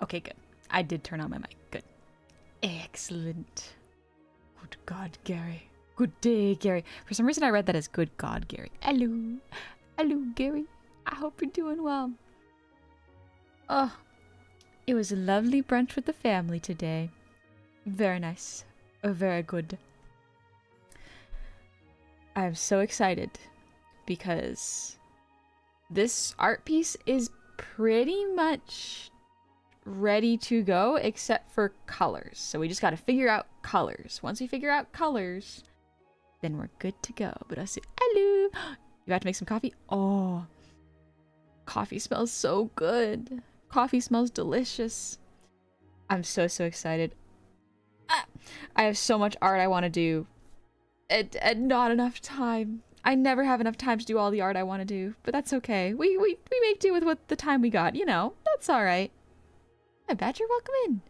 Okay, good. I did turn on my mic. Good. Excellent. Good God, Gary. Good day, Gary. For some reason, I read that as good God, Gary. Hello. Hello, Gary. I hope you're doing well. Oh, it was a lovely brunch with the family today. Very nice. Very good. I'm so excited because this art piece is pretty much ready to go except for colors. So we just got to figure out colors. Once we figure out colors, then we're good to go. But I say, hello. You have to make some coffee? Oh, coffee smells so good. Coffee smells delicious. I'm so excited. I have so much art I want to do. And not enough time. I never have enough time to do all the art I want to do, but that's okay. We make do with what the time we got, you know. That's all right. Hi, Badger, welcome in.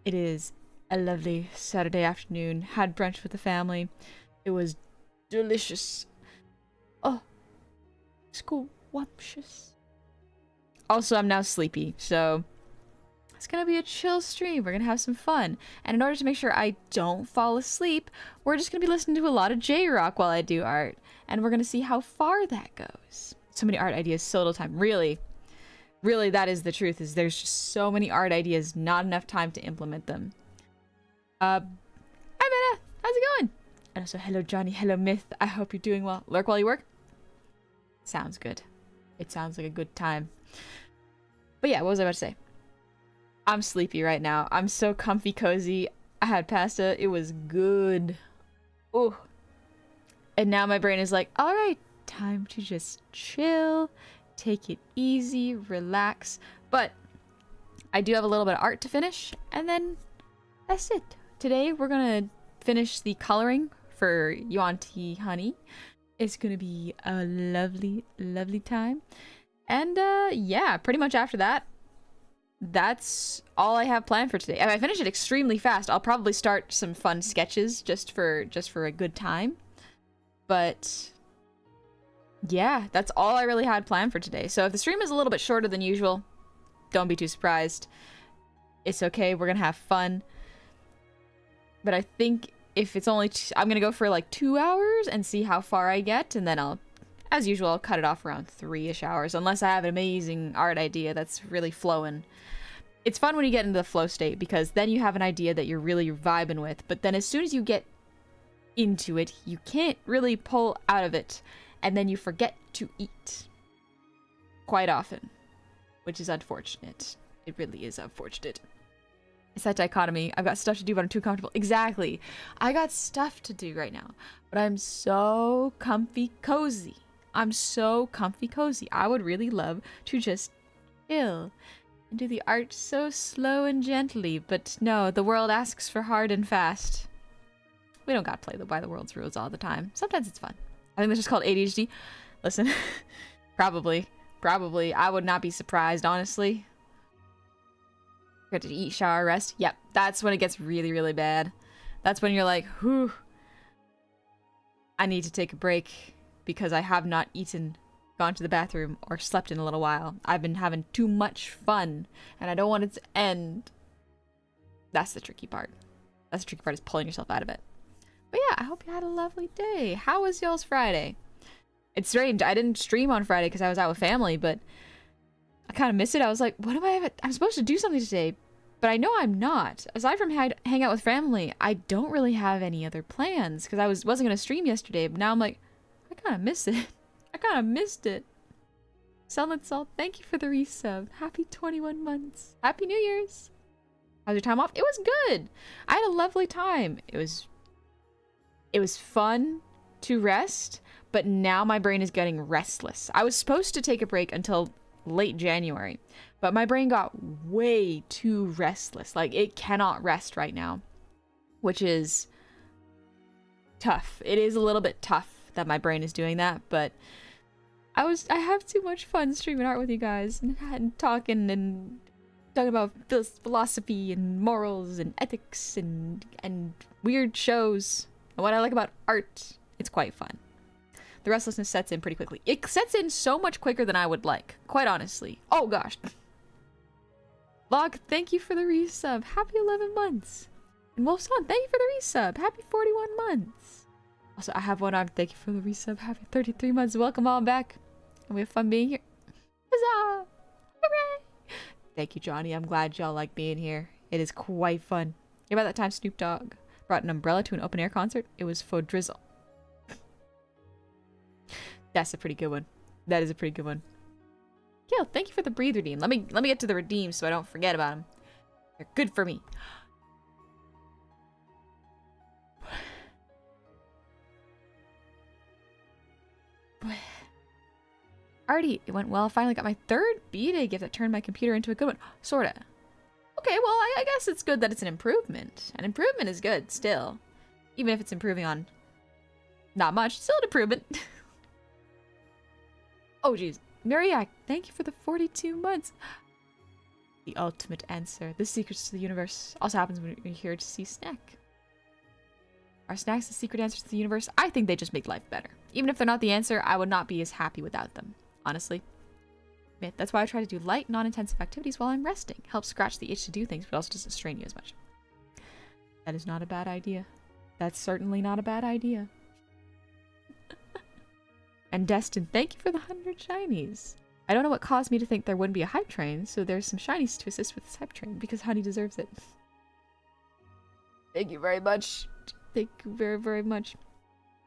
It is a lovely Saturday afternoon. Had brunch with the family. It was delicious. Oh, scrumptious. Also, I'm now sleepy, so it's gonna be a chill stream. We're gonna have some fun. And in order to make sure I don't fall asleep, we're just gonna be listening to a lot of J-Rock while I do art. And we're gonna see how far that goes. So many art ideas, so little time. Really, that is the truth, is there's just so many art ideas, not enough time to implement them. Hi Meta, how's it going? And also, hello Johnny, hello Myth, I hope you're doing well. Lurk while you work? Sounds good. It sounds like a good time. But yeah, what was I about to say? I'm sleepy right now. I'm so comfy cozy. I had pasta. It was good. Oh. And now my brain is like, all right, time to just chill, take it easy, relax. But I do have a little bit of art to finish, and then that's it. Today we're gonna finish the coloring for Yuan-Ti Honey. It's gonna be a lovely, lovely time. And yeah, pretty much after that, that's all I have planned for today. I finished it extremely fast. I'll probably start some fun sketches just for a good time. But yeah, that's all I really had planned for today. So if the stream is a little bit shorter than usual, don't be too surprised. It's okay. We're gonna have fun. But I think if it's only I'm gonna go for like 2 hours and see how far I get, and then I'll, as usual, I'll cut it off around 3-ish hours, unless I have an amazing art idea that's really flowing. It's fun when you get into the flow state, because then you have an idea that you're really vibing with, but then as soon as you get into it, you can't really pull out of it, and then you forget to eat. Quite often. Which is unfortunate. It really is unfortunate. It's that dichotomy. I've got stuff to do, but I'm too comfortable. Exactly. I got stuff to do right now, but I'm so comfy cozy. I'm so comfy cozy. I would really love to just chill and do the art so slow and gently, but no, the world asks for hard and fast. We don't gotta play by the world's rules all the time. Sometimes it's fun. I think that's just called ADHD. Listen, probably. I would not be surprised, honestly. Got to eat, shower, rest. Yep, that's when it gets really, really bad. That's when you're like, whew, I need to take a break because I have not eaten, gone to the bathroom, or slept in a little while. I've been having too much fun, and I don't want it to end. That's the tricky part. That's the tricky part, is pulling yourself out of it. But yeah, I hope you had a lovely day. How was y'all's Friday? It's strange. I didn't stream on Friday because I was out with family, but I kind of missed it. I was like, what am I? I'm supposed to do something today, but I know I'm not. Aside from hang out with family, I don't really have any other plans because I wasn't going to stream yesterday, but now I'm like, I kind of miss it. I kind of missed it. Silent Salt, thank you for the resub. Happy 21 months. Happy New Year's. How's your time off? It was good. I had a lovely time. It was fun to rest, but now my brain is getting restless. I was supposed to take a break until late January, but my brain got way too restless. Like, it cannot rest right now, which is tough. It is a little bit tough that my brain is doing that, but I have too much fun streaming art with you guys and talking about philosophy and morals and ethics and weird shows. And what I like about art, it's quite fun. The restlessness sets in pretty quickly. It sets in so much quicker than I would like, quite honestly. Oh gosh. Log, thank you for the resub. Happy 11 months. And Wolf's on, thank you for the resub. Happy 41 months. Also, I have one arm. Thank you for the resub. Happy 33 months. Welcome all back. And we have fun being here. Huzzah! Hooray! Thank you, Johnny. I'm glad y'all like being here. It is quite fun. You remember that time Snoop Dogg brought an umbrella to an open air concert? It was for drizzle. That's a pretty good one. That is a pretty good one. Gil, thank you for the breathe redeem. Let me get to the redeems so I don't forget about them. They're good for me. Alrighty, it went well. I finally got my third beta gift that turned my computer into a good one. Sorta. Okay, well, I guess it's good that it's an improvement. An improvement is good, still. Even if it's improving on not much, still an improvement. Oh, jeez. Mariak, thank you for the 42 months. The ultimate answer. The secrets to the universe. Also happens when you're here to see Snack. Are snacks the secret answers to the universe? I think they just make life better. Even if they're not the answer, I would not be as happy without them. Honestly. That's why I try to do light, non-intensive activities while I'm resting. Helps scratch the itch to do things, but also doesn't strain you as much. That is not a bad idea. That's certainly not a bad idea. And Destin, thank you for the 100 shinies. I don't know what caused me to think there wouldn't be a hype train, so there's some shinies to assist with this hype train, because Honey deserves it. Thank you very much. Thank you very, very much.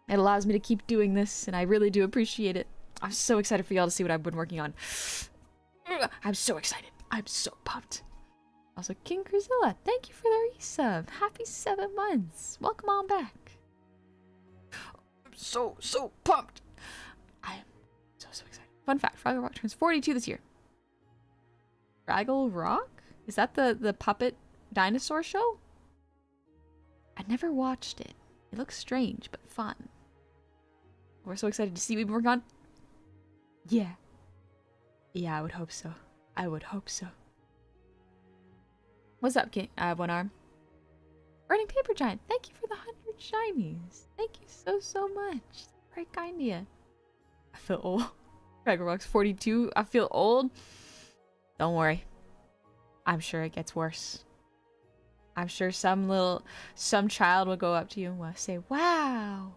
It allows me to keep doing this, and I really do appreciate it. I'm so excited for y'all to see what I've been working on. I'm so excited. I'm so pumped. Also, King Crucilla, thank you for the resub. Happy 7 months. Welcome on back. I'm so pumped. I'm so excited. Fun fact, Fraggle Rock turns 42 this year. Fraggle Rock? Is that the puppet dinosaur show? I never watched it. It looks strange, but fun. We're so excited to see what we've been working on. Yeah. Yeah, I would hope so. I would hope so. What's up, King? I have one arm. Burning Paper Giant, thank you for the 100 shinies. Thank you so much. Very kind of you. I feel old. Fraggle Rock's 42. I feel old. Don't worry. I'm sure it gets worse. I'm sure some child will go up to you and will say, wow,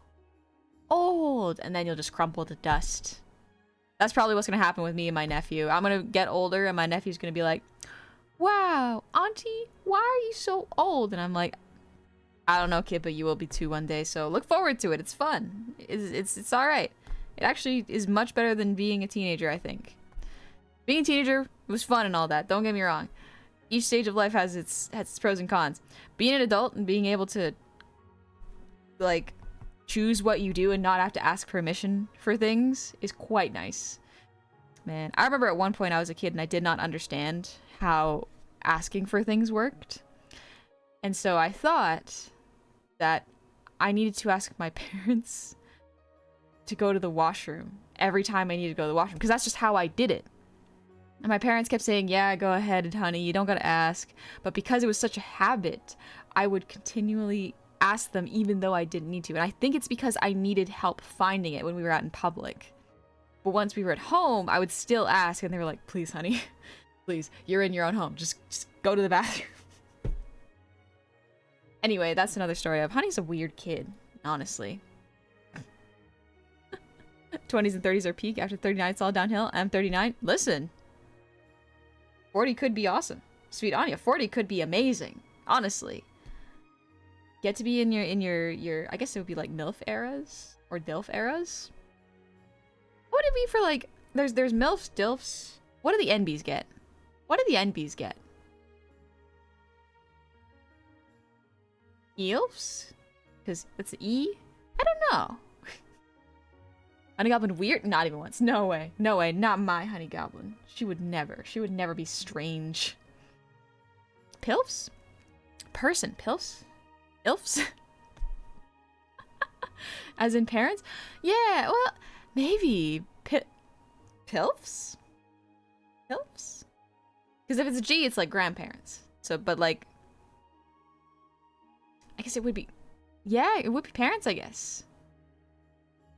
old. And then you'll just crumple to dust. That's probably what's going to happen with me and my nephew. I'm going to get older and my nephew's going to be like, wow, Auntie, why are you so old? And I'm like, I don't know, kid, but you will be too one day. So look forward to it. It's fun. It's all right. It actually is much better than being a teenager, I think. Being a teenager was fun and all that. Don't get me wrong. Each stage of life has its pros and cons. Being an adult and being able to, like, choose what you do and not have to ask permission for things is quite nice. Man, I remember at one point I was a kid and I did not understand how asking for things worked. And so I thought that I needed to ask my parents to go to the washroom every time I needed to go to the washroom, because that's just how I did it. And my parents kept saying, yeah, go ahead, honey, you don't gotta ask. But because it was such a habit, I would continually ask them even though I didn't need to. And I think it's because I needed help finding it when we were out in public. But once we were at home, I would still ask, and they were like, please, honey, please, you're in your own home. Just go to the bathroom. Anyway, that's another story of Honey's a weird kid, honestly. 20s and 30s are peak. After 39, it's all downhill. I'm 39. Listen. 40 could be awesome. Sweet Anya, 40 could be amazing. Honestly. Get to be in your I guess it would be like MILF eras or DILF eras. What would it be for, like, there's MILFs, DILFs. What do the NBs get? What do the NBs get? EILFs? Because it's E? I don't know. Honey Goblin weird? Not even once. No way. No way. Not my Honey Goblin. She would never. She would never be strange. Pilfs? Person. Pilfs? Ilfs? As in parents? Yeah, well, maybe. Pilfs? Pilfs? Because if it's a G, it's like grandparents. So, but like, I guess it would be, yeah, it would be parents, I guess.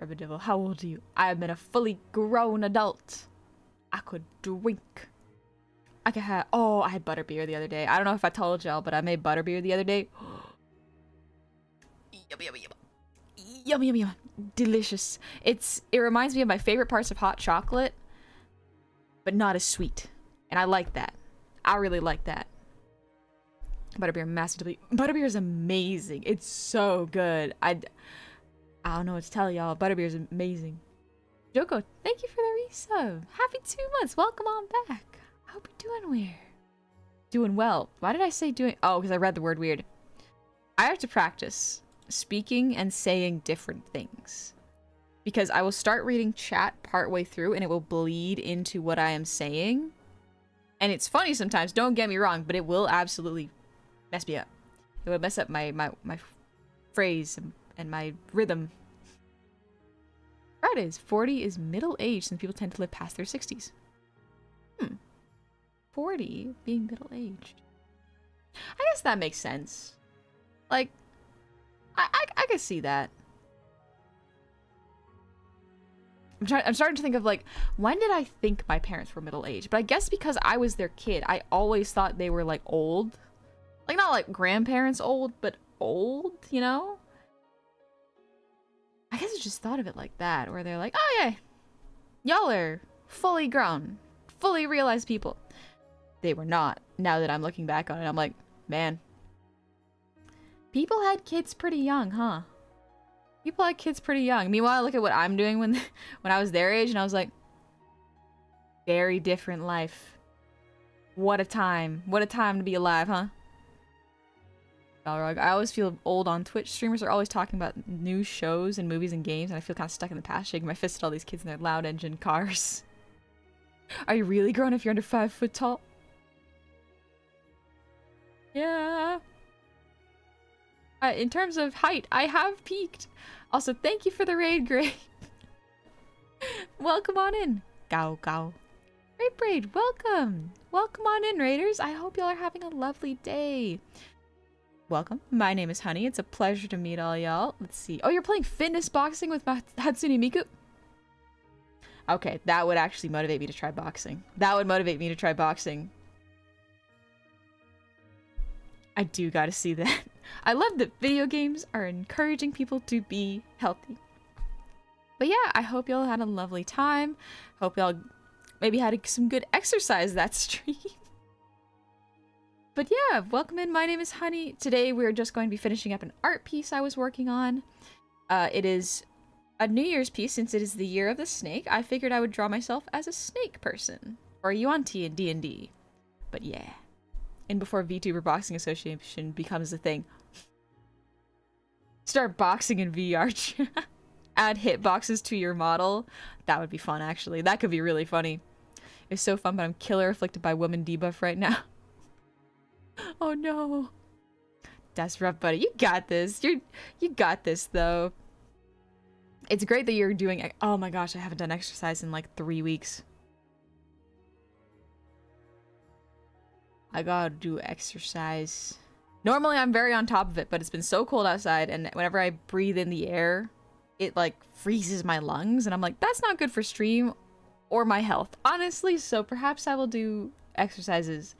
Rebedivil, how old are you? I am a fully grown adult. I could drink. I could have. Oh, I had butterbeer the other day. I don't know if I told y'all, but I made butterbeer the other day. Yummy, yummy, yummy, yummy, yummy, yummy. Delicious. It reminds me of my favorite parts of hot chocolate, but not as sweet, and I like that. I really like that. Butterbeer, massively. Butterbeer is amazing. It's so good. I don't know what to tell y'all. Butterbeer is amazing. Joko, thank you for the resub. Happy 2 months. Welcome on back. I hope you're doing weird. Doing well. Why did I say doing? Oh, because I read the word weird. I have to practice speaking and saying different things. Because I will start reading chat partway through and it will bleed into what I am saying. And it's funny sometimes, don't get me wrong, but it will absolutely mess me up. It would mess up my phrase and my rhythm. Fridays, 40 is middle age since people tend to live past their 60s. 40 being middle aged. I guess that makes sense. Like, I could see that. I'm starting to think of like, when did I think my parents were middle aged? But I guess because I was their kid, I always thought they were like old. Like not like grandparents old, but old, you know? I guess I just thought of it like that, where they're like, oh yeah, y'all are fully grown, fully realized people. They were not. Now that I'm looking back on it, I'm like, man, people had kids pretty young, huh? People had kids pretty young. Meanwhile, I look at what I'm doing when I was their age, and I was like, very different life. What a time. What a time to be alive, huh? I always feel old on Twitch. Streamers are always talking about new shows and movies and games, and I feel kind of stuck in the past, shaking my fist at all these kids in their loud engine cars. Are you really grown if you're under 5 foot tall? Yeah. In terms of height, I have peaked. Also, thank you for the raid, Gray. Welcome on in. Gow, gow. Great braid, welcome. Welcome on in, raiders. I hope y'all are having a lovely day. Welcome. My name is Honey. It's a pleasure to meet all y'all. Let's see. Oh, you're playing fitness boxing with Hatsune Miku? Okay, that would actually motivate me to try boxing. That would motivate me to try boxing. I do gotta see that. I love that video games are encouraging people to be healthy. But yeah, I hope y'all had a lovely time. Hope y'all maybe had some good exercise that stream. But yeah, welcome in. My name is Honey. Today we're just going to be finishing up an art piece I was working on. It is a New Year's piece since it is the year of the snake. I figured I would draw myself as a snake person. Or a Yuan-Ti in D&D. But yeah. And before VTuber Boxing Association becomes a thing. Start boxing in VR. Add hitboxes to your model. That would be fun, actually. That could be really funny. It's so fun, but I'm killer afflicted by woman debuff right now. Oh no. That's rough, buddy. You got this. You got this, though. It's great that you're doing... Oh my gosh, I haven't done exercise in like 3 weeks. I gotta do exercise. Normally, I'm very on top of it, but it's been so cold outside, and whenever I breathe in the air, it like freezes my lungs, and I'm like, that's not good for stream or my health, honestly, so perhaps I will do exercises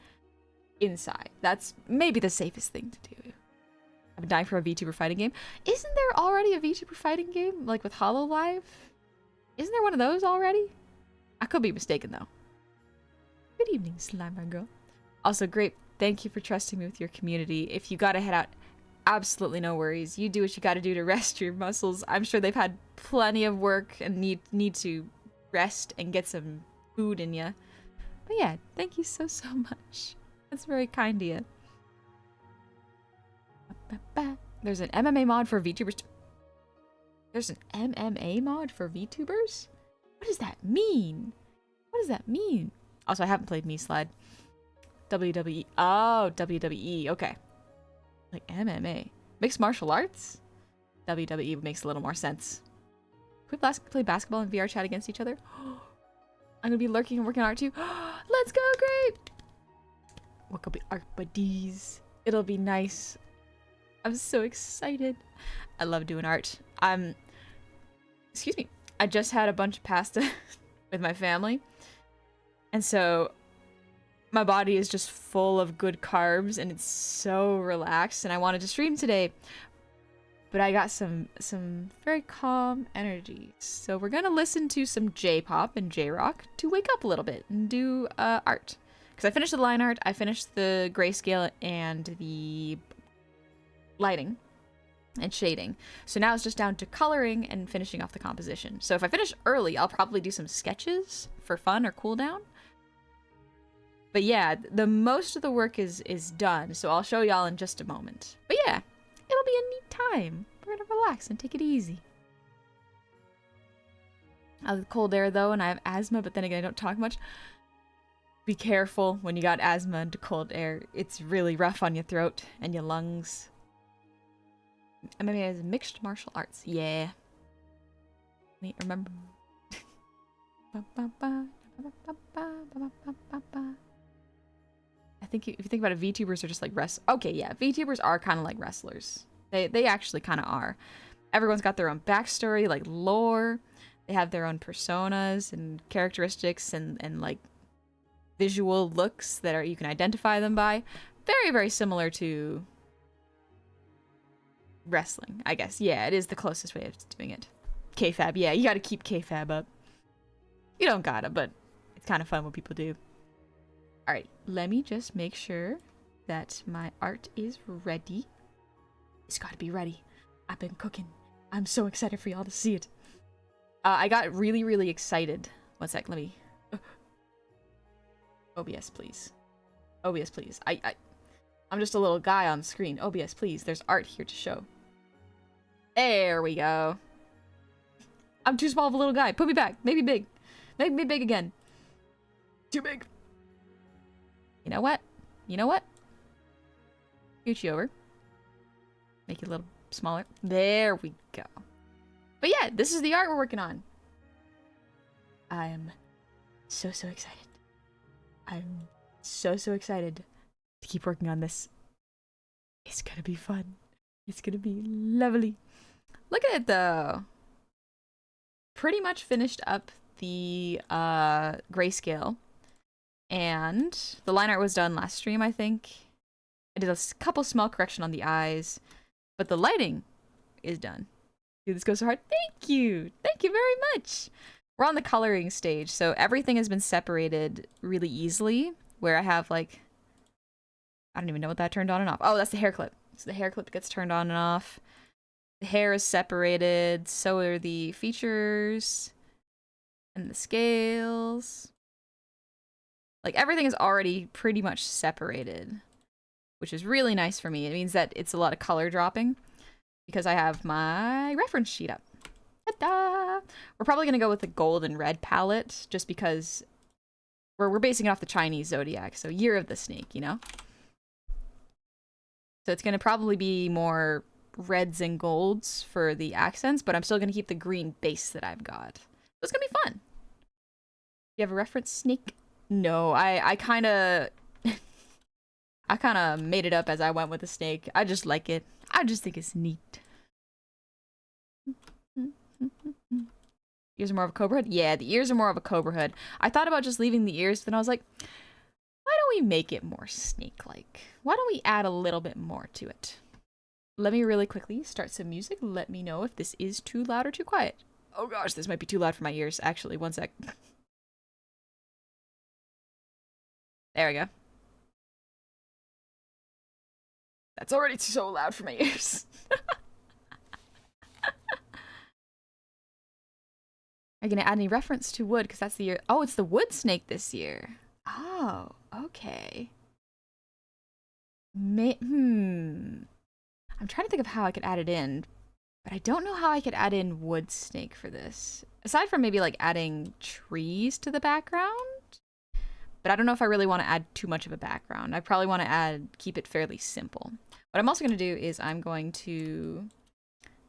inside. That's maybe the safest thing to do. I've been dying for a VTuber fighting game. Isn't there already a VTuber fighting game, like with HoloLive? Isn't there one of those already? I could be mistaken, though. Good evening, Slimer Girl. Also, great. Thank you for trusting me with your community. If you gotta head out, absolutely no worries. You do what you gotta do to rest your muscles. I'm sure they've had plenty of work and need to rest and get some food in you. But yeah, thank you so much. That's very kind of you. There's an MMA mod for VTubers. There's an MMA mod for VTubers? What does that mean? What does that mean? Also, I haven't played Me Slide. WWE. Oh, WWE. Okay. Like MMA. Mixed martial arts? WWE makes a little more sense. Can we play basketball and VR chat against each other? I'm gonna be lurking and working on art too. Let's go, great! What could be art buddies? It'll be nice. I'm so excited. I love doing art. Excuse me. I just had a bunch of pasta with my family. And so my body is just full of good carbs and it's so relaxed and I wanted to stream today. But I got some very calm energy. So we're gonna listen to some J-pop and J-rock to wake up a little bit and do art. Because I finished the line art, I finished the grayscale and the lighting and shading. So now it's just down to coloring and finishing off the composition. So if I finish early, I'll probably do some sketches for fun or cool down. But yeah, the most of the work is done, so I'll show y'all in just a moment. But yeah, it'll be a neat time. We're gonna relax and take it easy. I have cold air though, and I have asthma, but then again, I don't talk much. Be careful when you got asthma and cold air. It's really rough on your throat and your lungs. And maybe it has mixed martial arts. Yeah. Remember. I think if you think about it, VTubers are just like okay, yeah, VTubers are kind of like wrestlers. They actually kind of are. Everyone's got their own backstory, like lore. They have their own personas and characteristics and like visual looks that you can identify them by. Very, very similar to wrestling, I guess. Yeah, it is the closest way of doing it. Kayfabe, yeah, you gotta keep kayfabe up. You don't gotta, but it's kind of fun when people do. Alright, let me just make sure that my art is ready. It's gotta be ready. I've been cooking. I'm so excited for y'all to see it. I got really, really excited. One sec, let me... OBS, please. OBS, please. I'm just a little guy on screen. OBS, please. There's art here to show. There we go. I'm too small of a little guy. Put me back. Make me big. Make me big again. Too big. You know what? You know what? Scooch you over. Make it a little smaller. There we go. But yeah, this is the art we're working on. I'm so excited. I'm so excited to keep working on this. It's gonna be fun. It's gonna be lovely. Look at it though. Pretty much finished up the grayscale. And the line art was done last stream, I think. I did a couple small correction on the eyes. But the lighting is done. Dude, this goes so hard. Thank you! Thank you very much! We're on the coloring stage, so everything has been separated really easily. Where I have, like... I don't even know what that turned on and off. Oh, that's the hair clip. So the hair clip gets turned on and off. The hair is separated. So are the features. And the scales. Like, everything is already pretty much separated. Which is really nice for me. It means that it's a lot of color dropping. Because I have my reference sheet up. Ta-da! We're probably going to go with the gold and red palette. Just because we're basing it off the Chinese zodiac. So, Year of the Snake, you know? So it's going to probably be more reds and golds for the accents. But I'm still going to keep the green base that I've got. So it's going to be fun. You have a reference snake? No, I kind of... I kind of made it up as I went with the snake. I just like it. I just think it's neat. Ears are more of a cobra hood? Yeah, the ears are more of a cobra hood. I thought about just leaving the ears, but then I was like, why don't we make it more snake-like? Why don't we add a little bit more to it? Let me really quickly start some music. Let me know if this is too loud or too quiet. Oh gosh, this might be too loud for my ears. Actually, one sec. There we go. That's already so loud for my ears. Are you gonna add any reference to wood? Because that's the year. Oh, it's the wood snake this year. Oh, okay. I'm trying to think of how I could add it in, but I don't know how I could add in wood snake for this. Aside from maybe like adding trees to the background. But I don't know if I really want to add too much of a background. I probably want to keep it fairly simple. What I'm also going to do is I'm going to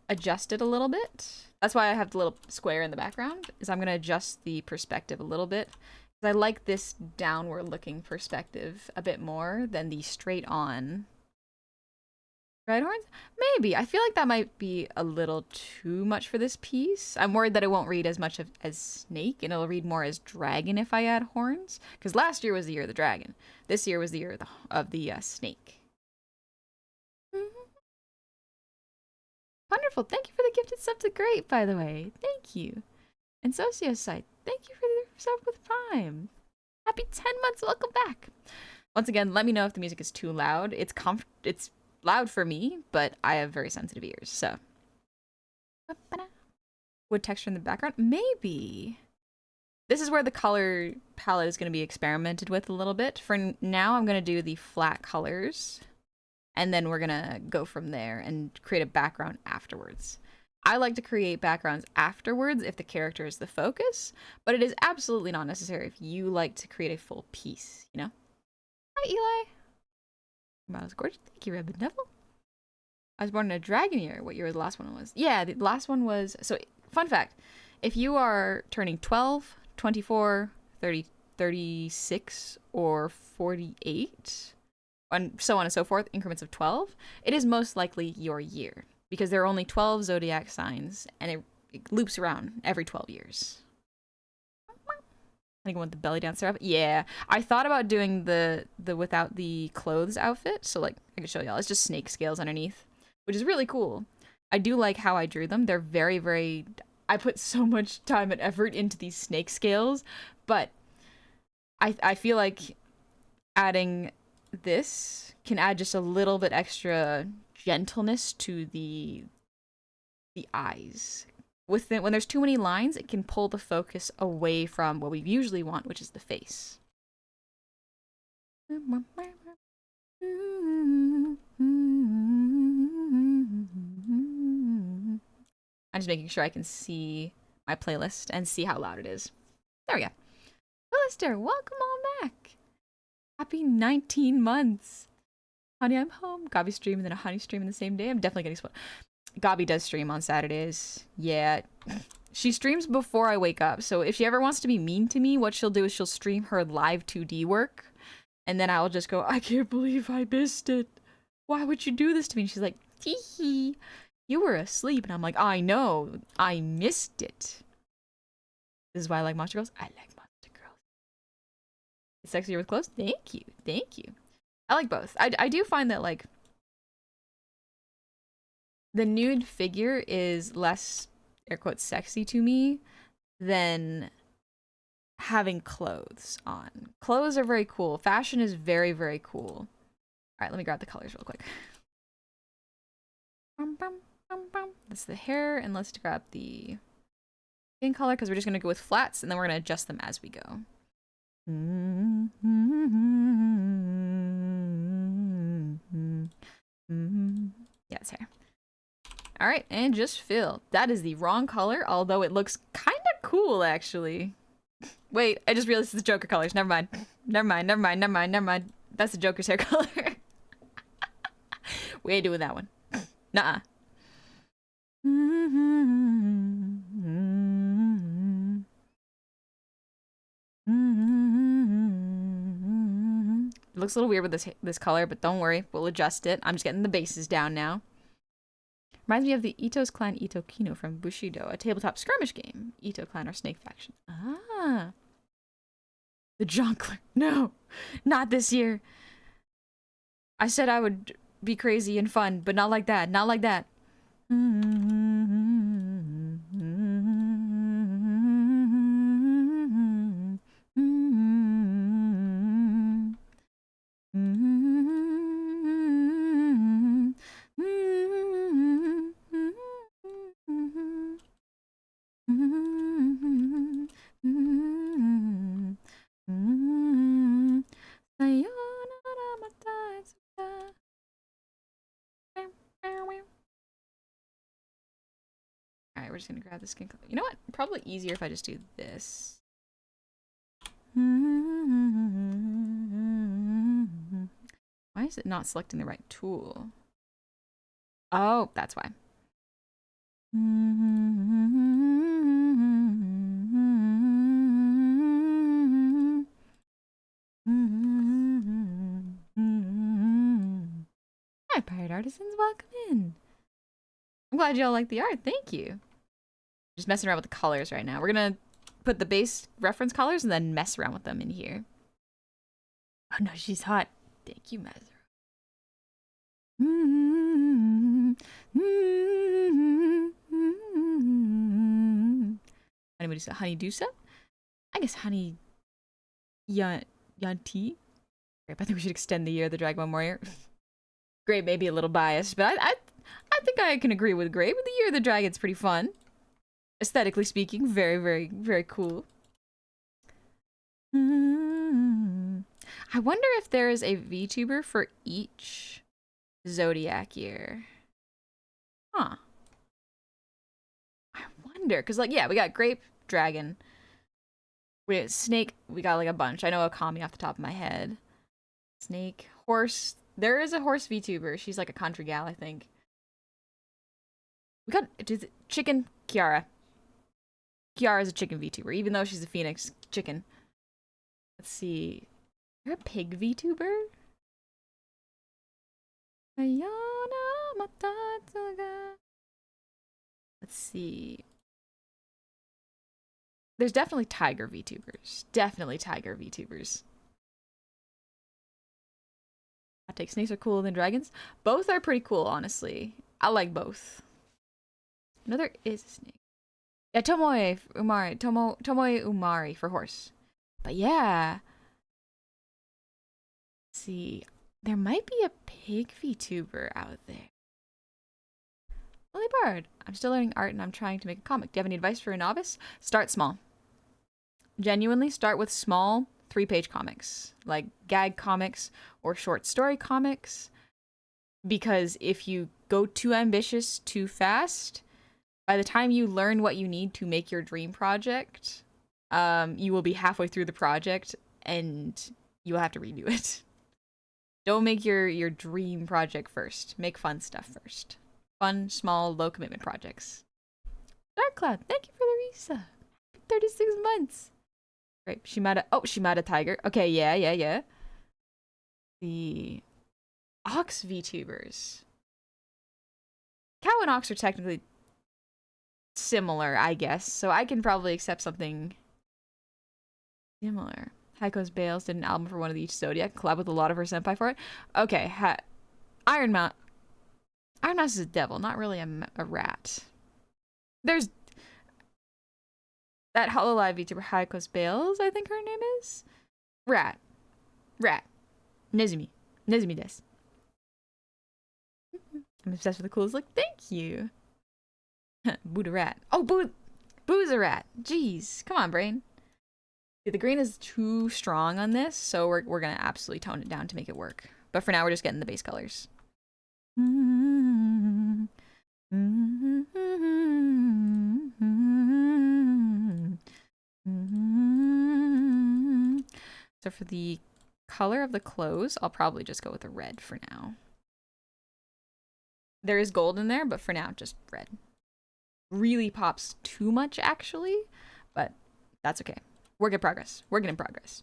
adjust it a little bit. That's why I have the little square in the background, is I'm going to adjust the perspective a little bit. I like this downward looking perspective a bit more than the straight on Red horns? Maybe. I feel like that might be a little too much for this piece. I'm worried that it won't read as much as snake, and it'll read more as dragon if I add horns. Because last year was the year of the dragon. This year was the year of the snake. Wonderful. Thank you for the gifted sub to Great, by the way. Thank you. And Sociosite, thank you for the sub with Prime. Happy 10 months. Welcome back. Once again, let me know if the music is too loud. It's loud for me, but I have very sensitive ears, so. Wood texture in the background? Maybe. This is where the color palette is going to be experimented with a little bit. For now, I'm going to do the flat colors, and then we're going to go from there and create a background afterwards. I like to create backgrounds afterwards if the character is the focus, but it is absolutely not necessary if you like to create a full piece, you know? Hi, Eli. Miles gorgeous. Thank you, Red Devil. I was born in a dragon year. What year the last one was? Yeah, the last one was... So, fun fact. If you are turning 12, 24, 30, 36, or 48, and so on and so forth, increments of 12, it is most likely your year. Because there are only 12 zodiac signs, and it loops around every 12 years. I think I want the belly dancer outfit. Yeah, I thought about doing the without the clothes outfit. So like I can show y'all. It's just snake scales underneath, which is really cool. I do like how I drew them. They're very, very. I put so much time and effort into these snake scales, but I feel like adding this can add just a little bit extra gentleness to the eyes. When there's too many lines, it can pull the focus away from what we usually want, which is the face. I'm just making sure I can see my playlist and see how loud it is. There we go. Philister, welcome on back. Happy 19 months. Honey, I'm home. Gabi stream and then a honey stream in the same day. I'm definitely getting spoiled. Gabi does stream on Saturdays. Yeah. She streams before I wake up. So if she ever wants to be mean to me, what she'll do is she'll stream her live 2D work. And then I'll just go, I can't believe I missed it. Why would you do this to me? And she's like, tee hee. You were asleep. And I'm like, I know. I missed it. This is why I like Monster Girls. I like Monster Girls. It's sexier with clothes? Thank you. Thank you. I like both. I do find that, like, the nude figure is less, air quotes, sexy to me than having clothes on. Clothes are very cool. Fashion is very, very cool. All right, let me grab the colors real quick. That's the hair, and let's grab the skin color because we're just going to go with flats, and then we're going to adjust them as we go. Yeah, it's hair. All right, and just fill. That is the wrong color, although it looks kind of cool, actually. Wait, I just realized it's the Joker colors. Never mind. Never mind, never mind, never mind, never mind. That's the Joker's hair color. We ain't doing that one. Nuh-uh. It looks a little weird with this color, but don't worry. We'll adjust it. I'm just getting the bases down now. Reminds me of the Ito's clan Ito Kino from Bushido, a tabletop skirmish game. Ito clan or snake faction. Ah. The Jonkler. No, not this year. I said I would be crazy and fun, but not like that. Not like that. Alright, we're just gonna grab the skin color. You know what? Probably easier if I just do this. Why is it not selecting the right tool? Oh, that's why. Hi, pirate artisans, welcome in. I'm glad y'all like the art, thank you. Just messing around with the colors right now. We're gonna put the base reference colors and then mess around with them in here. Oh no, she's hot. Thank you, Mazra. Honeydew? I guess honey yanti. I think we should extend the year of the Dragon Warrior. Grape may be a little biased, but I think I can agree with Grape. The Year of the Dragon's pretty fun. Aesthetically speaking, very, very, very cool. I wonder if there is a VTuber for each zodiac year. Huh. I wonder, because, like, yeah, we got Grape, Dragon. We got Snake, we got, like, a bunch. I know Akami off the top of my head. Snake, Horse. There is a horse VTuber. She's like a country gal, I think. We got Chicken, Kiara. Kiara is a chicken VTuber, even though she's a phoenix chicken. Let's see. Is there a pig VTuber? Let's see. There's definitely tiger VTubers. Definitely tiger VTubers. Hot take, snakes are cooler than dragons. Both are pretty cool, honestly. I like both. I know there is a snake. Yeah, Tomoe Umari for horse. But yeah. Let's see. There might be a pig VTuber out there. Lily Bard. I'm still learning art and I'm trying to make a comic. Do you have any advice for a novice? Start small. Genuinely start with small 3-page comics. Like gag comics or short story comics. Because if you go too ambitious too fast, by the time you learn what you need to make your dream project, you will be halfway through the project and you will have to redo it. Don't make your dream project first. Make fun stuff first. Fun, small, low commitment projects. Dark Cloud, thank you for the Risa. 36 months. Great. Shimada Tiger. Okay, yeah. The Ox VTubers. Cow and Ox are technically similar, I guess. So I can probably accept something similar. Heiko's Bales did an album for one of each Zodiac, collab with a lot of her senpai for it. Okay, Iron Mouse. Iron Mouse is a devil, not really a rat. There's that Hololive VTuber Heiko's Bales, I think her name is. Rat. Nezumi des. I'm obsessed with the coolest look. Thank you. Buddha rat. Oh, Boo's a rat. Jeez, come on, brain. The green is too strong on this, so we're gonna absolutely tone it down to make it work. But for now, we're just getting the base colors. So for the color of the clothes, I'll probably just go with a red for now. There is gold in there, but for now, just red. Really pops too much, actually, but that's okay. Work in progress. Working in progress.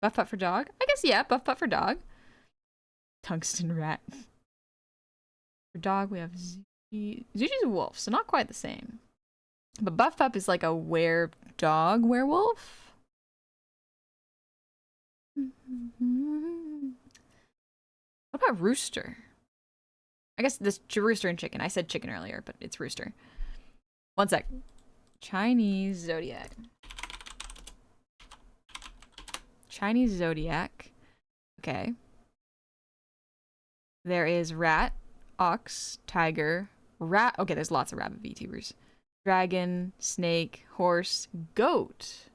Buff putt for dog? I guess, yeah, buff putt for dog. Tungsten rat. For dog, we have Zuchi's a wolf, so not quite the same. But buff pup is like a dog werewolf. What about rooster? I guess this rooster and chicken. I said chicken earlier, but it's rooster. One sec. Chinese zodiac. Chinese zodiac. Okay. There is rat, ox, tiger, rat. Okay, there's lots of rabbit VTubers. Dragon, snake, horse, goat.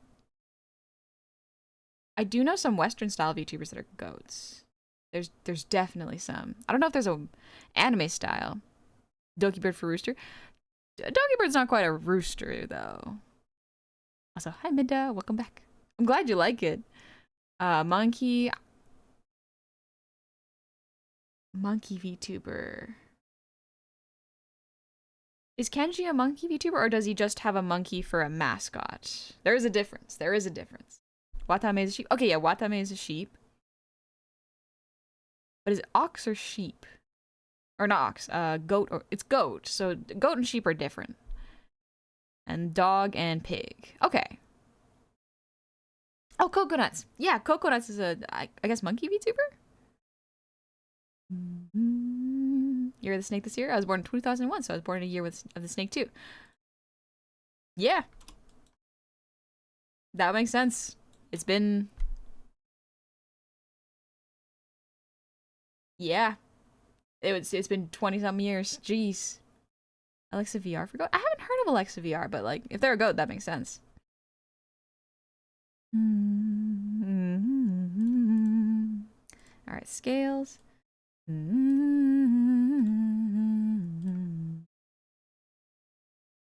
I do know some Western style VTubers that are goats. There's definitely some. I don't know if there's a anime style. Doki bird for rooster. Doki bird's not quite a rooster though. Also, hi Midda, welcome back. I'm glad you like it. Monkey VTuber. Is Kenji a monkey VTuber, or does he just have a monkey for a mascot? There is a difference. There is a difference. Watame is a sheep. Okay, yeah, Watame is a sheep. But is it ox or sheep? Or not ox, goat, or it's goat. So goat and sheep are different. And dog and pig. Okay. Oh, Coconuts. Yeah, Coconuts is I guess, monkey VTuber? Year of the Snake this year? I was born in 2001, so I was born in a year of the snake too. Yeah. That makes sense. It's been... Yeah. It's been 20-something years. Jeez. Alexa VR for goat? I haven't heard of Alexa VR, but like, if they're a goat, that makes sense. Alright, scales.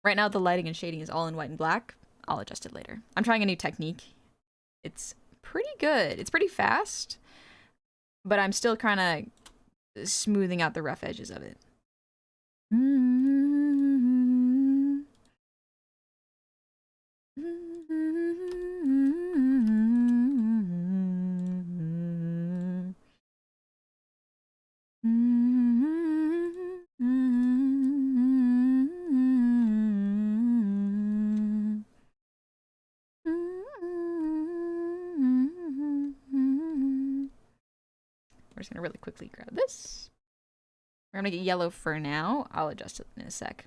Right now, the lighting and shading is all in white and black. I'll adjust it later. I'm trying a new technique. It's pretty good. It's pretty fast, but I'm still kind of smoothing out the rough edges of it. We're just gonna really quickly grab this. We're gonna get yellow for now. I'll adjust it in a sec.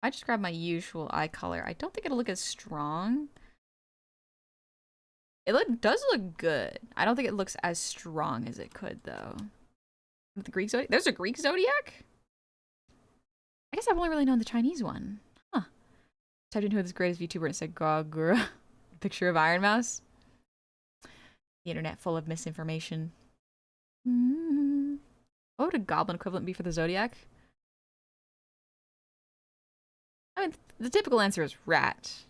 I just grab my usual eye color. I don't think it'll look as strong. It does look good. I don't think it looks as strong as it could, though. With the Greek Zodiac? There's a Greek Zodiac? I guess I've only really known the Chinese one. Huh. Typed in who this greatest VTuber and said Gogura. Picture of Iron Mouse. The internet full of misinformation. What would a goblin equivalent be for the Zodiac? I mean, the typical answer is rat.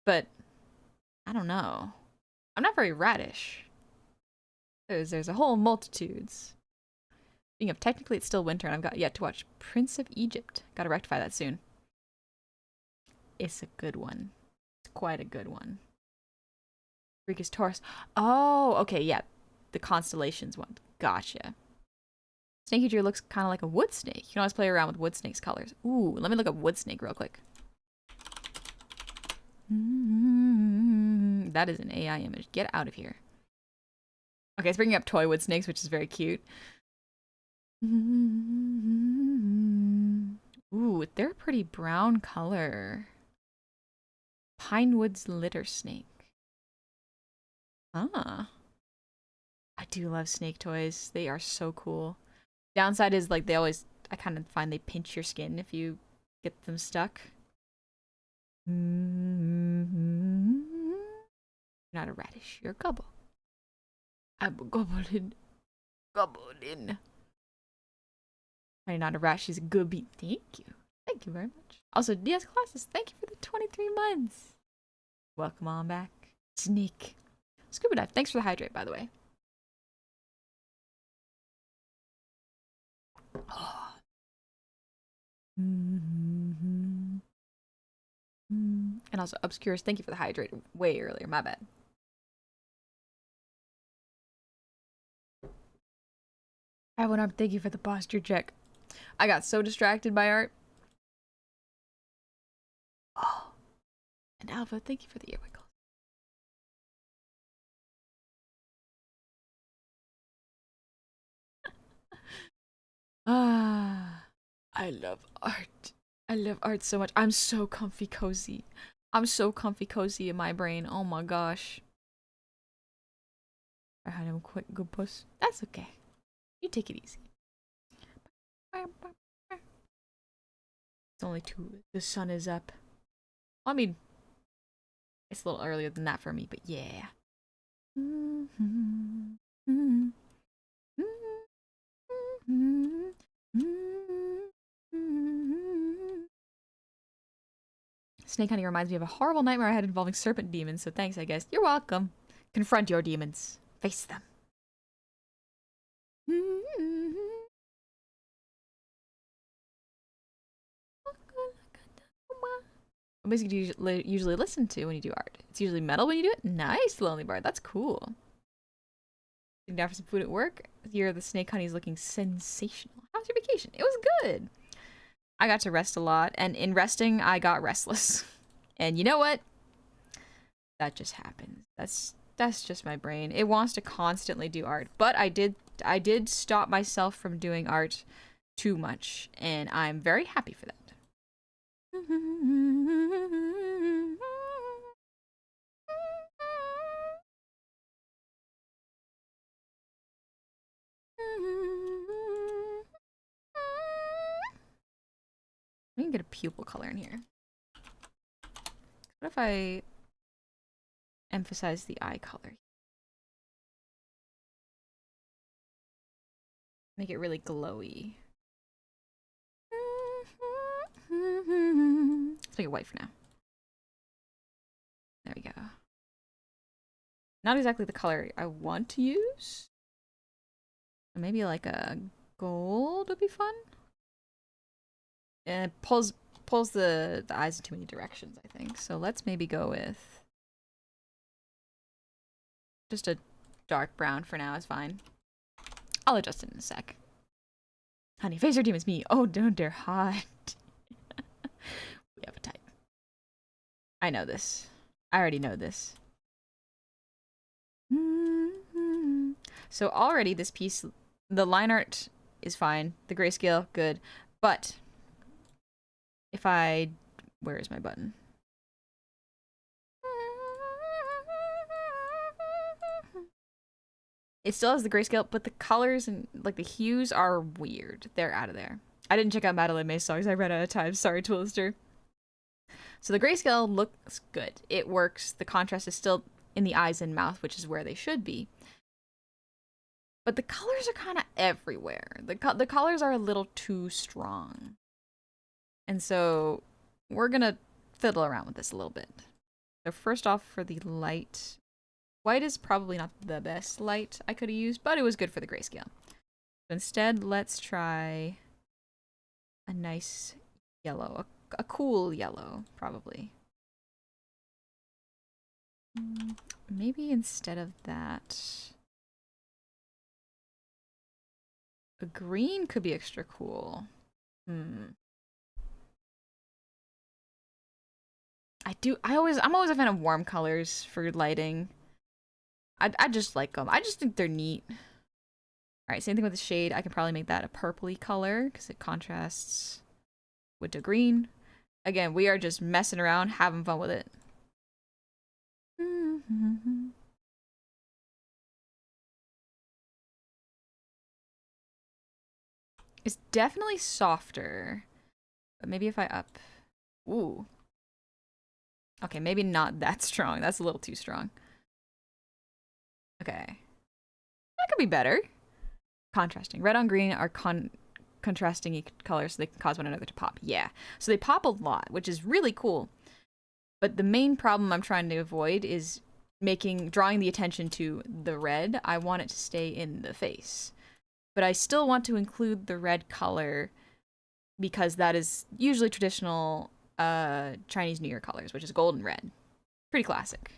But I don't know. I'm not very radish. There's a whole multitudes. Speaking of, technically it's still winter and I've got yet to watch Prince of Egypt. Gotta rectify that soon. It's a good one. It's quite a good one. Greek is Taurus. Oh, okay, yeah. The constellations one. Gotcha. Snake Eater looks kind of like a wood snake. You can always play around with wood snake's colors. Ooh, let me look up wood snake real quick. That is an AI image. Get out of here. Okay, it's bringing up toy wood snakes, which is very cute. Ooh, they're a pretty brown color. Pinewood's litter snake. Ah. I do love snake toys. They are so cool. Downside is like I kind of find they pinch your skin if you get them stuck. You're not a radish, you're a gobble. I'm a goblin. Goblin. I'm not a rash, she's a goobie. Thank you. Thank you very much. Also, DS Classes, thank you for the 23 months. Welcome on back. Sneak. Scuba dive. Thanks for the hydrate, by the way. And also, Obscurus, thank you for the hydrate way earlier. My bad. I went up. Thank you for the posture check. I got so distracted by art. Oh. And Alpha, thank you for the ear wiggles. Ah, I love art. I love art so much. I'm so comfy cozy. I'm so comfy cozy in my brain. Oh my gosh. I had him quick good puss. That's okay. You take it easy. It's only 2. The sun is up. I mean, it's a little earlier than that for me, but yeah. Snake honey reminds me of a horrible nightmare I had involving serpent demons, so thanks, I guess. You're welcome. Confront your demons. Face them. What music do you usually listen to when you do art? It's usually metal when you do it? Nice, Lonely Bard. That's cool. Sitting down for some food at work. Here, the snake honey's looking sensational. How's your vacation? It was good. I got to rest a lot, and in resting, I got restless. And you know what? That just happens. That's just my brain. It wants to constantly do art. But I did stop myself from doing art too much, and I'm very happy for that. I can get a pupil color in here. What if I emphasize the eye color? Make it really glowy. Let's make it white for now. There we go. Not exactly the color I want to use. Maybe like a gold would be fun. And it pulls the eyes in too many directions, I think. So let's maybe go with just a dark brown for now is fine. I'll adjust it in a sec. Honey, face your demons, me. Oh, don't dare hide. We have a type. I know this. I already know this. So already this piece, the line art is fine. The grayscale, good. But if I, where is my button? It still has the grayscale, but the colors and like the hues are weird. They're out of there. I didn't check out Madeline May's songs. I ran out of time. Sorry, Twilister. So the grayscale looks good. It works. The contrast is still in the eyes and mouth, which is where they should be. But the colors are kind of everywhere. The colors are a little too strong. And so we're going to fiddle around with this a little bit. So first off, for the light, white is probably not the best light I could have used, but it was good for the grayscale. So instead, let's try a nice yellow, a cool yellow, probably. Maybe instead of that, a green could be extra cool. I'm always a fan of warm colors for lighting. I just like them. I just think they're neat. Alright, same thing with the shade. I can probably make that a purpley color because it contrasts with the green. Again, we are just messing around, having fun with it. It's definitely softer. But maybe if I up... Ooh. Okay, maybe not that strong. That's a little too strong. Okay. That could be better. Contrasting. Red on green are contrasting colors so they can cause one another to pop. Yeah. So they pop a lot, which is really cool. But the main problem I'm trying to avoid is drawing the attention to the red. I want it to stay in the face. But I still want to include the red color because that is usually traditional Chinese New Year colors, which is gold and red. Pretty classic.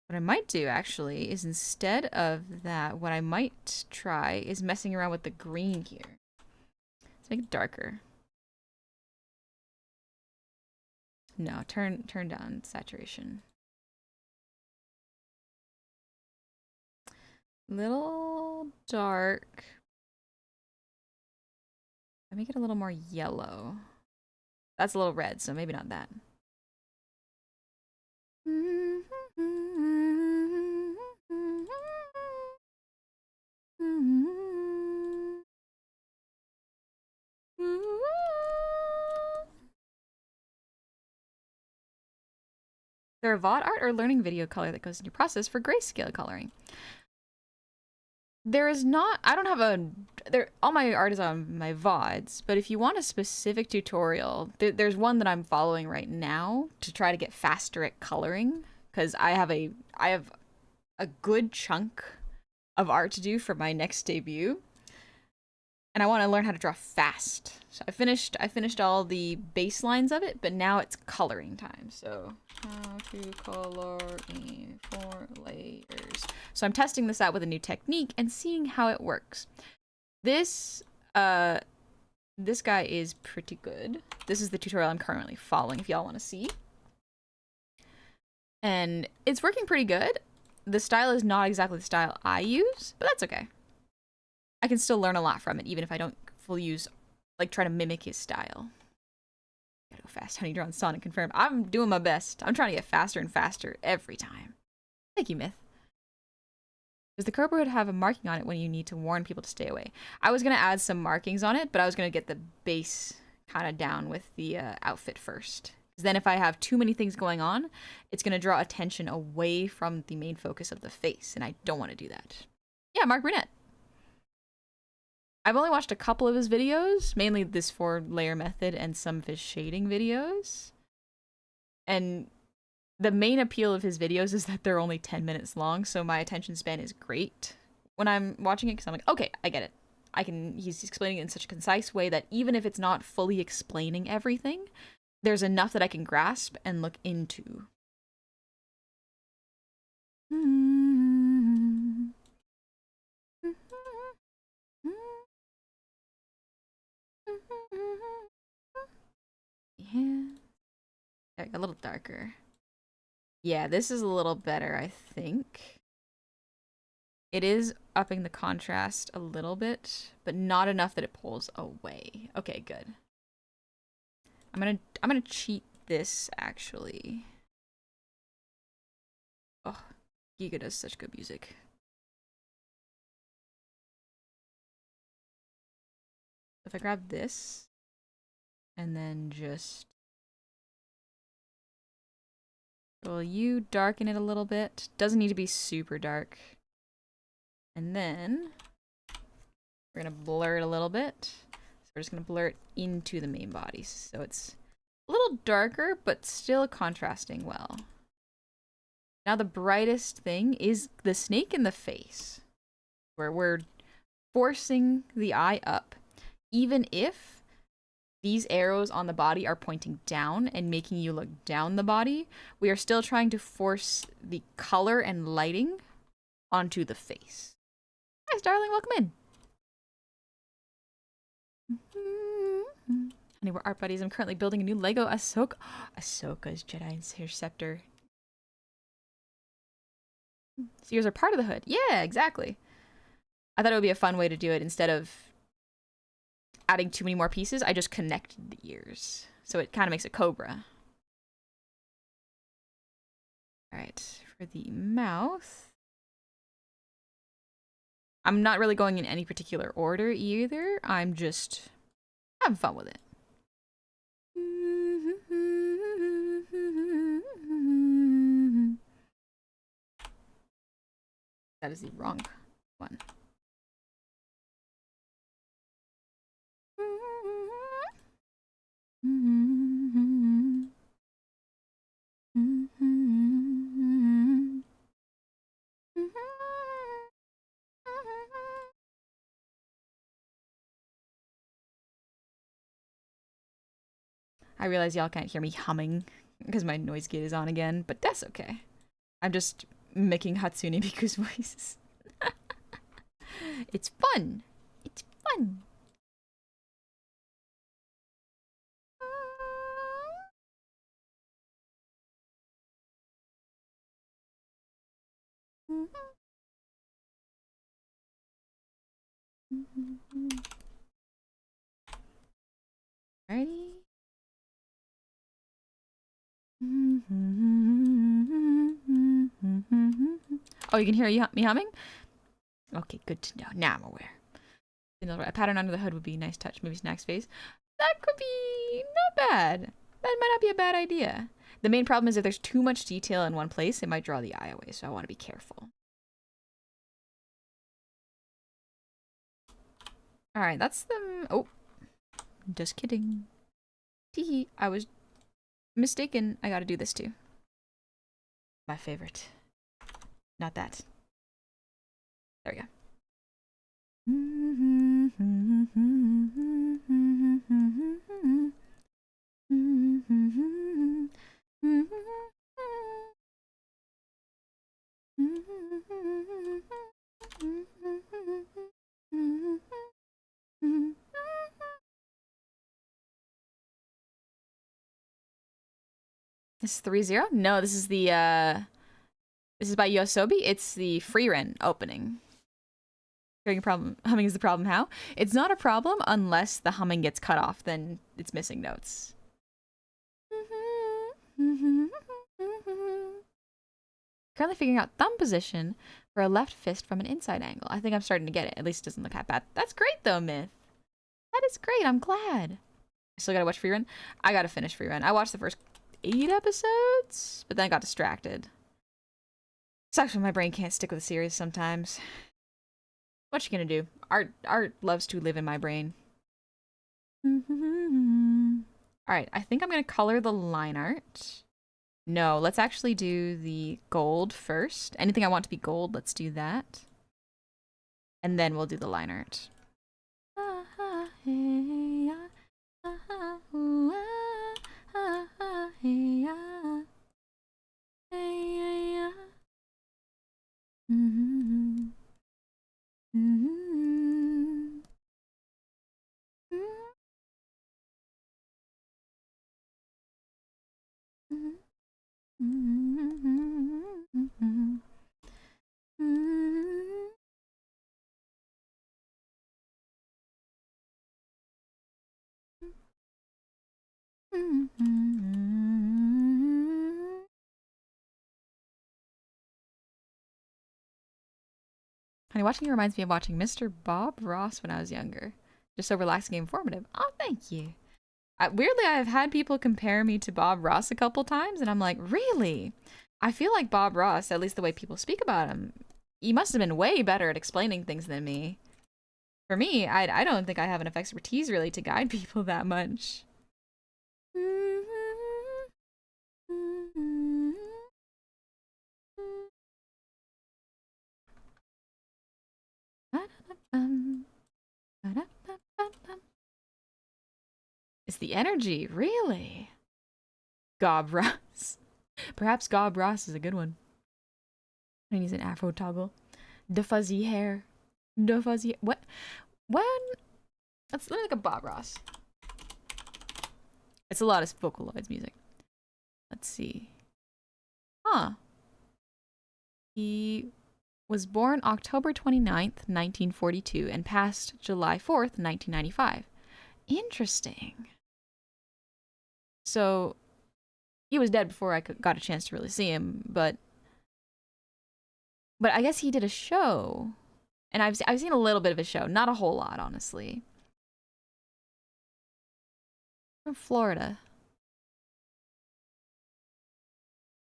What I might do, actually, is instead of that, what I might try is messing around with the green here. Let's make it darker. No, turn down saturation. Little dark. I make it a little more yellow. That's a little red, so maybe not that. There a VOD art or learning video color that goes into your process for grayscale coloring? There is not, I don't have all my art is on my VODs, but if you want a specific tutorial, there's one that I'm following right now to try to get faster at coloring, because I have a good chunk of art to do for my next debut, and I want to learn how to draw fast. So I finished all the baselines of it, but now it's coloring time. So how to color in 4 layers. So I'm testing this out with a new technique and seeing how it works. This this guy is pretty good. This is the tutorial I'm currently following if y'all want to see. And it's working pretty good. The style is not exactly the style I use, but that's okay. I can still learn a lot from it, even if I don't fully use, like, try to mimic his style. Gotta go fast, honey, drawn Sonic confirmed. I'm doing my best. I'm trying to get faster and faster every time. Thank you, Myth. Does the Cobra Hood have a marking on it when you need to warn people to stay away? I was gonna add some markings on it, but I was gonna get the base kind of down with the outfit first. Because then if I have too many things going on, it's gonna draw attention away from the main focus of the face, and I don't want to do that. Yeah, Mark Brunette. I've only watched a couple of his videos, mainly this 4-layer method and some of his shading videos. And the main appeal of his videos is that they're only 10 minutes long, so my attention span is great when I'm watching it, because I'm like, okay, I get it. He's explaining it in such a concise way that even if it's not fully explaining everything, there's enough that I can grasp and look into. Yeah. A little darker. Yeah, this is a little better, I think. It is upping the contrast a little bit, but not enough that it pulls away. Okay, good. I'm gonna cheat this actually. Oh, Giga does such good music. If I grab this and then just, will you darken it a little bit? Doesn't need to be super dark. And then we're gonna blur it a little bit. So we're just gonna blur it into the main body. So it's a little darker, but still contrasting well. Now the brightest thing is the snake in the face, where we're forcing the eye up. Even if these arrows on the body are pointing down and making you look down the body, we are still trying to force the color and lighting onto the face. Hi, darling, welcome in. Honey, we're art buddies. I'm currently building a new Lego Ahsoka. Ahsoka's Jedi Interceptor. So ears are part of the hood. Yeah, exactly. I thought it would be a fun way to do it. Instead of adding too many more pieces, I just connected the ears. So it kind of makes a cobra. Alright, for the mouth. I'm not really going in any particular order either. I'm just having fun with it. That is the wrong one. I realize y'all can't hear me humming because my noise gate is on again, but that's okay. I'm just making Hatsune Miku's voices. It's fun. It's fun. Ready? Oh, you can hear me humming? Okay, good to know. Now I'm aware. A pattern under the hood would be a nice touch. Maybe Snack's face. That could be not bad. That might not be a bad idea. The main problem is if there's too much detail in one place, it might draw the eye away, so I want to be careful. All right, that's them. Oh, just kidding. Teehee, I was mistaken. I gotta do this too. My favorite. Not that. There we go. This is 3-0? No, this is the this is by Yosobi. It's the free run opening. Hearing a problem. Humming is the problem. How? It's not a problem unless the humming gets cut off, then it's missing notes. Currently figuring out thumb position for a left fist from an inside angle. I think I'm starting to get it. At least it doesn't look that bad. That's great though, Myth. That is great. I'm glad. I still gotta watch Free Run. I gotta finish Free Run. I watched the first 8 episodes, but then I got distracted. Sucks when my brain can't stick with a series sometimes. What you gonna do? Art loves to live in my brain. Alright, I think I'm gonna color the line art. No, let's actually do the gold first. Anything I want to be gold, let's do that. And then we'll do the line art. Honey, watching you reminds me of watching Mr. Bob Ross when I was younger. Just so relaxing and informative. Oh, thank you. Weirdly, I've had people compare me to Bob Ross a couple times, and I'm like, really? I feel like Bob Ross, at least the way people speak about him, he must have been way better at explaining things than me. For me, I don't think I have enough expertise really to guide people that much. It's the energy, really. Gob Ross. Perhaps Gob Ross is a good one. And he's an afro toggle. The fuzzy hair. The fuzzy. What? When? That's like a Bob Ross. It's a lot of Vocaloids music. Let's see. Huh. He was born October 29th, 1942, and passed July 4th, 1995. Interesting. So, he was dead before I got a chance to really see him, but I guess he did a show, and I've seen a little bit of his show, not a whole lot, honestly. From Florida.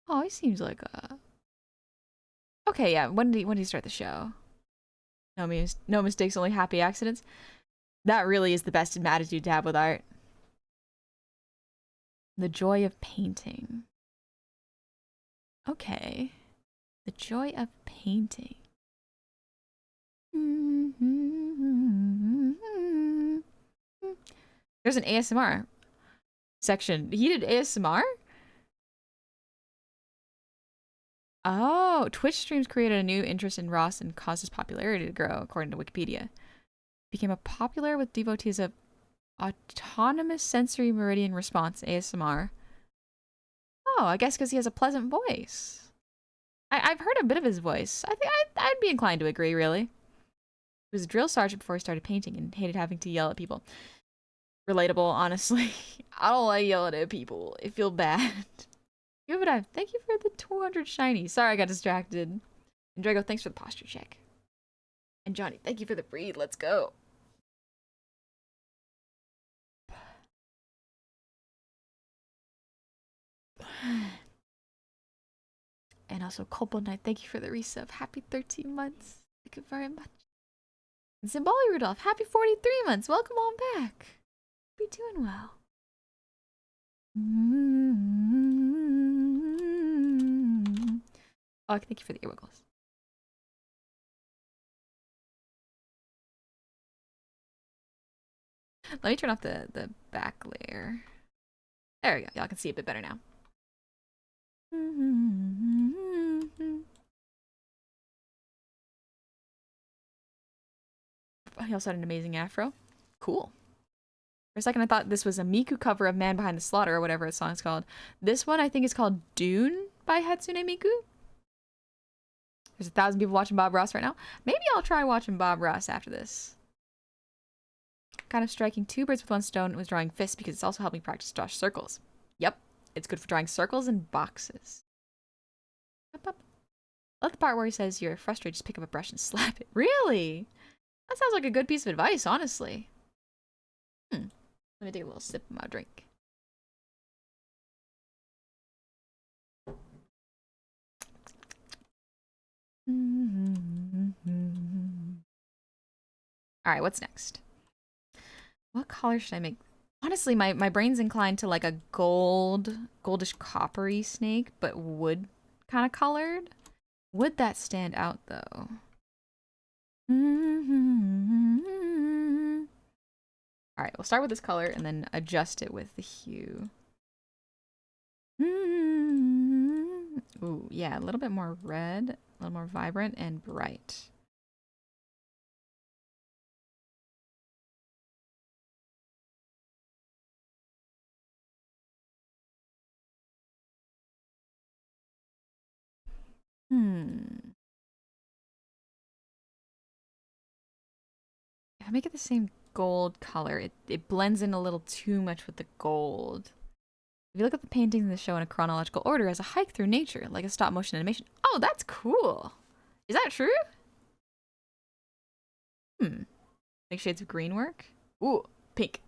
Oh, he seems like a. Okay, yeah. When did he start the show? No mistakes, only happy accidents. That really is the best attitude to have with art. The joy of painting. Okay. The joy of painting. There's an ASMR section. He did ASMR? Oh, Twitch streams created a new interest in Ross and caused his popularity to grow, according to Wikipedia. Became a popular with devotees of autonomous sensory meridian response, ASMR. Oh, I guess because he has a pleasant voice. I've heard a bit of his voice. I think I'd be inclined to agree, really. He was a drill sergeant before he started painting and hated having to yell at people. Relatable, honestly. I don't like yelling at people. I feel bad. Give it a thank you for the 200 shiny. Sorry I got distracted. And Drago, thanks for the posture check. And Johnny, thank you for the breed. Let's go. And also, Kobo Knight, thank you for the resub. Happy 13 months. Thank you very much. Zimbali Rudolph, happy 43 months. Welcome on back. Be doing well. Oh, thank you for the ear wiggles. Let me turn off the back layer. There we go. Y'all can see a bit better now. He also had an amazing afro. Cool. For a second, I thought this was a Miku cover of Man Behind the Slaughter or whatever the song's called. This one, I think, is called Dune by Hatsune Miku. There's 1,000 people watching Bob Ross right now. Maybe I'll try watching Bob Ross after this. Kind of striking 2 birds with 1 stone was drawing fists because it's also helped me practice draw circles. Yep, it's good for drawing circles and boxes. Up, up. I love the part where he says you're frustrated, just pick up a brush and slap it. Really? That sounds like a good piece of advice, honestly. Let me take a little sip of my drink. Alright, what's next? What color should I make? Honestly, my brain's inclined to like a goldish coppery snake, but wood kind of colored. Would that stand out though? Alright, we'll start with this color and then adjust it with the hue. Ooh, yeah, a little bit more red, a little more vibrant and bright. If I make it the same gold color, it blends in a little too much with the gold. If you look at the paintings in the show in a chronological order as a hike through nature, like a stop motion animation. Oh, that's cool. Is that true? Make shades of green work? Ooh, pink.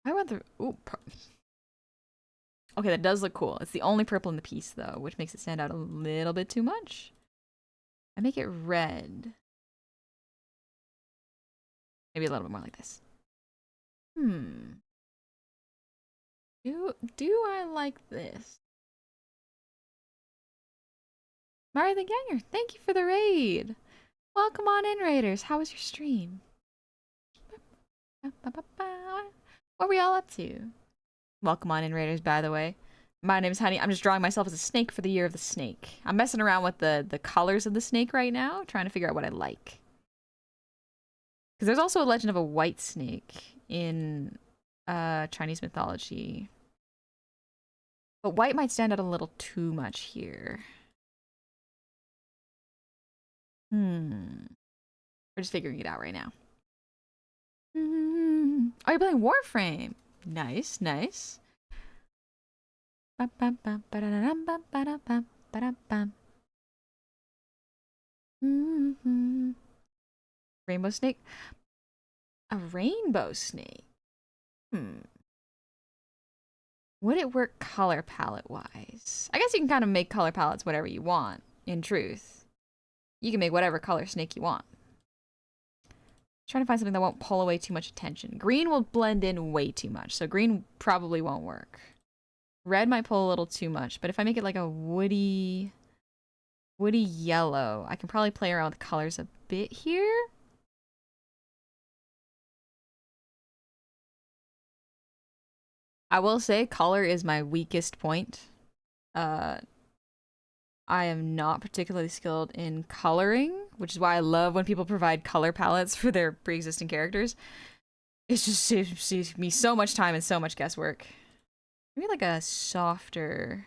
I went through. Ooh. Okay, that does look cool. It's the only purple in the piece, though, which makes it stand out a little bit too much. I make it red. Maybe a little bit more like this. Do I like this? Mari the Ganger, thank you for the raid. Welcome on in, raiders. How was your stream? What were we all up to? Welcome on in, raiders, by the way. My name is Honey. I'm just drawing myself as a snake for the year of the snake. I'm messing around with the colors of the snake right now, trying to figure out what I like. Because there's also a legend of a white snake in Chinese mythology. But white might stand out a little too much here. We're just figuring it out right now. Oh, you're playing Warframe. Nice, nice. Rainbow snake? A rainbow snake? Would it work color palette wise? I guess you can kind of make color palettes whatever you want, in truth. You can make whatever color snake you want. Trying to find something that won't pull away too much attention. Green will blend in way too much, so green probably won't work. Red might pull a little too much, but if I make it like a woody yellow, I can probably play around with the colors a bit here. I will say color is my weakest point. I am not particularly skilled in coloring, which is why I love when people provide color palettes for their pre-existing characters. It just saves me so much time and so much guesswork. Maybe like a softer...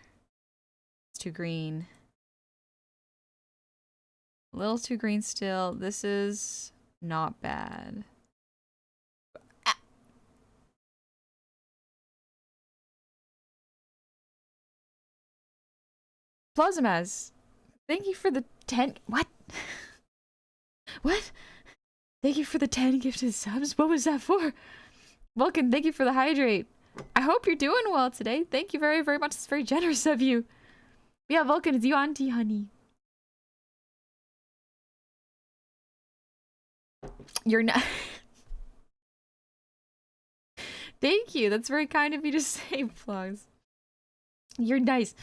It's too green. A little too green still. This is not bad. Ah. Plazimaz, thank you for the 10... What? What? Thank you for the 10 gifted subs. What was that for? Vulcan, thank you for the hydrate. I hope you're doing well today. Thank you very, very much. It's very generous of you. Yeah, Vulcan, it's you, Auntie Honey. You're not. Thank you. That's very kind of you to say, Vlogs. You're nice.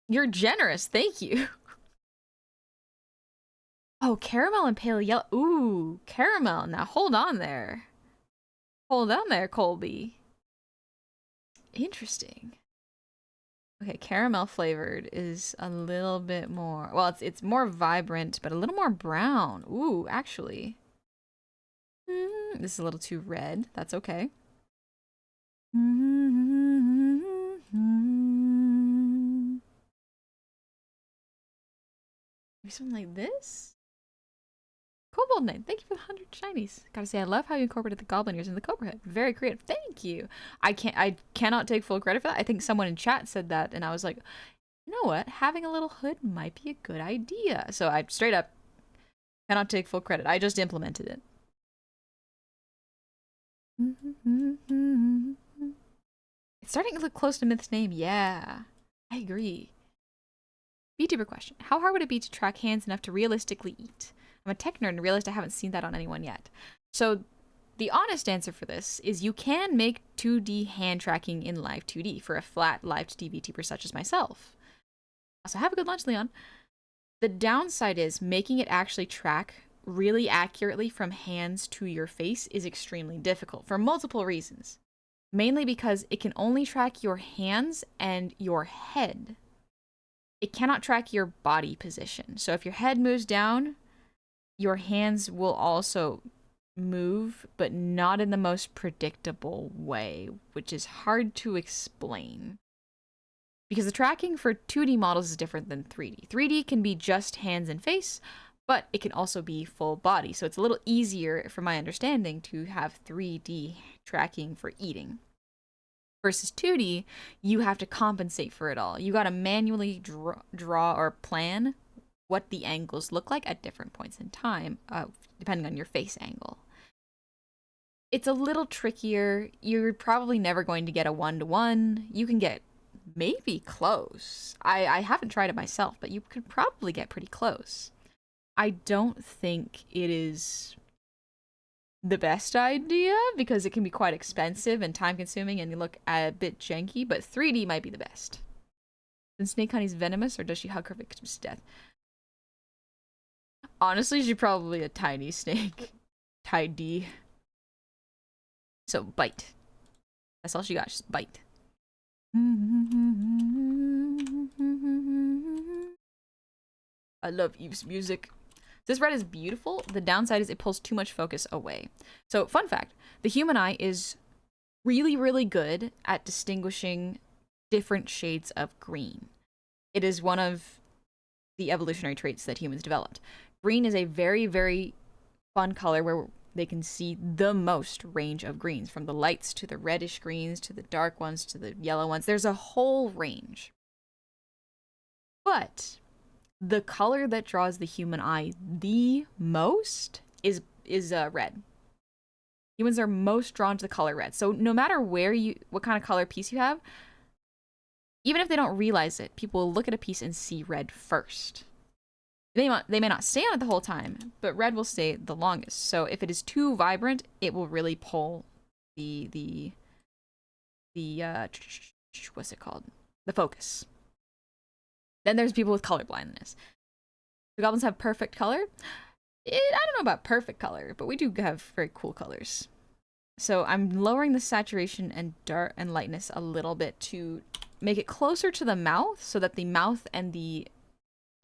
You're generous. Thank you. Oh, caramel and pale yellow. Ooh, caramel. Now hold on there. Hold on there, Colby. Interesting. Okay, caramel flavored is a little bit more. Well, it's more vibrant, but a little more brown. Ooh, actually. This is a little too red. That's okay. Maybe something like this? Kobold Knight, thank you for the 100 shinies. Gotta say, I love how you incorporated the goblin ears in the cobra head. Very creative. Thank you. I cannot take full credit for that. I think someone in chat said that, and I was like, you know what? Having a little hood might be a good idea. So I straight up cannot take full credit. I just implemented it. It's starting to look close to Myth's name. Yeah, I agree. VTuber question. How hard would it be to track hands enough to realistically eat? I'm a tech nerd and realized I haven't seen that on anyone yet. So the honest answer for this is you can make 2D hand tracking in live 2D for a flat live 2D VTuber such as myself. So have a good lunch, Leon. The downside is making it actually track really accurately from hands to your face is extremely difficult for multiple reasons. Mainly because it can only track your hands and your head. It cannot track your body position. So if your head moves down, your hands will also move, but not in the most predictable way, which is hard to explain. Because the tracking for 2D models is different than 3D. 3D can be just hands and face, but it can also be full body. So it's a little easier, from my understanding, to have 3D tracking for eating. Versus 2D, you have to compensate for it all. You gotta manually draw or plan what the angles look like at different points in time, depending on your face angle. It's a little trickier. You're probably never going to get a 1-to-1. You can get maybe close. I haven't tried it myself, but you could probably get pretty close. I don't think it is the best idea because it can be quite expensive and time consuming and you look a bit janky, but 3D might be the best. Is Snake Honey's venomous or does she hug her victims to death? Honestly, she's probably a tiny snake. Tidy. So bite. That's all she got, just bite. I love Eve's music. This red is beautiful. The downside is it pulls too much focus away. So, fun fact, the human eye is really, really good at distinguishing different shades of green. It is one of the evolutionary traits that humans developed. Green is a very, very fun color where they can see the most range of greens, from the lights to the reddish greens to the dark ones to the yellow ones. There's a whole range. But the color that draws the human eye the most is red. Humans are most drawn to the color red. So no matter what kind of color piece you have, even if they don't realize it, people will look at a piece and see red first. They may not stay on it the whole time, but red will stay the longest. So if it is too vibrant, it will really pull the what's it called? The focus. Then there's people with color blindness. The goblins have perfect color. I don't know about perfect color, but we do have very cool colors. So I'm lowering the saturation and dark and lightness a little bit to make it closer to the mouth so that the mouth and the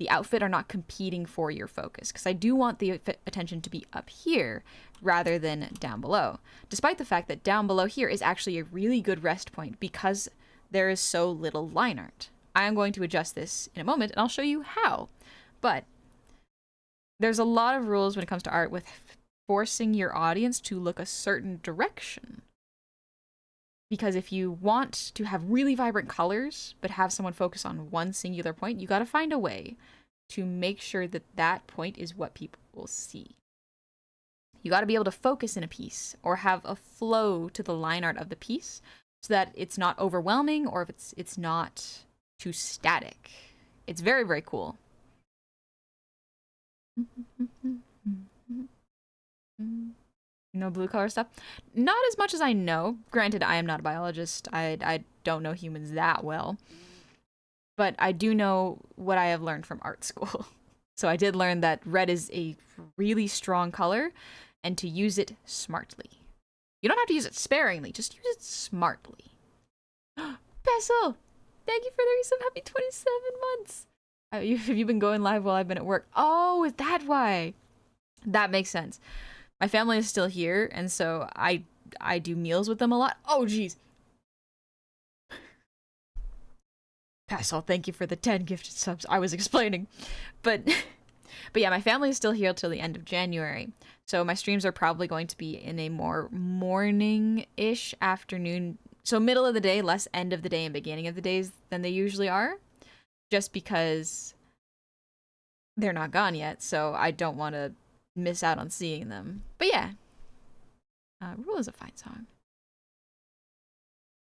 outfit are not competing for your focus, because I do want the attention to be up here rather than down below, despite the fact that down below here is actually a really good rest point because there is so little line art. I am going to adjust this in a moment and I'll show you how, but there's a lot of rules when it comes to art with forcing your audience to look a certain direction. Because if you want to have really vibrant colors, but have someone focus on one singular point, you got to find a way to make sure that that point is what people will see. You got to be able to focus in a piece or have a flow to the line art of the piece so that it's not overwhelming or if it's not too static. It's very, very cool. No blue color stuff. Not as much as I know. Granted, I am not a biologist. I don't know humans that well. But I do know what I have learned from art school. So I did learn that red is a really strong color and to use it smartly. You don't have to use it sparingly, just use it smartly. Bessel! Thank you for the resub. Happy 27 months! Have you been going live while I've been at work? Oh, is that why? That makes sense. My family is still here, and so I do meals with them a lot. Oh, jeez. Bessel, thank you for the 10 gifted subs. I was explaining. But yeah, my family is still here till the end of January. So my streams are probably going to be in a more morning-ish afternoon. So middle of the day, less end of the day and beginning of the days than they usually are. Just because they're not gone yet, so I don't want to miss out on seeing them. But yeah. Rule is a fine song.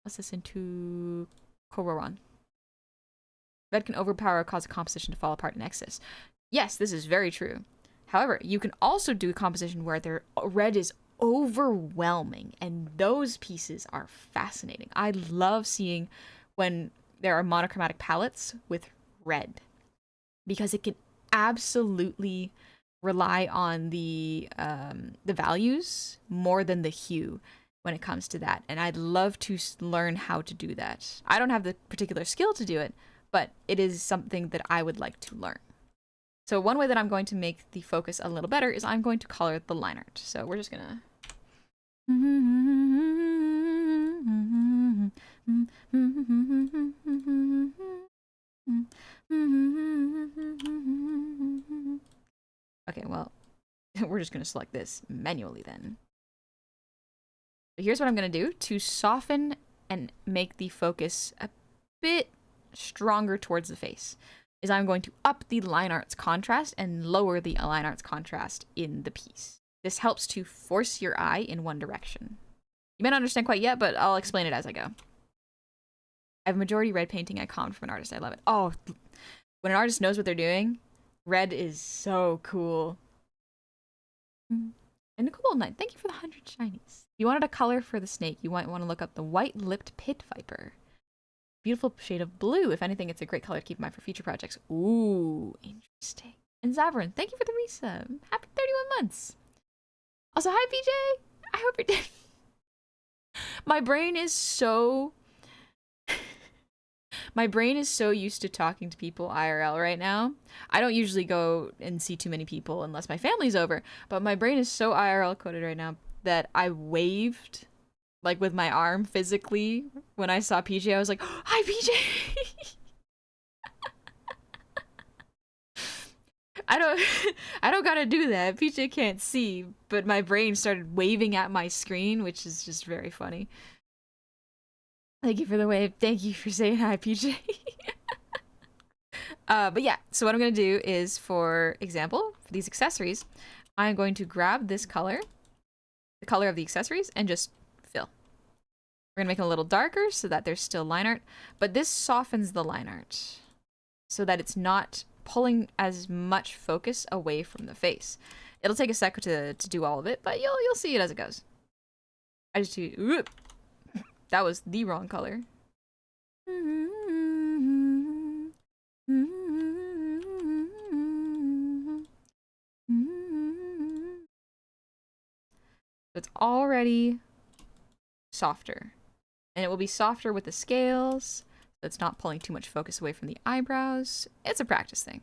Let's listen to Kororan. Red can overpower, cause a composition to fall apart in excess. Yes, this is very true. However, you can also do a composition where red is overwhelming, and those pieces are fascinating. I love seeing when there are monochromatic palettes with red, because it can absolutely rely on the values more than the hue when it comes to that. And I'd love to learn how to do that. I don't have the particular skill to do it, but it is something that I would like to learn. So one way that I'm going to make the focus a little better is I'm going to color the line art. So we're just gonna... Okay, well, we're just gonna select this manually then. So here's what I'm gonna do to soften and make the focus a bit stronger towards the face. Is I'm going to up the line art's contrast and lower the line art's contrast in the piece. This helps to force your eye in one direction. You may not understand quite yet, but I'll explain it as I go. I have a majority red painting I combed from an artist. I love it. Oh, when an artist knows what they're doing, red is so cool. And Nicole Knight, thank you for the 100 shinies. You wanted a color for the snake. You might want to look up the white-lipped pit viper. Beautiful shade of blue. If anything, it's a great color to keep in mind for future projects. Ooh, interesting. And Zavrin, thank you for the resub. Happy 31 months. Also, hi, PJ. I hope you're doing... My brain is so... My brain is so used to talking to people IRL right now. I don't usually go and see too many people unless my family's over. But my brain is so IRL coded right now that I waved... like with my arm physically when I saw PJ. I was like, hi PJ. I don't gotta do that. PJ can't see, but my brain started waving at my screen, which is just very funny. Thank you for the wave. Thank you for saying hi, PJ. But yeah, so what I'm gonna do is, for example, for these accessories, I'm going to grab this color, the color of the accessories, and just fill. We're gonna make it a little darker so that there's still line art, but this softens the line art so that it's not pulling as much focus away from the face. It'll take a sec to do all of it, but you'll see it as it goes. I just do... Whoop. That was the wrong color. It's already softer. And it will be softer with the scales, so it's not pulling too much focus away from the eyebrows. It's a practice thing.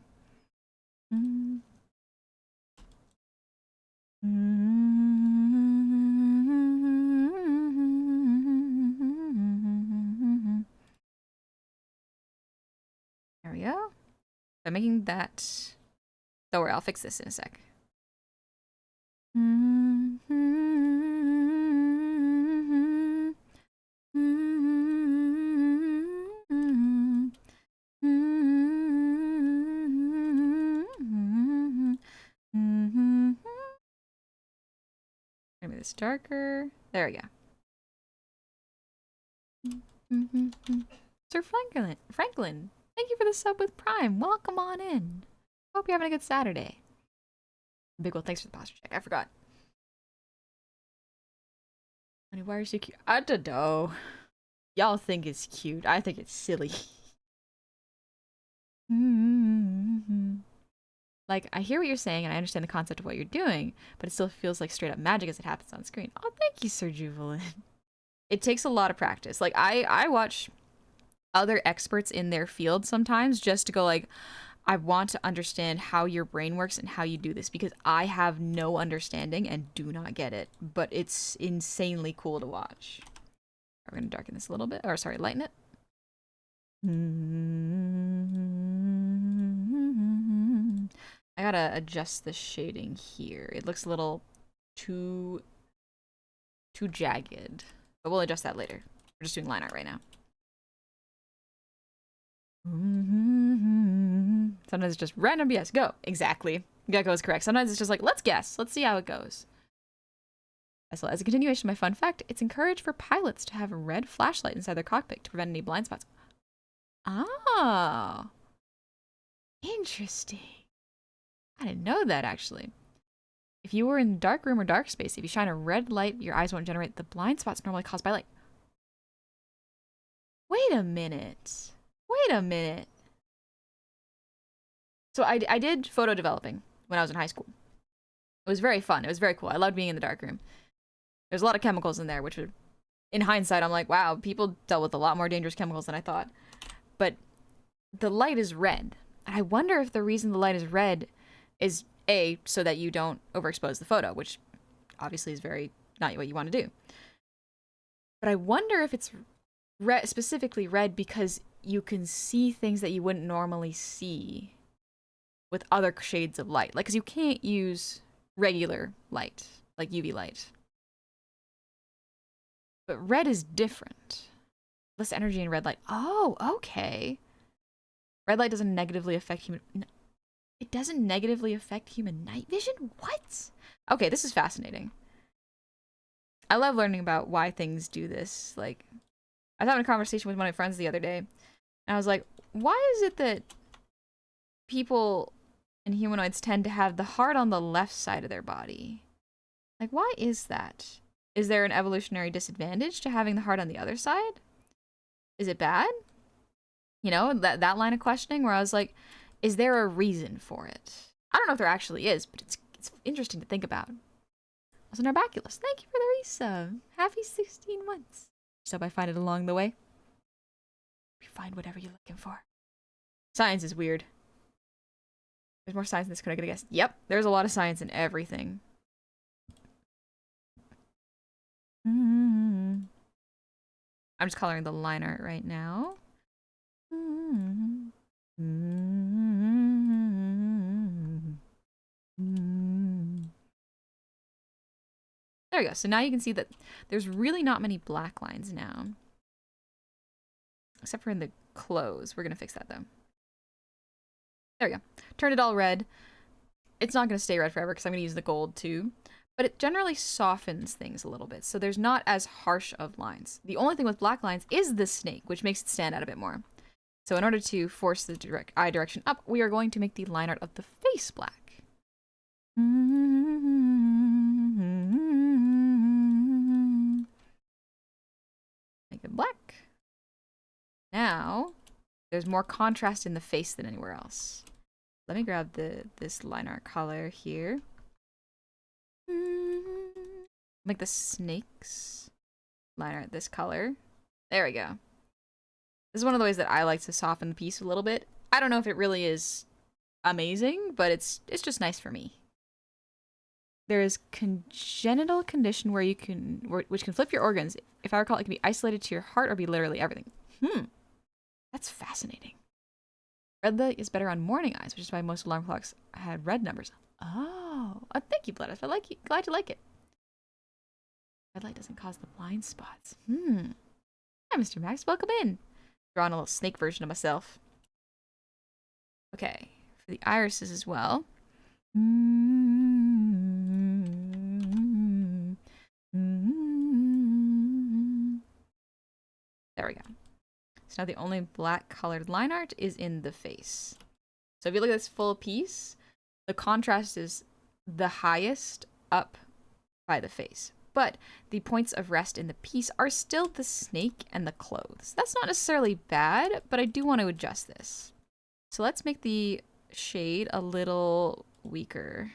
There we go. I'm making that... Don't worry, I'll fix this in a sec. Maybe this darker. There we go. Sir Franklin, thank you for the sub with Prime. Welcome on in. Hope you're having a good Saturday. Big ol' thanks for the posture check. I forgot. I mean, why are you so cute? I don't know. Y'all think it's cute. I think it's silly. Like, I hear what you're saying and I understand the concept of what you're doing, but it still feels like straight up magic as it happens on screen. Oh, thank you, Sir Juvelin. It takes a lot of practice. Like, I watch other experts in their field sometimes just to go like, I want to understand how your brain works and how you do this because I have no understanding and do not get it, but it's insanely cool to watch. We're going to darken this a little bit, or sorry, lighten it. I gotta adjust the shading here. It looks a little too jagged, but we'll adjust that later. We're just doing line art right now. Sometimes it's just random BS. Go. Exactly. Gecko is correct. Sometimes it's just like, let's guess. Let's see how it goes. As well as a continuation of my fun fact, it's encouraged for pilots to have a red flashlight inside their cockpit to prevent any blind spots. Oh. Interesting. I didn't know that, actually. If you were in a dark room or dark space, if you shine a red light, your eyes won't generate the blind spots normally caused by light. Wait a minute. Wait a minute. So I did photo developing when I was in high school. It was very fun. It was very cool. I loved being in the dark room. There's a lot of chemicals in there, which would, in hindsight, I'm like, wow, people dealt with a lot more dangerous chemicals than I thought. But the light is red. And I wonder if the reason the light is red is A, so that you don't overexpose the photo, which obviously is very not what you want to do. But I wonder if it's specifically red because you can see things that you wouldn't normally see with other shades of light. Like, because you can't use regular light, like UV light. But red is different. Less energy in red light. Oh, okay. Red light doesn't negatively affect human... It doesn't negatively affect human night vision? What? Okay, this is fascinating. I love learning about why things do this. Like, I was having a conversation with one of my friends the other day, and I was like, why is it that people and humanoids tend to have the heart on the left side of their body? Like, why is that? Is there an evolutionary disadvantage to having the heart on the other side? Is it bad? You know, that line of questioning where I was like, is there a reason for it? I don't know if there actually is, but it's interesting to think about. I was an Arbaculus. Thank you for the resub. Happy 16 months. Just hope I find it along the way. You find whatever you're looking for. Science is weird. There's more science in this, could I get a guess? Yep, there's a lot of science in everything. I'm just coloring the line art right now. There we go. So now you can see that there's really not many black lines now. Except for in the clothes. We're going to fix that though. There we go. Turned it all red. It's not going to stay red forever because I'm going to use the gold too. But it generally softens things a little bit. So there's not as harsh of lines. The only thing with black lines is the snake, which makes it stand out a bit more. So in order to force the eye direction up, we are going to make the line art of the face black. Make it black. Now, there's more contrast in the face than anywhere else. Let me grab this line art color here. Make the snakes line art this color. There we go. This is one of the ways that I like to soften the piece a little bit. I don't know if it really is amazing, but it's just nice for me. There is congenital condition where you can, which can flip your organs. If I recall, it can be isolated to your heart or be literally everything. That's fascinating. Red light is better on morning eyes, which is why most alarm clocks had red numbers. Oh, thank you, Bloodus. Glad you like it. Red light doesn't cause the blind spots. Hi, Mr. Max. Welcome in. Drawing a little snake version of myself. Okay, for the irises as well. There we go. So now the only black colored line art is in the face. So if you look at this full piece, the contrast is the highest up by the face. but the points of rest in the piece are still the snake and the clothes. That's not necessarily bad, but I do want to adjust this. So let's make the shade a little weaker.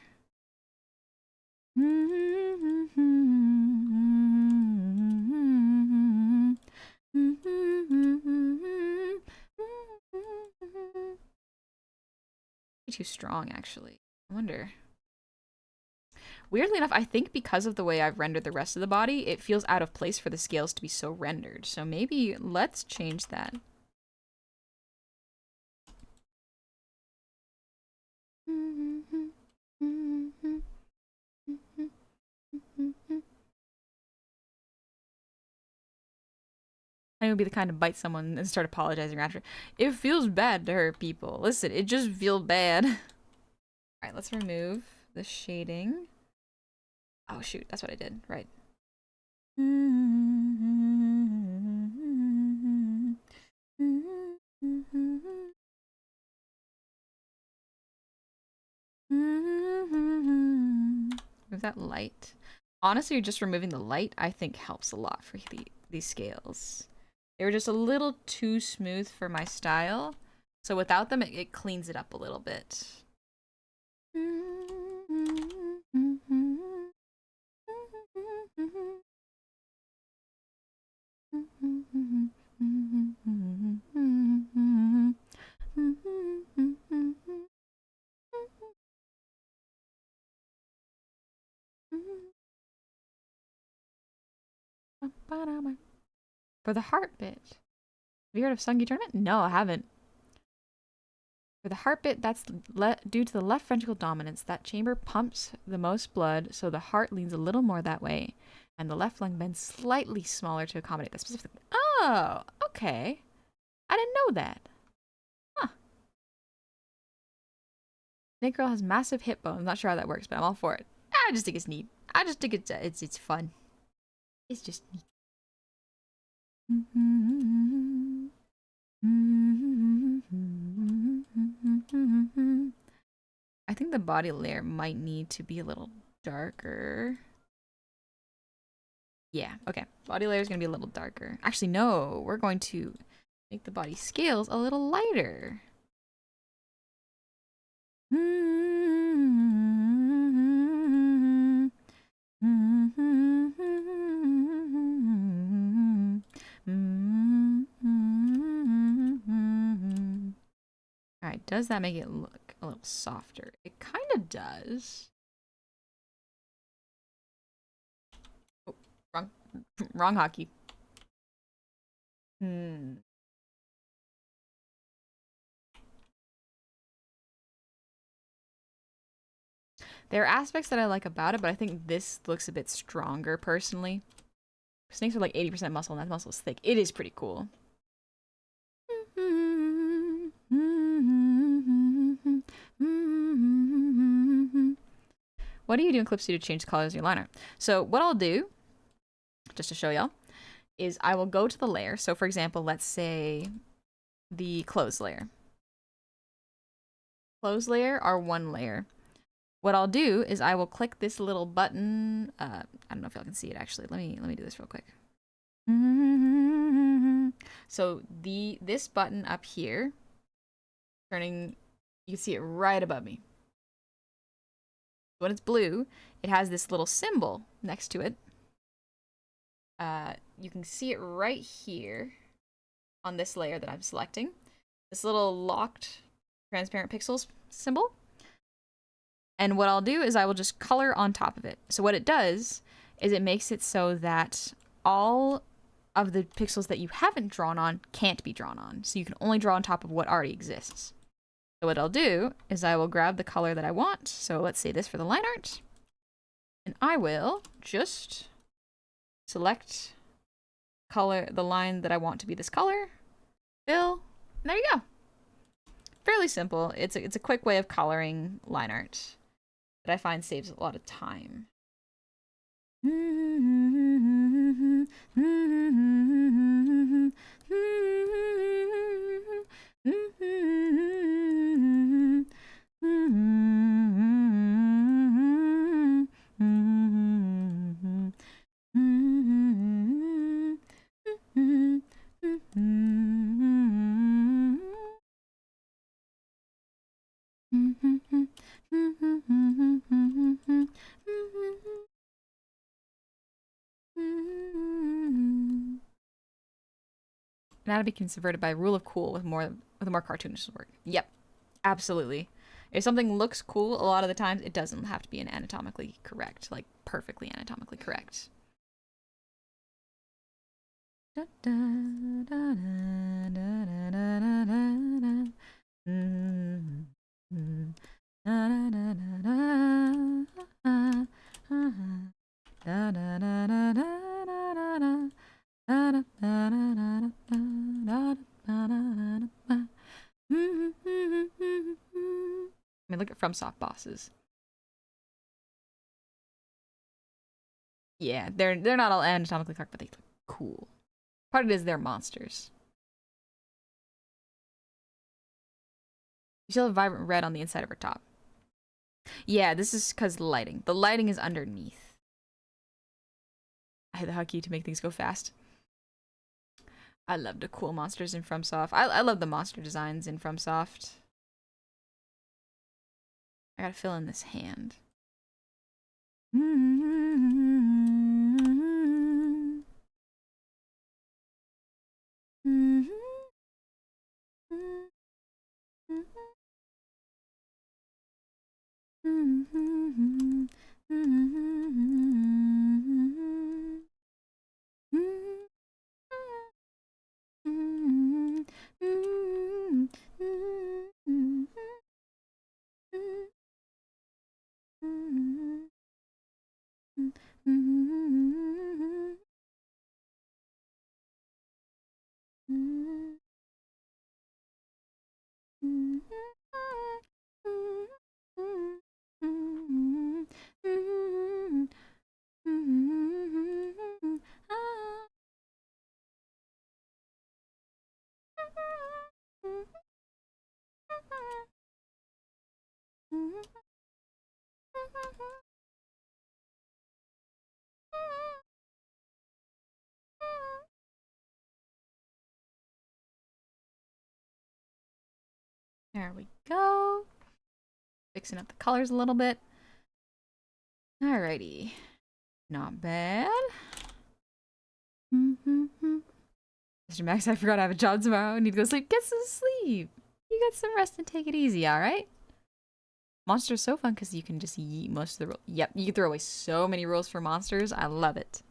Too strong, actually. I wonder. Weirdly enough, I think because of the way I've rendered the rest of the body, it feels out of place for the scales to be so rendered. So maybe let's change that. I would be the kind to bite someone and start apologizing after. It feels bad to hurt people. Listen, it just feels bad. Alright, let's remove the shading. Oh shoot, that's what I did. Right. Remove that light. Honestly, just removing the light, I think, helps a lot for these scales. They were just a little too smooth for my style. So without them, it cleans it up a little bit. For the heart bit. Have you heard of Sungi tournament? No, I haven't. For the heart bit, that's due to the left ventricle dominance. That chamber pumps the most blood, so the heart leans a little more that way. And the left lung bends slightly smaller to accommodate that specific. Oh, okay. I didn't know that. Huh. Snake Girl has massive hip bones. I'm not sure how that works, but I'm all for it. I just think it's neat. I just think it's fun. It's just neat. I think the body layer might need to be a little darker. Yeah, okay. Body layer is going to be a little darker. Actually, no. We're going to make the body scales a little lighter. Alright, does that make it look a little softer? It kind of does. Oh, wrong hockey. There are aspects that I like about it, but I think this looks a bit stronger, personally. Snakes are like 80% muscle, and that muscle is thick. It is pretty cool. What do you do in Clip Studio to change the colors of your liner? So what I'll do, just to show y'all, is I will go to the layer. So for example, let's say the clothes layer. Clothes layer are one layer. What I'll do is I will click this little button. I don't know if y'all can see it actually. Let me do this real quick. So this button up here, turning, you can see it right above me. When it's blue, it has this little symbol next to it. You can see it right here on this layer that I'm selecting. This little locked transparent pixels symbol. And what I'll do is I will just color on top of it. So what it does is it makes it so that all of the pixels that you haven't drawn on can't be drawn on. So you can only draw on top of what already exists. So what I'll do is I will grab the color that I want. So let's say this for the line art. And I will just select color, the line that I want to be this color. Fill. And there you go. Fairly simple. It's a quick way of coloring line art that I find saves a lot of time. Anatomy can be subverted by rule of cool with a more cartoonish work. Yep, absolutely. If something looks cool, a lot of the times it doesn't have to be an anatomically correct, like perfectly anatomically correct. I mean, look at FromSoft bosses. Yeah, they're not all anatomically correct, but they look cool. Part of it is they're monsters. You still have vibrant red on the inside of her top. Yeah, this is because lighting. The lighting is underneath. I had the hotkey to make things go fast. I love the cool monsters in FromSoft. I love the monster designs in FromSoft. I gotta fill in this hand. There we go. Fixing up the colors a little bit. Alrighty. Not bad. Mr. Max, I forgot I have a job tomorrow. I need to go sleep. Get some sleep. You get some rest and take it easy, alright? Monsters so fun because you can just yeet most of the rules. Yep, you can throw away so many rules for monsters. I love it.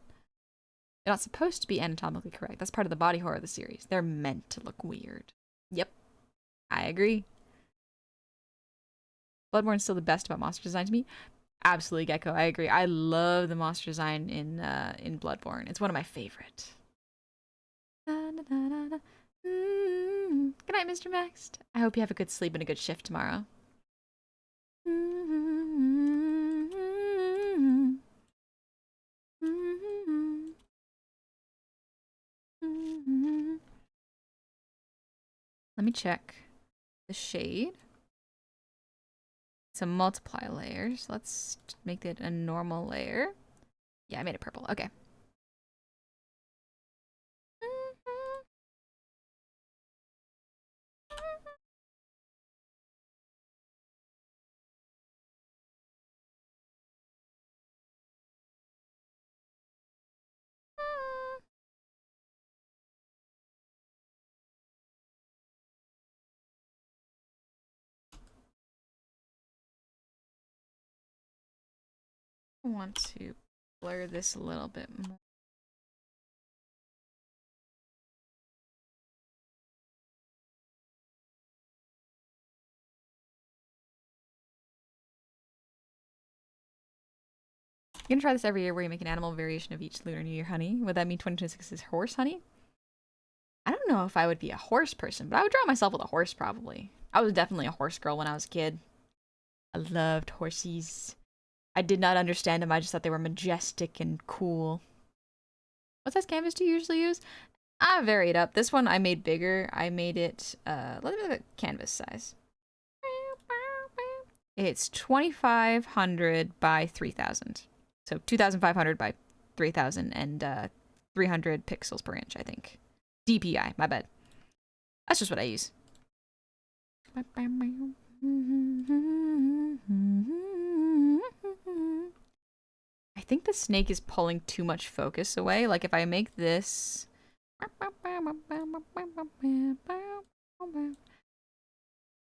They're not supposed to be anatomically correct. That's part of the body horror of the series. They're meant to look weird. Yep, I agree. Bloodborne's still the best about monster design to me. Absolutely, Gecko. I agree. I love the monster design in Bloodborne. It's one of my favorite. Good night, Mr. Max. I hope you have a good sleep and a good shift tomorrow. Let me check the shade. Some multiply layers. Let's make it a normal layer. Yeah, I made it purple. Okay. I want to blur this a little bit more. You're gonna try this every year where you make an animal variation of each Lunar New Year honey. Would that mean 2026 is horse honey? I don't know if I would be a horse person, but I would draw myself with a horse probably. I was definitely a horse girl when I was a kid. I loved horses. I did not understand them. I just thought they were majestic and cool. What size canvas do you usually use? I vary it up. This one I made bigger. I made it, let me look at canvas size. It's 2,500 by 3,000. So 2,500 by 3,000 and 300 pixels per inch, I think. DPI, my bad. That's just what I use. I think the snake is pulling too much focus away. Like if I make this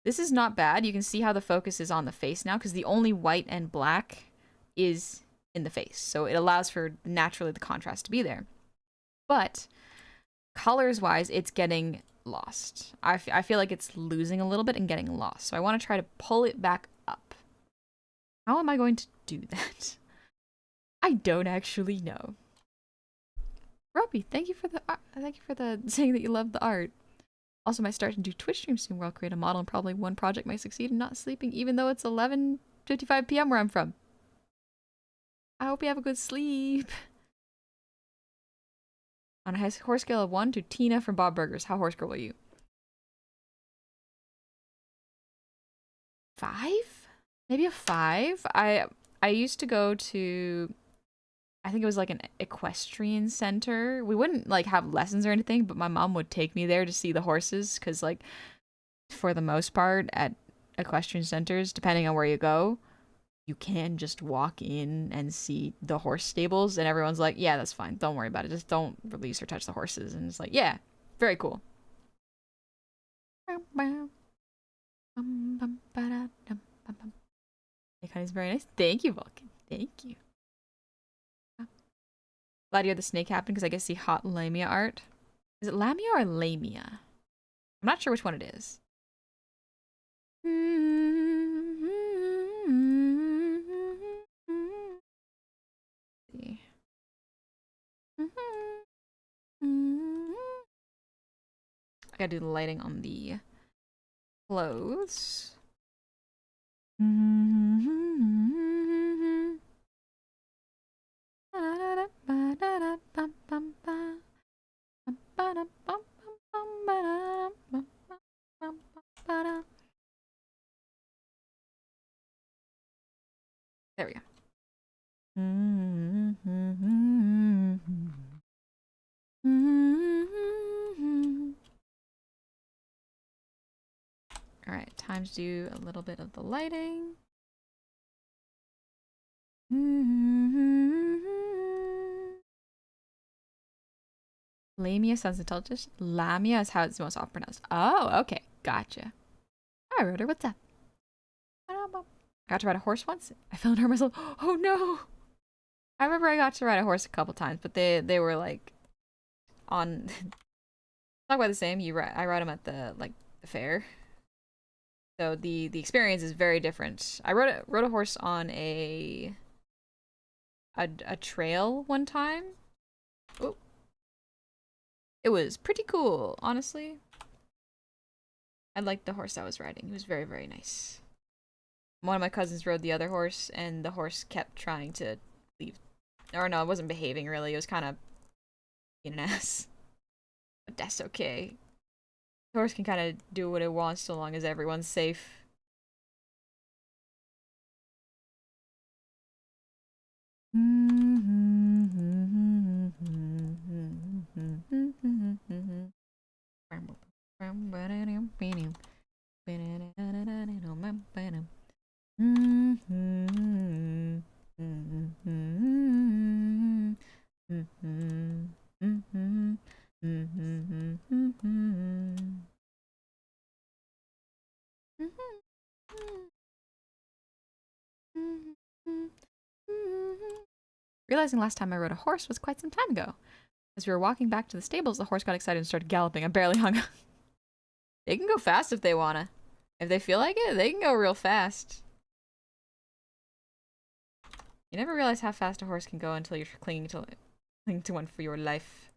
This is not bad. You can see how the focus is on the face now because the only white and black is in the face. So it allows for naturally the contrast to be there. But colors wise, it's getting lost. I feel like it's losing a little bit and getting lost. So I want to try to pull it back up. How am I going to do that? I don't actually know. Roby, thank you for the saying that you love the art. Also, might start to do Twitch streams soon where I'll create a model and probably one project might succeed in not sleeping even though it's 11:55 p.m. where I'm from. I hope you have a good sleep. On a horse scale of 1 to Tina from Bob Burgers, how horse girl are you? 5? Maybe a 5? I used to go to, I think it was like an equestrian center. We wouldn't like have lessons or anything, but my mom would take me there to see the horses because like for the most part at equestrian centers, depending on where you go, you can just walk in and see the horse stables and everyone's like, yeah, that's fine. Don't worry about it. Just don't release or touch the horses. And it's like, yeah, very cool. Is very nice. Thank you, Vulcan. Thank you. Glad you had the snake happen because I guess the hot Lamia art. Is it Lamia or Lamia? I'm not sure which one it is. See. I gotta do the lighting on the clothes. There we go. All right, time to do a little bit of the lighting. Lamia sounds intelligent. Lamia is how it's most often pronounced. Oh, okay. Gotcha. Hi, Roder. What's up? I got to ride a horse once. I fell and hurt myself. Oh, no. I remember I got to ride a horse a couple times, but they were like on... Talk about the same. I ride them at the fair. So the experience is very different. I rode a horse on a trail one time. Oh. It was pretty cool, honestly. I liked the horse I was riding. He was very, very nice. One of my cousins rode the other horse, and the horse kept trying to leave. Or no, it wasn't behaving really. It was kind of being an ass. But that's okay. The horse can kind of do what it wants so long as everyone's safe. Realizing last time I rode a horse was quite some time ago. As we were walking back to the stables, the horse got excited and started galloping. I barely hung on. They can go fast if they wanna. If they feel like it, they can go real fast. You never realize how fast a horse can go until you're clinging to one for your life.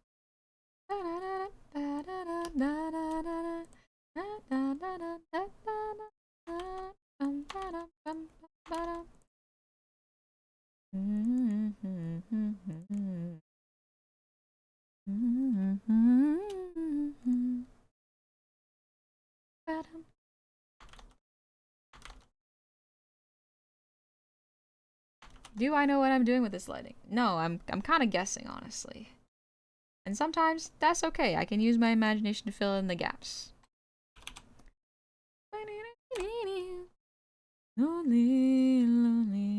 Do I know what I'm doing with this lighting? No, I'm kind of guessing, honestly. And sometimes that's okay. I can use my imagination to fill in the gaps. Lonely, lonely.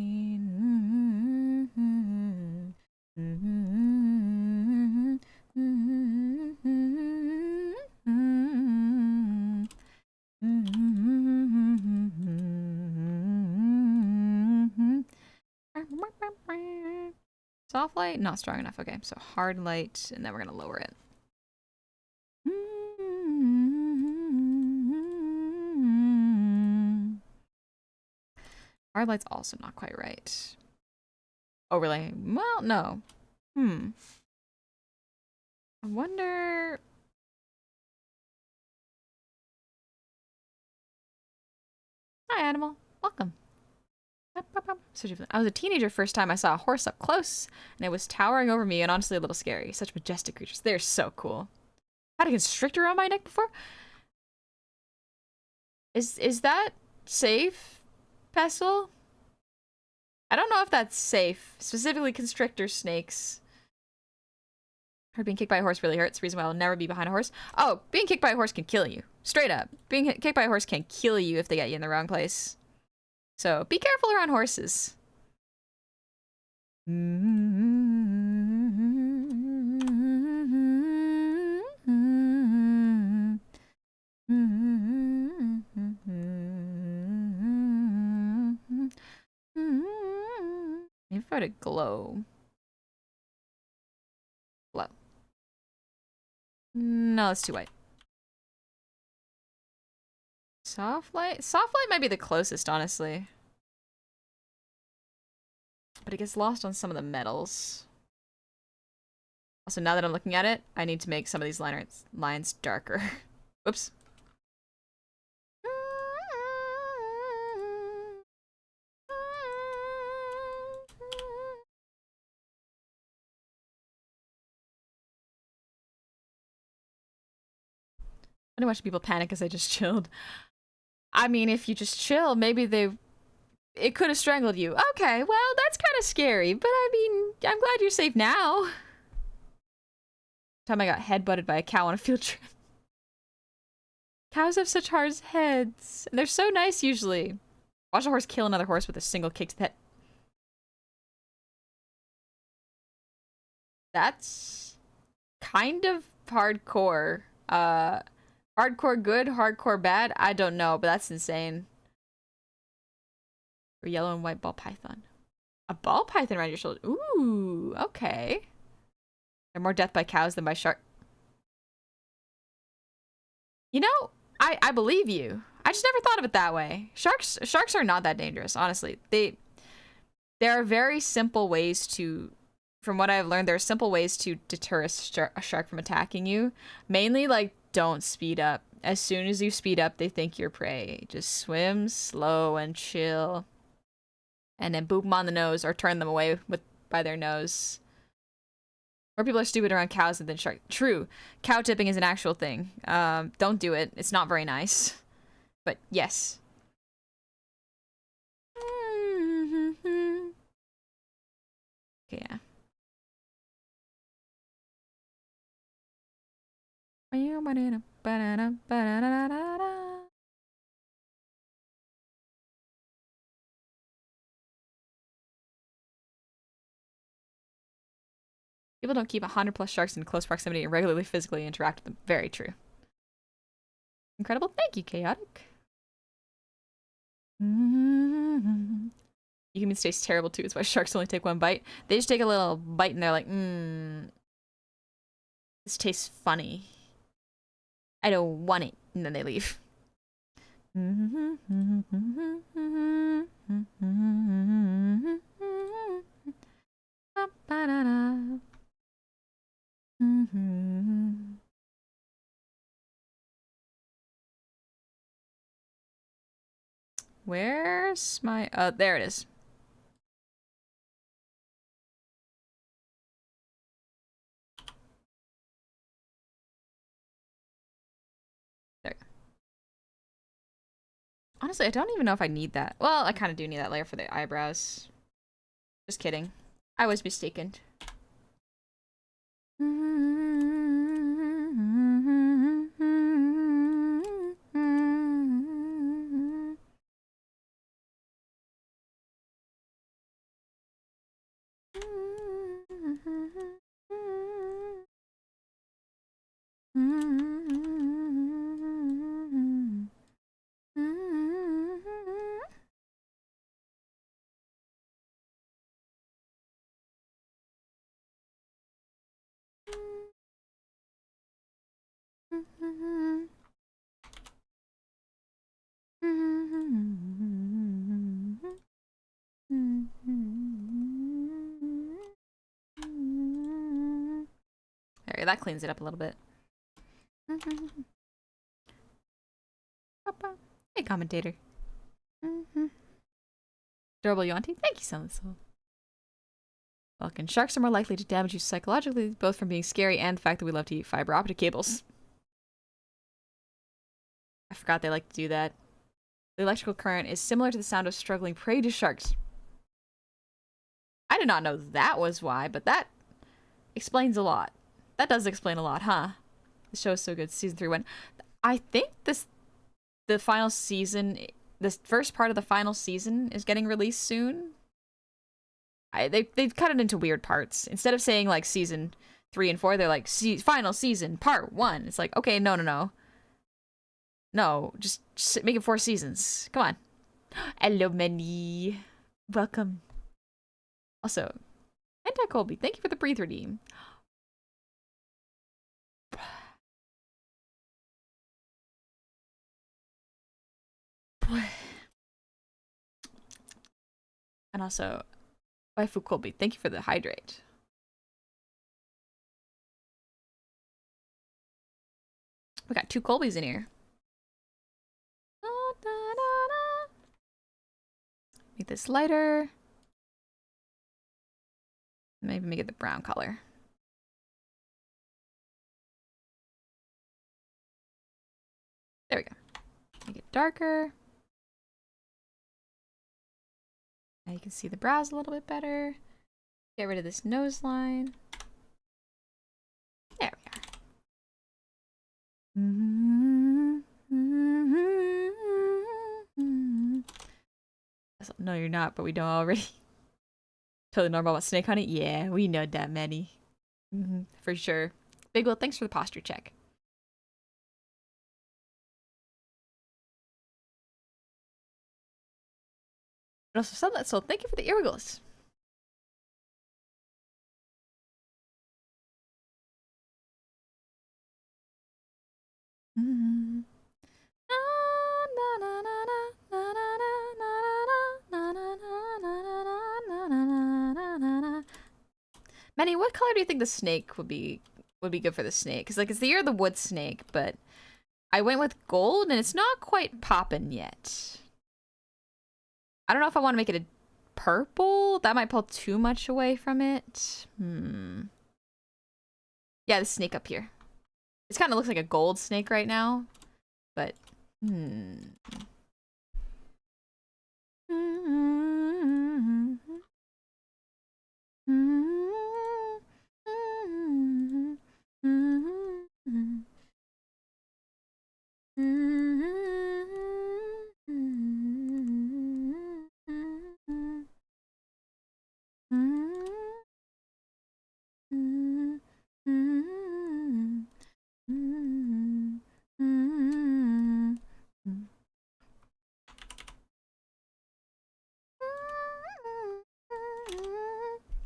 Soft light, not strong enough. Okay, so hard light, and then we're gonna lower it. Hard light's also not quite right. Overlay, well, no. I wonder... Hi, animal. Welcome. I was a teenager first time I saw a horse up close, and it was towering over me and honestly a little scary. Such majestic creatures. They're so cool. Had a constrictor around my neck before? Is that safe, Pestle? I don't know if that's safe. Specifically constrictor snakes. Heard being kicked by a horse really hurts. Reason why I'll never be behind a horse. Oh, being kicked by a horse can kill you. Straight up. Being kicked by a horse can kill you if they get you in the wrong place. So be careful around horses. Maybe if I to glow. Glow. No, it's too white. Soft light? Soft light might be the closest, honestly. But it gets lost on some of the metals. Also, now that I'm looking at it, I need to make some of these lines darker. Oops. I don't watch people panic as I just chilled. I mean, if you just chill, maybe it could have strangled you. Okay, well, that's kind of scary, but I mean, I'm glad you're safe now. Time I got headbutted by a cow on a field trip. Cows have such hard heads. And they're so nice usually. Watch a horse kill another horse with a single kick to the head. That's kind of hardcore. Hardcore good, hardcore bad? I don't know, but that's insane. Or yellow and white ball python. A ball python around your shoulder. Ooh, okay. They're more death by cows than by shark. You know, I believe you. I just never thought of it that way. Sharks are not that dangerous, honestly. There are very simple ways to, from what I've learned, there are simple ways to deter a shark from attacking you. Mainly, like, don't speed up. As soon as you speed up, they think you're prey. Just swim slow and chill. And then boop them on the nose or turn them away by their nose. More people are stupid around cows than sharks. True. Cow tipping is an actual thing. Don't do it. It's not very nice. But yes. Okay, yeah. People don't keep 100+ sharks in close proximity and regularly physically interact with them. Very true. Incredible. Thank you, Chaotic. Humans taste terrible too. It's why sharks only take one bite. They just take a little bite and they're like, this tastes funny. I don't want it. And then they leave. Where's my... there it is. There. Honestly, I don't even know if I need that. Well, I kind of do need that layer for the eyebrows. Just kidding. I was mistaken. that cleans it up a little bit. Hey, commentator. Durable Yuanti, thank you so much. Vulcan, sharks are more likely to damage you psychologically, both from being scary and the fact that we love to eat fiber optic cables. I forgot they like to do that. The electrical current is similar to the sound of struggling prey to sharks. I did not know that was why, but that explains a lot. That does explain a lot, huh? The show is so good. Season 3 went. I think the final season, this first part of the final season is getting released soon. They've cut it into weird parts. Instead of saying like season 3 and 4, they're like final season part 1. It's like, okay, no. No, just make it 4 seasons. Come on. Hello, Manny. Welcome. Also, Anti-Colby, thank you for the breathe redeem. And also, Waifu Colby, thank you for the hydrate. We got 2 Colbys in here. Make this lighter. Maybe make it the brown color. There we go. Make it darker. Now you can see the brows a little bit better. Get rid of this nose line. There we are. No, you're not, but we know already. Totally normal about snake honey? Yeah, we know that many. For sure. Big Will, thanks for the posture check. And also said that, so thank you for the irregulars. Manny, what color do you think the snake would be good for the snake? Because like it's the year of the wood snake, but I went with gold and it's not quite popping yet. I don't know if I want to make it a purple. That might pull too much away from it. Yeah, the snake up here. It kind of looks like a gold snake right now, but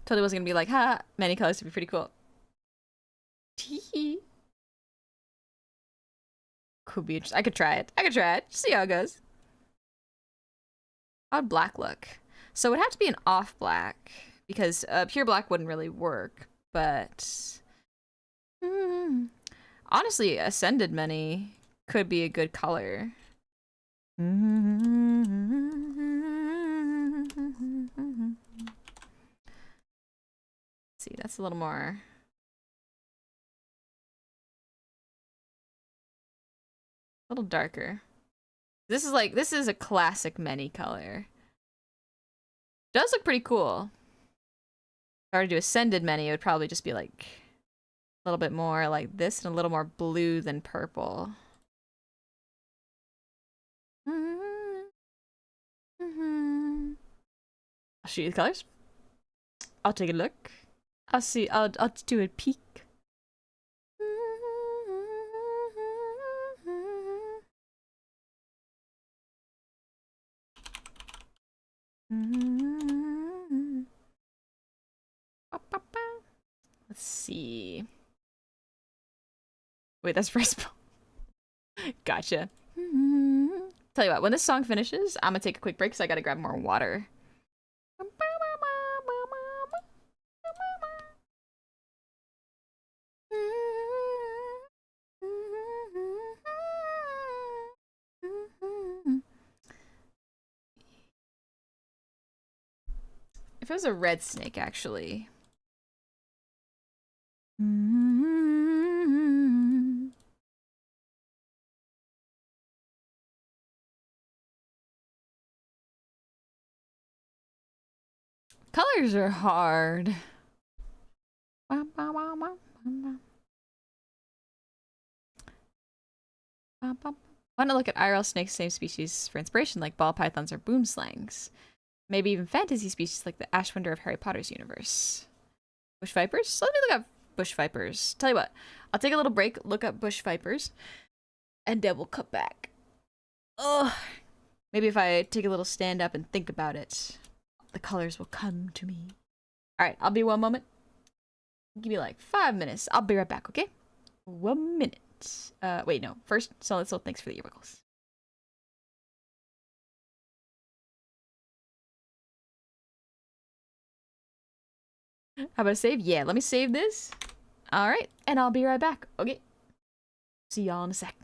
totally wasn't gonna be like, ha, many colors would be pretty cool. Tee. Could be interesting. I could try it. See how it goes. How'd black look? So it would have to be an off black because pure black wouldn't really work, but honestly, Ascended Many could be a good color. See, that's a little more. A little darker. This is a classic many color. Does look pretty cool. If I were to do Ascended Many, it would probably just be like a little bit more like this and a little more blue than purple. I'll show you the colors. I'll take a look. I'll see. I'll do a peek. Let's see. Wait, that's first. Gotcha. Tell you what, when this song finishes, I'm gonna take a quick break because I gotta grab more water. If it was a red snake, actually. Colors are hard. Want to look at IRL snakes, same species for inspiration, like ball pythons or boomslangs. Maybe even fantasy species like the Ashwinder of Harry Potter's universe. Bush vipers? Let me look up bush vipers. Tell you what, I'll take a little break, look up bush vipers, and then we'll come back. Ugh. Maybe if I take a little stand up and think about it, the colors will come to me. Alright, I'll be 1 moment. Give me like 5 minutes. I'll be right back, okay? 1 minute. Wait, no. First, solid soul, thanks for the earwiggles. How about a save? Yeah, let me save this. Alright, and I'll be right back. Okay. See y'all in a sec.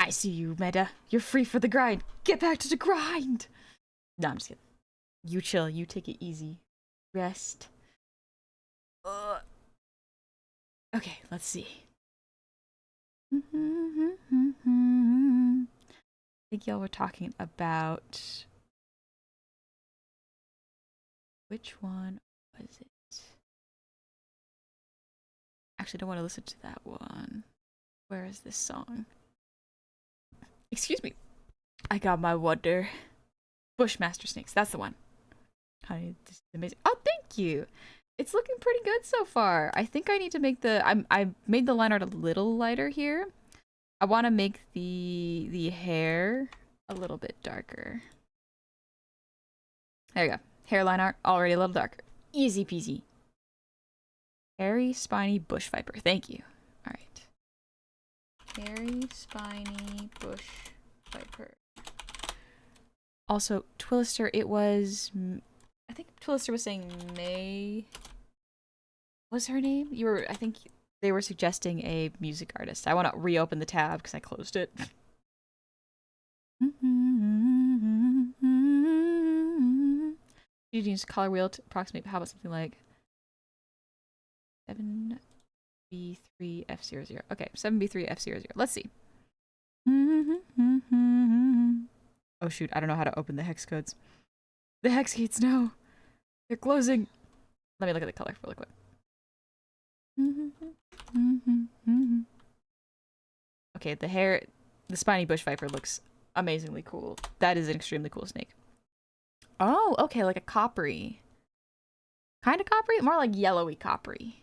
I see you, Meta. You're free for the grind. Get back to the grind. No, I'm just kidding. You chill. You take it easy. Rest. Okay, let's see. I think y'all were talking about... Which one was it? Actually, I don't want to listen to that one. Where is this song? Excuse me. I got my wonder. Bushmaster snakes. That's the one. Honey, this is amazing. Oh, thank you. It's looking pretty good so far. I think I need to make the... I made the line art a little lighter here. I want to make the hair a little bit darker. There you go. Hairline art already a little darker. Easy peasy. Hairy, spiny bush viper. Thank you. All right. Hairy, spiny bush viper. Also, Twilister, it was... I think Twilister was saying May... What was her name? I think they were suggesting a music artist. I want to reopen the tab because I closed it. You use color wheel to approximate. How about something like 7B3F00? Okay, 7B3F00. Let's see. Oh shoot, I don't know how to open the hex codes. The hex gates, no. They're closing. Let me look at the color really quick. Okay, the spiny bush viper looks amazingly cool. That is an extremely cool snake. Oh, okay, like a coppery. Kind of coppery? More like yellowy coppery.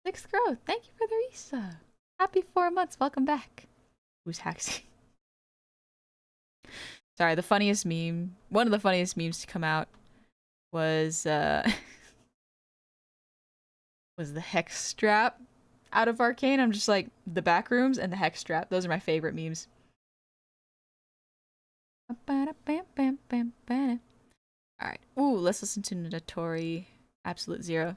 6th growth. Thank you for the Risa. Happy 4 months. Welcome back. Who's Haxie? Sorry, the funniest meme. One of the funniest memes to come out was was the hex strap out of Arcane. I'm just like, the back rooms and the hex strap. Those are my favorite memes. Alright. Ooh, let's listen to Notori Absolute Zero.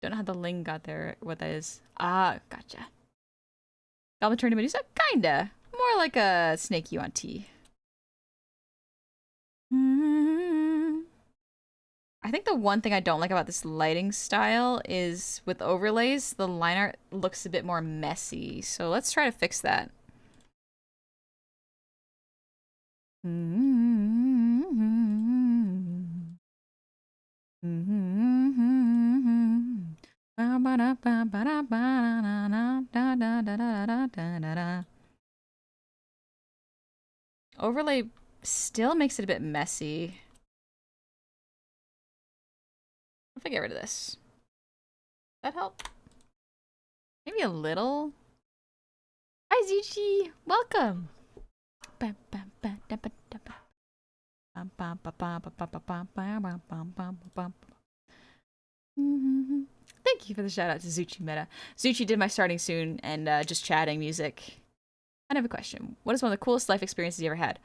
Don't know how the Ling got there, what that is. Ah, gotcha. Goblin turned to Medusa? Kinda. More like a snake UNT. I think the one thing I don't like about this lighting style is with overlays, the line art looks a bit more messy. So let's try to fix that. Overlay still makes it a bit messy. What if I get rid of this? That help? Maybe a little? Hi Zuchi! Welcome! Thank you for the shout out to Zuchi Meta. Zuchi did my starting soon and just chatting music. I have a question. What is one of the coolest life experiences you ever had?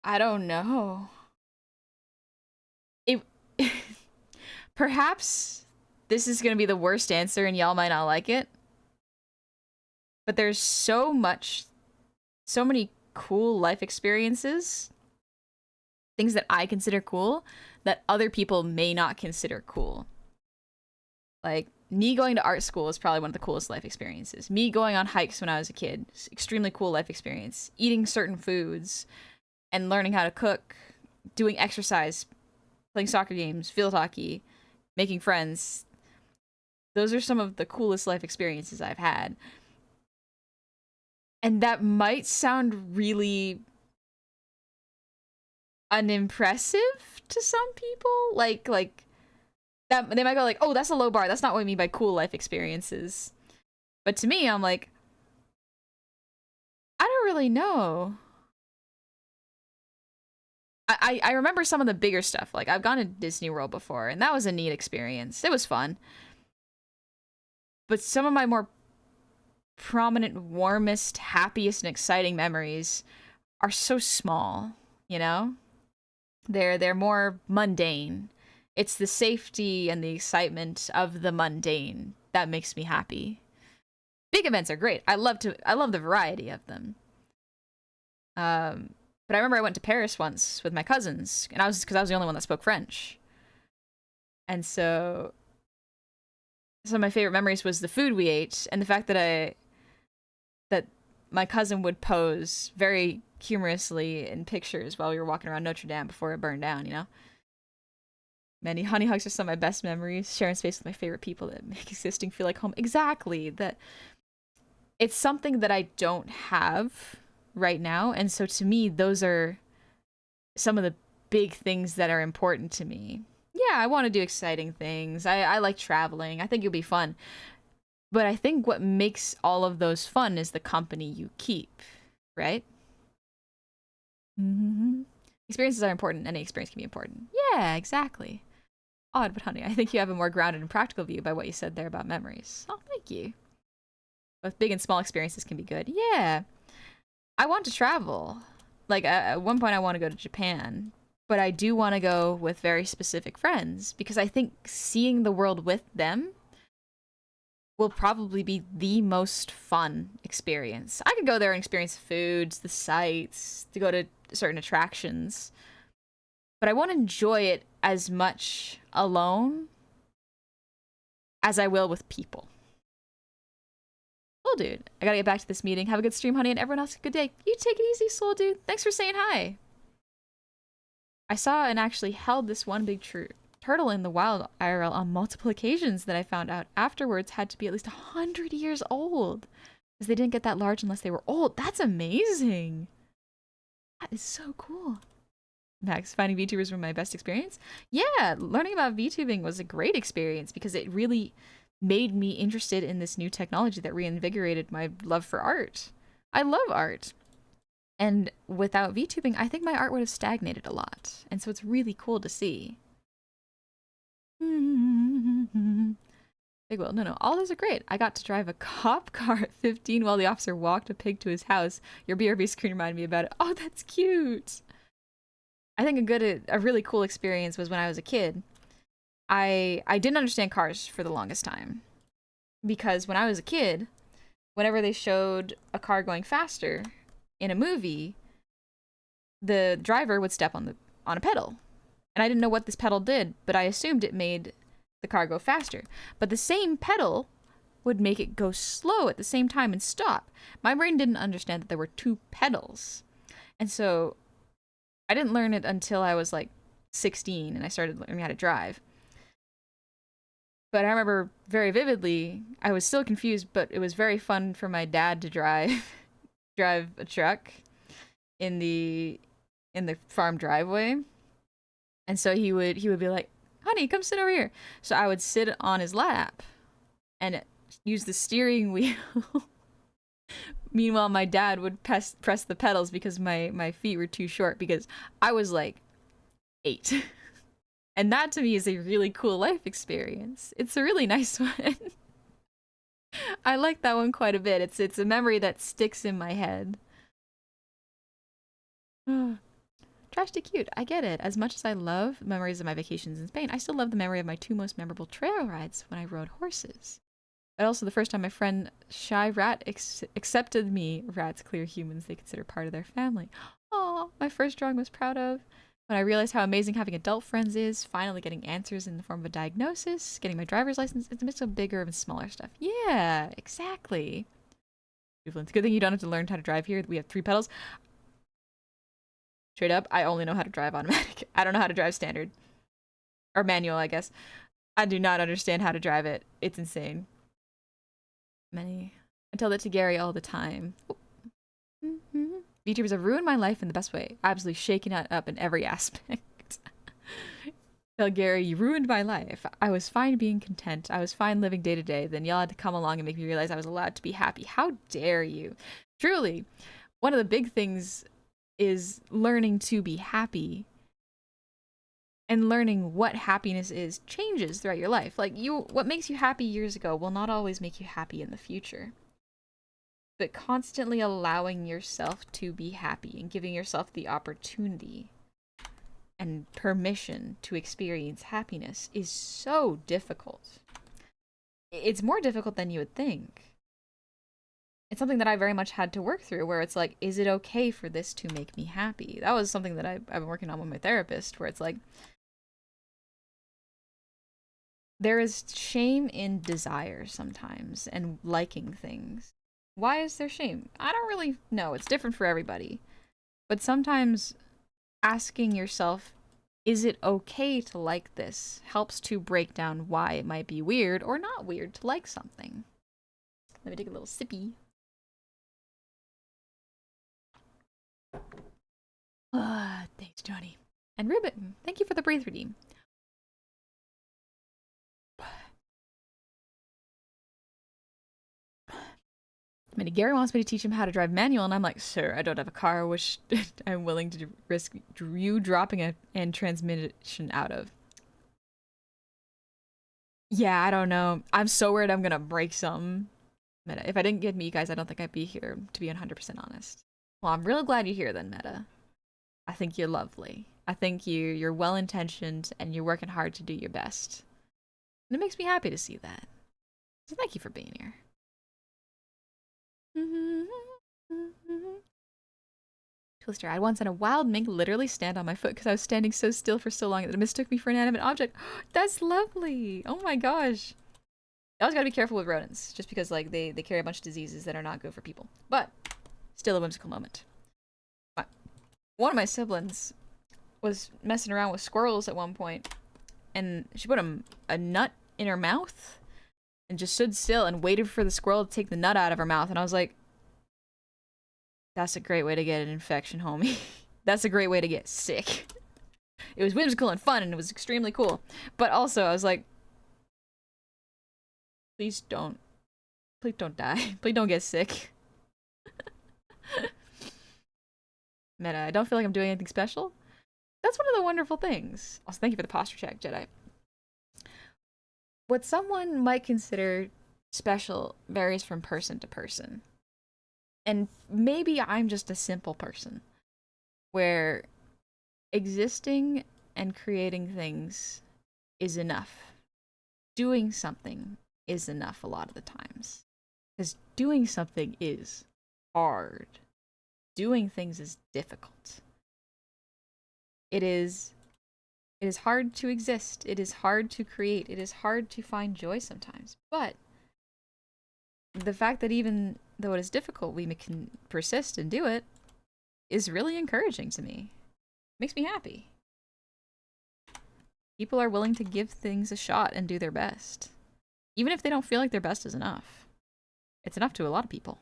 I don't know. It perhaps this is gonna be the worst answer and y'all might not like it. But there's so many cool life experiences, things that I consider cool, that other people may not consider cool. Like, me going to art school is probably one of the coolest life experiences. Me going on hikes when I was a kid, extremely cool life experience. Eating certain foods and learning how to cook, doing exercise, playing soccer games, field hockey, making friends. Those are some of the coolest life experiences I've had. And that might sound really unimpressive to some people. Like that they might go like, "Oh, that's a low bar. That's not what I mean by cool life experiences." But to me, I'm like, I don't really know. I remember some of the bigger stuff. Like, I've gone to Disney World before, and that was a neat experience. It was fun. But some of my more prominent, warmest, happiest, and exciting memories are so small, you know? They're more mundane. It's the safety and the excitement of the mundane that makes me happy. Big events are great. I love the variety of them. But I remember I went to Paris once with my cousins, and because I was the only one that spoke French. And so some of my favorite memories was the food we ate and the fact that my cousin would pose very humorously in pictures while we were walking around Notre Dame before it burned down, you know? Many honey hugs are some of my best memories. Sharing space with my favorite people that make existing feel like home. Exactly. That it's something that I don't have right now. And so to me, those are some of the big things that are important to me. Yeah, I want to do exciting things. I like traveling. I think it'll be fun. But I think what makes all of those fun is the company you keep, right? Mm-hmm. Experiences are important. Any experience can be important. Yeah, exactly. Odd, but honey, I think you have a more grounded and practical view by what you said there about memories. Oh, thank you. Both big and small experiences can be good. Yeah. I want to travel. Like, at one point, I want to go to Japan. But I do want to go with very specific friends because I think seeing the world with them will probably be the most fun experience. I could go there and experience foods, the sights, to go to certain attractions, but I won't enjoy it as much alone as I will with people. Soul Dude, I gotta get back to this meeting. Have a good stream, honey, and everyone else a good day. You take it easy, Soul Dude. Thanks for saying hi. I saw and actually held this one big turtle in the wild IRL on multiple occasions that I found out afterwards had to be at least 100 years old. Because they didn't get that large unless they were old. That's amazing. That is so cool. Max, finding VTubers was my best experience. Yeah, learning about VTubing was a great experience because it really made me interested in this new technology that reinvigorated my love for art. I love art. And without VTubing, I think my art would have stagnated a lot. And so it's really cool to see. Big Will, no, all those are great. I got to drive a cop car at 15 while the officer walked a pig to his house. Your BRB screen reminded me about it. Oh, that's cute. I think a really cool experience was when I was a kid. I didn't understand cars for the longest time. Because when I was a kid, whenever they showed a car going faster in a movie, the driver would step on a pedal. And I didn't know what this pedal did, but I assumed it made the car go faster. But the same pedal would make it go slow at the same time and stop. My brain didn't understand that there were two pedals. And so I didn't learn it until I was like 16 and I started learning how to drive. But I remember very vividly, I was still confused, but it was very fun for my dad to drive a truck in the farm driveway. And so he would be like, honey, come sit over here. So I would sit on his lap and use the steering wheel. Meanwhile, my dad would press the pedals because my feet were too short because I was like 8. And that to me is a really cool life experience. It's a really nice one. I like that one quite a bit. It's a memory that sticks in my head. Trash to cute. I get it. As much as I love memories of my vacations in Spain, I still love the memory of my 2 most memorable trail rides when I rode horses. But also the first time my friend Shy Rat accepted me. Rats, clear humans they consider part of their family. Oh, my first drawing was proud of. When I realized how amazing having adult friends is, finally getting answers in the form of a diagnosis, getting my driver's license, it's a mix of bigger and smaller stuff. Yeah, exactly. It's a good thing you don't have to learn how to drive here. We have 3 pedals. Straight up, I only know how to drive automatic. I don't know how to drive standard. Or manual, I guess. I do not understand how to drive it. It's insane. I tell that to Gary all the time. VTubers have ruined my life in the best way. Absolutely shaking it up in every aspect. Tell Gary, you ruined my life. I was fine being content. I was fine living day to day. Then y'all had to come along and make me realize I was allowed to be happy. How dare you? Truly, one of the big things is learning to be happy. And learning what happiness is changes throughout your life. Like what makes you happy years ago will not always make you happy in the future. But constantly allowing yourself to be happy and giving yourself the opportunity and permission to experience happiness is so difficult. It's more difficult than you would think. It's something that I very much had to work through, where it's like, is it okay for this to make me happy? That was something that I've been working on with my therapist, where it's like, there is shame in desire sometimes and liking things. Why is there shame? I don't really know. It's different for everybody. But sometimes asking yourself, is it okay to like this, helps to break down why it might be weird or not weird to like something. Let me take a little sippy. Thanks, Johnny. And Ribbon, thank you for the Breathe redeem. I mean, Gary wants me to teach him how to drive manual, and I'm like, sir, I don't have a car, which I'm willing to risk you dropping it and transmission out of. Yeah, I don't know. I'm so worried I'm gonna break some. Meta. If I didn't get me, guys, I don't think I'd be here, to be 100% honest. Well, I'm really glad you're here then, Meta. I think you're lovely. I think you're well-intentioned and you're working hard to do your best. And it makes me happy to see that. So thank you for being here. Twister, I once had a wild mink literally stand on my foot because I was standing so still for so long that it mistook me for an animate object. That's lovely. Oh my gosh. You always gotta be careful with rodents, just because like they carry a bunch of diseases that are not good for people. But still a whimsical moment. One of my siblings was messing around with squirrels at one point, and she put a nut in her mouth and just stood still and waited for the squirrel to take the nut out of her mouth. And I was like, that's a great way to get an infection, homie. That's a great way to get sick. It was whimsical and fun, and it was extremely cool. But also, I was like, please don't die. Please don't get sick. Meta, I don't feel like I'm doing anything special. That's one of the wonderful things. Also, thank you for the posture check, Jedi. What someone might consider special varies from person to person. And maybe I'm just a simple person where existing and creating things is enough. Doing something is enough a lot of the times. Because doing something is hard. Doing things is difficult. It is hard to exist. It is hard to create. It is hard to find joy sometimes. But the fact that even though it is difficult, we can persist and do it is really encouraging to me. It makes me happy. People are willing to give things a shot and do their best. Even if they don't feel like their best is enough. It's enough to a lot of people.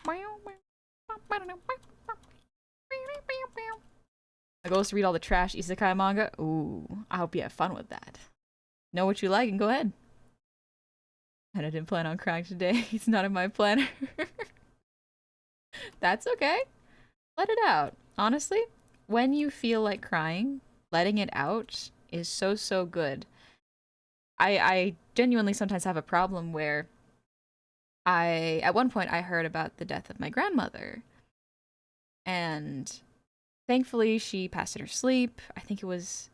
My goal is to read all the trash isekai manga. Ooh, I hope you have fun with that. Know what you like and go ahead. And I didn't plan on crying today. It's not in my planner. That's okay. Let it out. Honestly, when you feel like crying, letting it out is so good. I genuinely sometimes have a problem where at one point I heard about the death of my grandmother. And thankfully she passed in her sleep. I think it was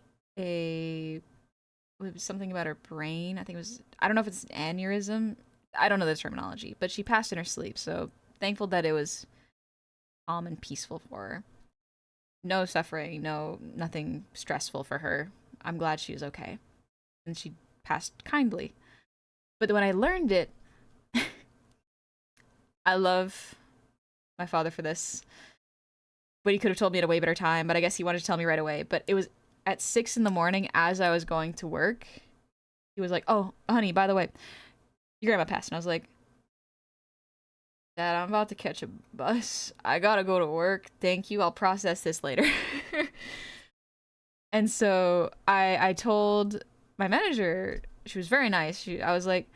something about her brain. I think it was, I don't know if it's an aneurysm. I don't know the terminology, but she passed in her sleep. So thankful that it was calm and peaceful for her. No suffering, nothing stressful for her. I'm glad she was okay. And she passed kindly. But when I learned it, I love my father for this. But he could have told me at a way better time, but I guess he wanted to tell me right away. But it was at 6 in the morning as I was going to work. He was like, oh, honey, by the way, your grandma passed. And I was like, Dad, I'm about to catch a bus. I gotta go to work. Thank you. I'll process this later. And so I told my manager, she was very nice. I was like,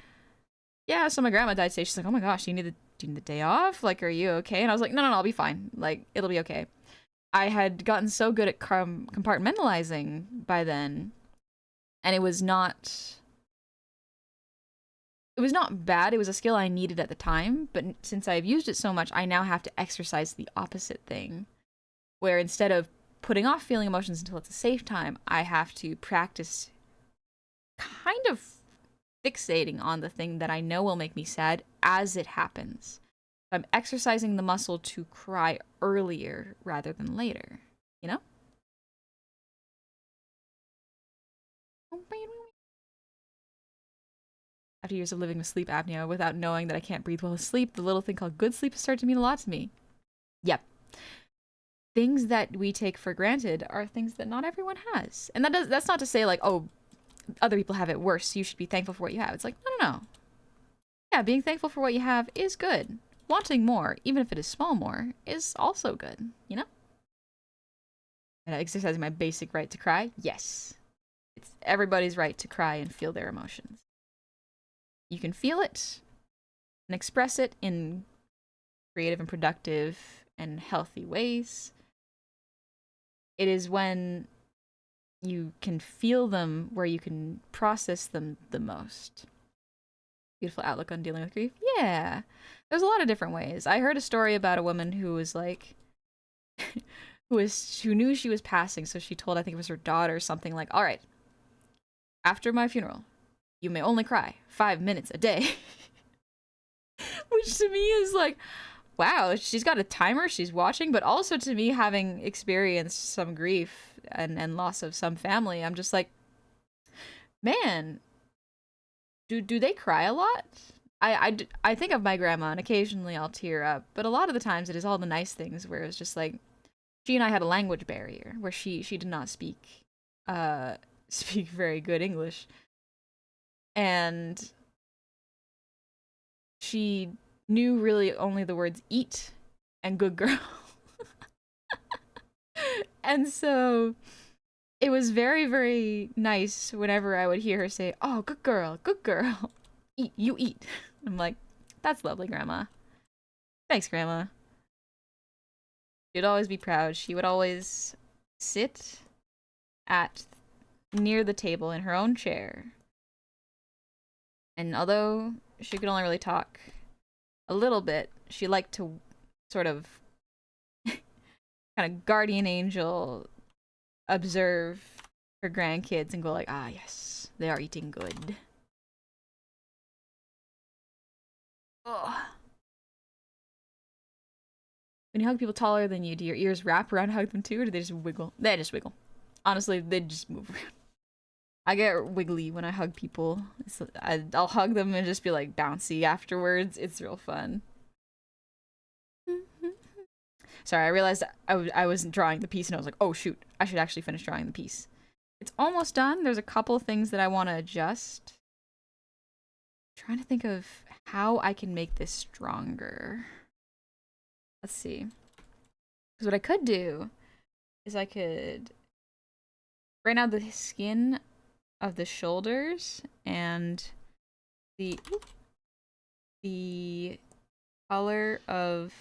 yeah, so my grandma died today. She's like, oh my gosh, do you need the day off? Like, are you okay? And I was like, no, I'll be fine. Like, it'll be okay. I had gotten so good at compartmentalizing by then, and it was not bad. It was a skill I needed at the time, but since I've used it so much, I now have to exercise the opposite thing, where instead of putting off feeling emotions until it's a safe time, I have to practice kind of fixating on the thing that I know will make me sad as it happens. I'm exercising the muscle to cry earlier rather than later, you know? After years of living with sleep apnea without knowing that I can't breathe well asleep, the little thing called good sleep started to mean a lot to me. Yep. Things that we take for granted are things that not everyone has. And that's not to say like, oh, other people have it worse, so you should be thankful for what you have. It's like, no. Yeah, being thankful for what you have is good. Wanting more, even if it is small more, is also good, you know? exercising my basic right to cry? Yes. It's everybody's right to cry and feel their emotions. You can feel it and express it in creative and productive and healthy ways. It is when you can feel them where you can process them the most. Beautiful outlook on dealing with grief. Yeah. There's a lot of different ways. I heard a story about a woman who was like who knew she was passing, so she told, I think it was her daughter, something like, all right, after my funeral, you may only cry 5 minutes a day. Which to me is like, wow, she's got a timer she's watching, but also to me, having experienced some grief and loss of some family, I'm just like, man, do they cry a lot? I think of my grandma, and occasionally I'll tear up, but a lot of the times it is all the nice things where it's just like, she and I had a language barrier where she did not speak speak very good English, and she knew really only the words eat and good girl. And so it was very, very nice whenever I would hear her say, oh, good girl, eat, you eat. I'm like, that's lovely, Grandma. Thanks, Grandma. She'd always be proud. She would always sit at near the table in her own chair. And although she could only really talk a little bit, she liked to sort of kind of guardian angel observe her grandkids and go like, ah, yes, they are eating good. Ugh. When you hug people taller than you, do your ears wrap around and hug them too, or do they just wiggle? They just wiggle. Honestly, they just move around. I get wiggly when I hug people. I'll hug them and just be like bouncy afterwards. It's real fun. Sorry, I realized I wasn't drawing the piece and I was like, oh shoot, I should actually finish drawing the piece. It's almost done. There's a couple things that I want to adjust. I'm trying to think of how I can make this stronger. Let's see. Because what I could do is I could... Right now the skin of the shoulders and the color of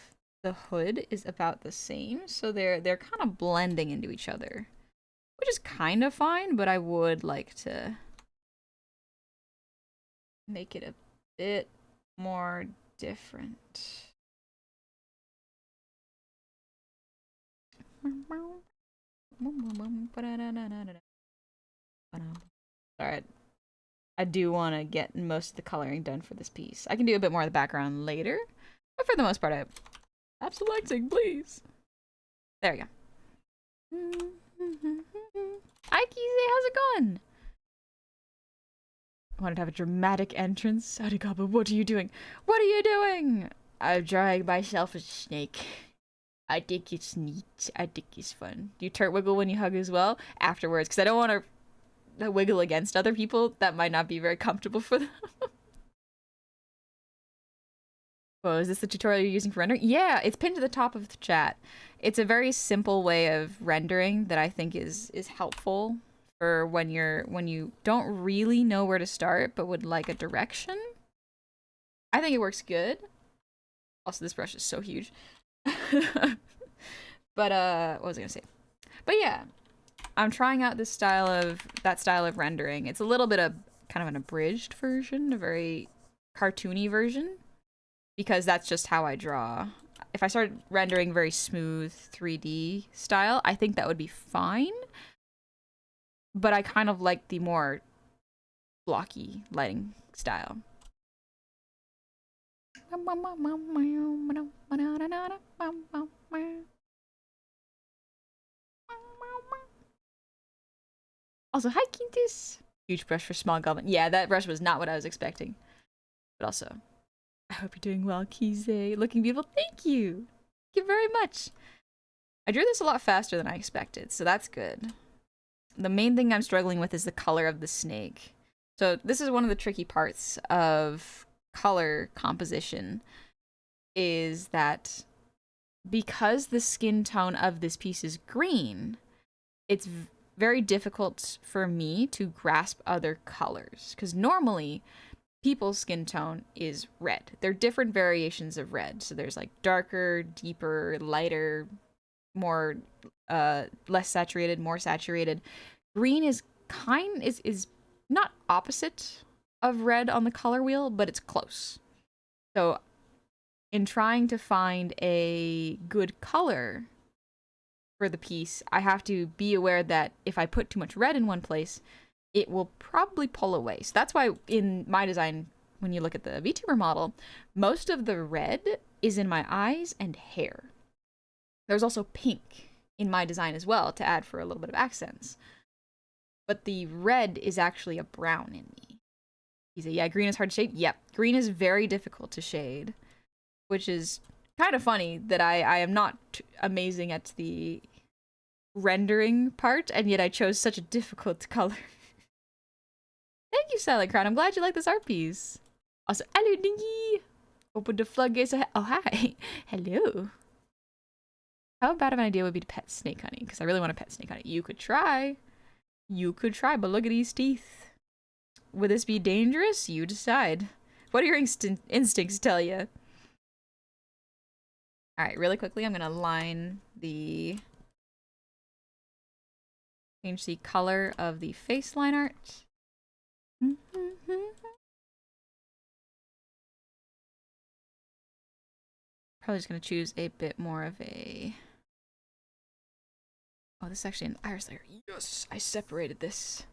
the hood is about the same, so they're kind of blending into each other, which is kind of fine, but I would like to make it a bit more different. Alright, I do want to get most of the coloring done for this piece. I can do a bit more of the background later, but for the most part, I'm selecting, please. There we go. Hi, Kizay, how's it going? I wanted to have a dramatic entrance. Arigaba, what are you doing? What are you doing? I'm drawing myself as a snake. I think it's neat. I think it's fun. Do you turret wiggle when you hug as well? Afterwards, because I don't want to wiggle against other people. That might not be very comfortable for them. Oh, is this the tutorial you're using for rendering? Yeah, it's pinned to the top of the chat. It's a very simple way of rendering that I think is helpful for when you don't really know where to start but would like a direction. I think it works good. Also, this brush is so huge. But what was I gonna say? But yeah, I'm trying out that style of rendering. It's a little bit of kind of an abridged version, a very cartoony version, because that's just how I draw. If I started rendering very smooth 3D style, I think that would be fine. But I kind of like the more blocky lighting style. Also, hi Quintus! Huge brush for small goblin. Yeah, that brush was not what I was expecting. But also, I hope you're doing well, Kize. Looking beautiful. Thank you! Thank you very much. I drew this a lot faster than I expected, so that's good. The main thing I'm struggling with is the color of the snake. So this is one of the tricky parts of color composition, is that because the skin tone of this piece is green, it's very difficult for me to grasp other colors because normally people's skin tone is red. There are different variations of red. So there's like darker, deeper, lighter, more less saturated, more saturated. Green is not opposite of red on the color wheel, but it's close. So in trying to find a good color for the piece, I have to be aware that if I put too much red in one place, it will probably pull away. So that's why in my design, when you look at the VTuber model, most of the red is in my eyes and hair. There's also pink in my design as well to add for a little bit of accents. But the red is actually a brown in me. He said, yeah, green is hard to shade. Yep, green is very difficult to shade, which is kind of funny that I am not amazing at the rendering part, and yet I chose such a difficult color. Thank you, Silent Crown. I'm glad you like this art piece. Also, hello, Dingy. Open the floodgates. Oh, hi. Hello. How bad of an idea would it be to pet snake honey? Because I really want to pet snake honey. You could try. You could try, but look at these teeth. Would this be dangerous? You decide. What do your instincts tell you? All right, really quickly, I'm going to line the... change the color of the face line art. Probably just going to choose a bit more of a... Oh, this is actually an iris layer. Yes, I separated this.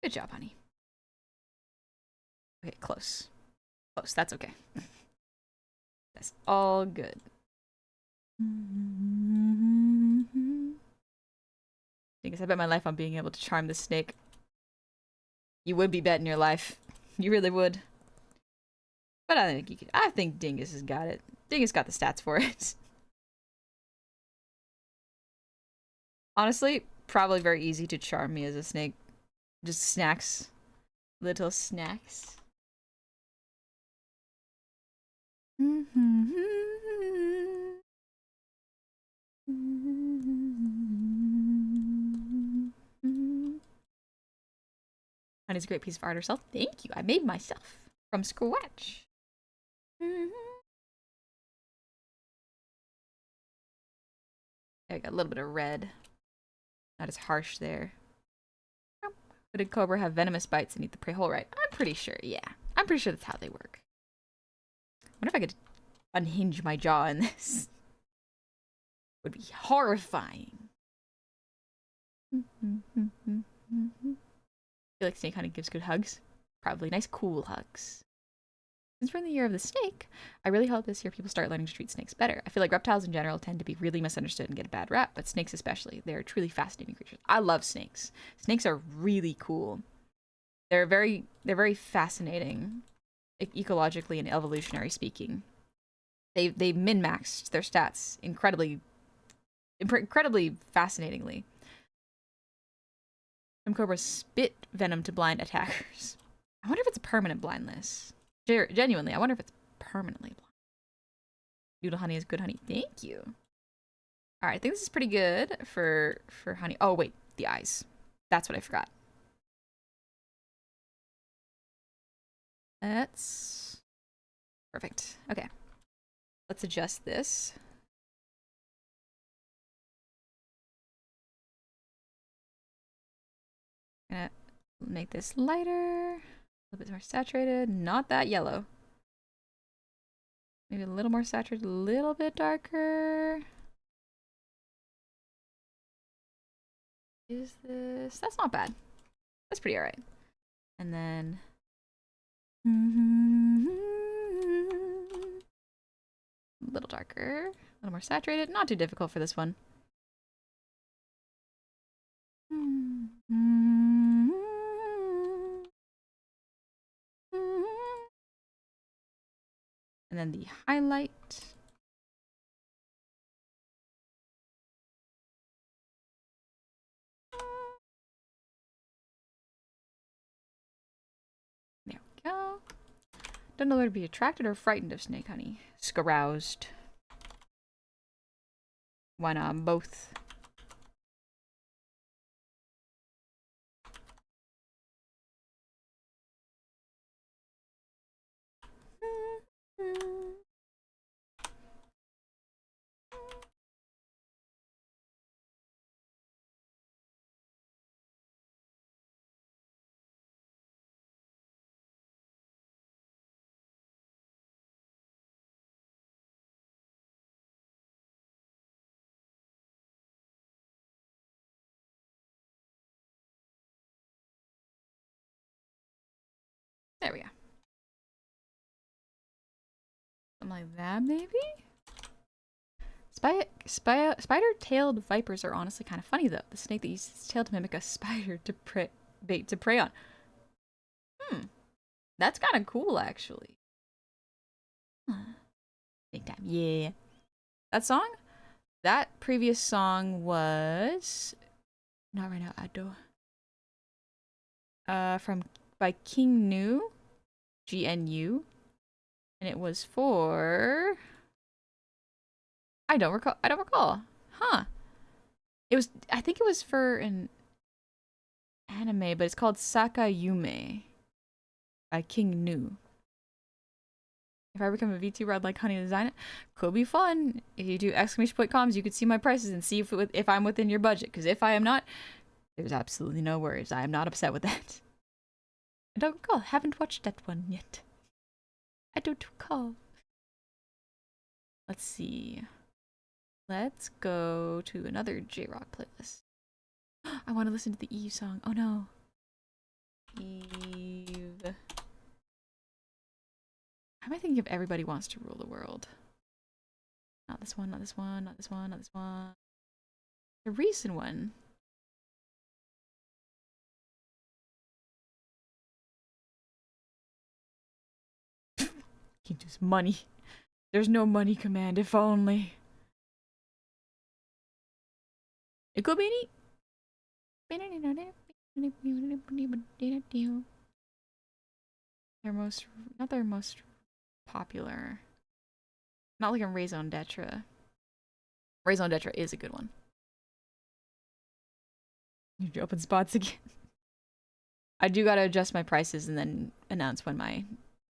Good job, honey. Okay, close. Close, that's okay. That's all good. I guess I bet my life on being able to charm the snake. You would be betting your life. You really would. But I think you could. I think Dingus has got it. Dingus got the stats for it. Honestly, probably very easy to charm me as a snake. Just snacks. Little snacks. Honey's a great piece of art herself. Thank you. I made myself from scratch. There we got a little bit of red. Not as harsh there. Hooded cobra have venomous bites and eat the prey whole, right? I'm pretty sure, yeah. I'm pretty sure that's how they work. I wonder if I could unhinge my jaw in this. Would be horrifying. I feel like snake honey gives good hugs. Probably nice, cool hugs. Since we're in the year of the snake, I really hope this year people start learning to treat snakes better. I feel like reptiles in general tend to be really misunderstood and get a bad rap, but snakes especially. They're truly fascinating creatures. I love snakes. Snakes are really cool. They're very fascinating, ecologically and evolutionary speaking. They min-maxed their stats incredibly fascinatingly. Some cobras spit venom to blind attackers. I wonder if it's a permanent blindness. Genuinely, I wonder if it's permanently blind. Noodle honey is good honey. Thank you. All right, I think this is pretty good for honey. Oh wait, the eyes. That's what I forgot. That's perfect. Okay, let's adjust this. Gonna make this lighter, a little bit more saturated. Not that yellow. Maybe a little more saturated, a little bit darker. Is this? That's not bad. That's pretty alright. And then... a little darker, a little more saturated. Not too difficult for this one. And then the highlight. There we go. Don't know whether to be attracted or frightened of snake honey. Scaroused. Why not both? There we go. Something like that, maybe? Spider-tailed vipers are honestly kind of funny, though. The snake that uses its tail to mimic a spider to bait to prey on. That's kind of cool, actually. Big time, yeah. That song? That previous song was... Not right now, Ado. By King Nu. GNU. And it was for... I don't recall. Huh. I think it was for an anime, but it's called Sakayume by King Nu. If I become a VTuber, I'd like Honey to design it. Could be fun. If you do exclamation point comms, you could see my prices and see if I'm within your budget. Because if I am not, there's absolutely no worries. I am not upset with that. I don't recall. Haven't watched that one yet. I don't recall. Let's see. Let's go to another J-Rock playlist. I want to listen to the Eve song. Oh no. Eve. How am I thinking of Everybody Wants to Rule the World? Not this one, not this one, not this one, not this one. The recent one. He just money. There's no money command, if only. It could be neat. Not their most popular. Not like a raison d'etre. Raison d'etre is a good one. You open spots again. I do gotta adjust my prices and then announce when my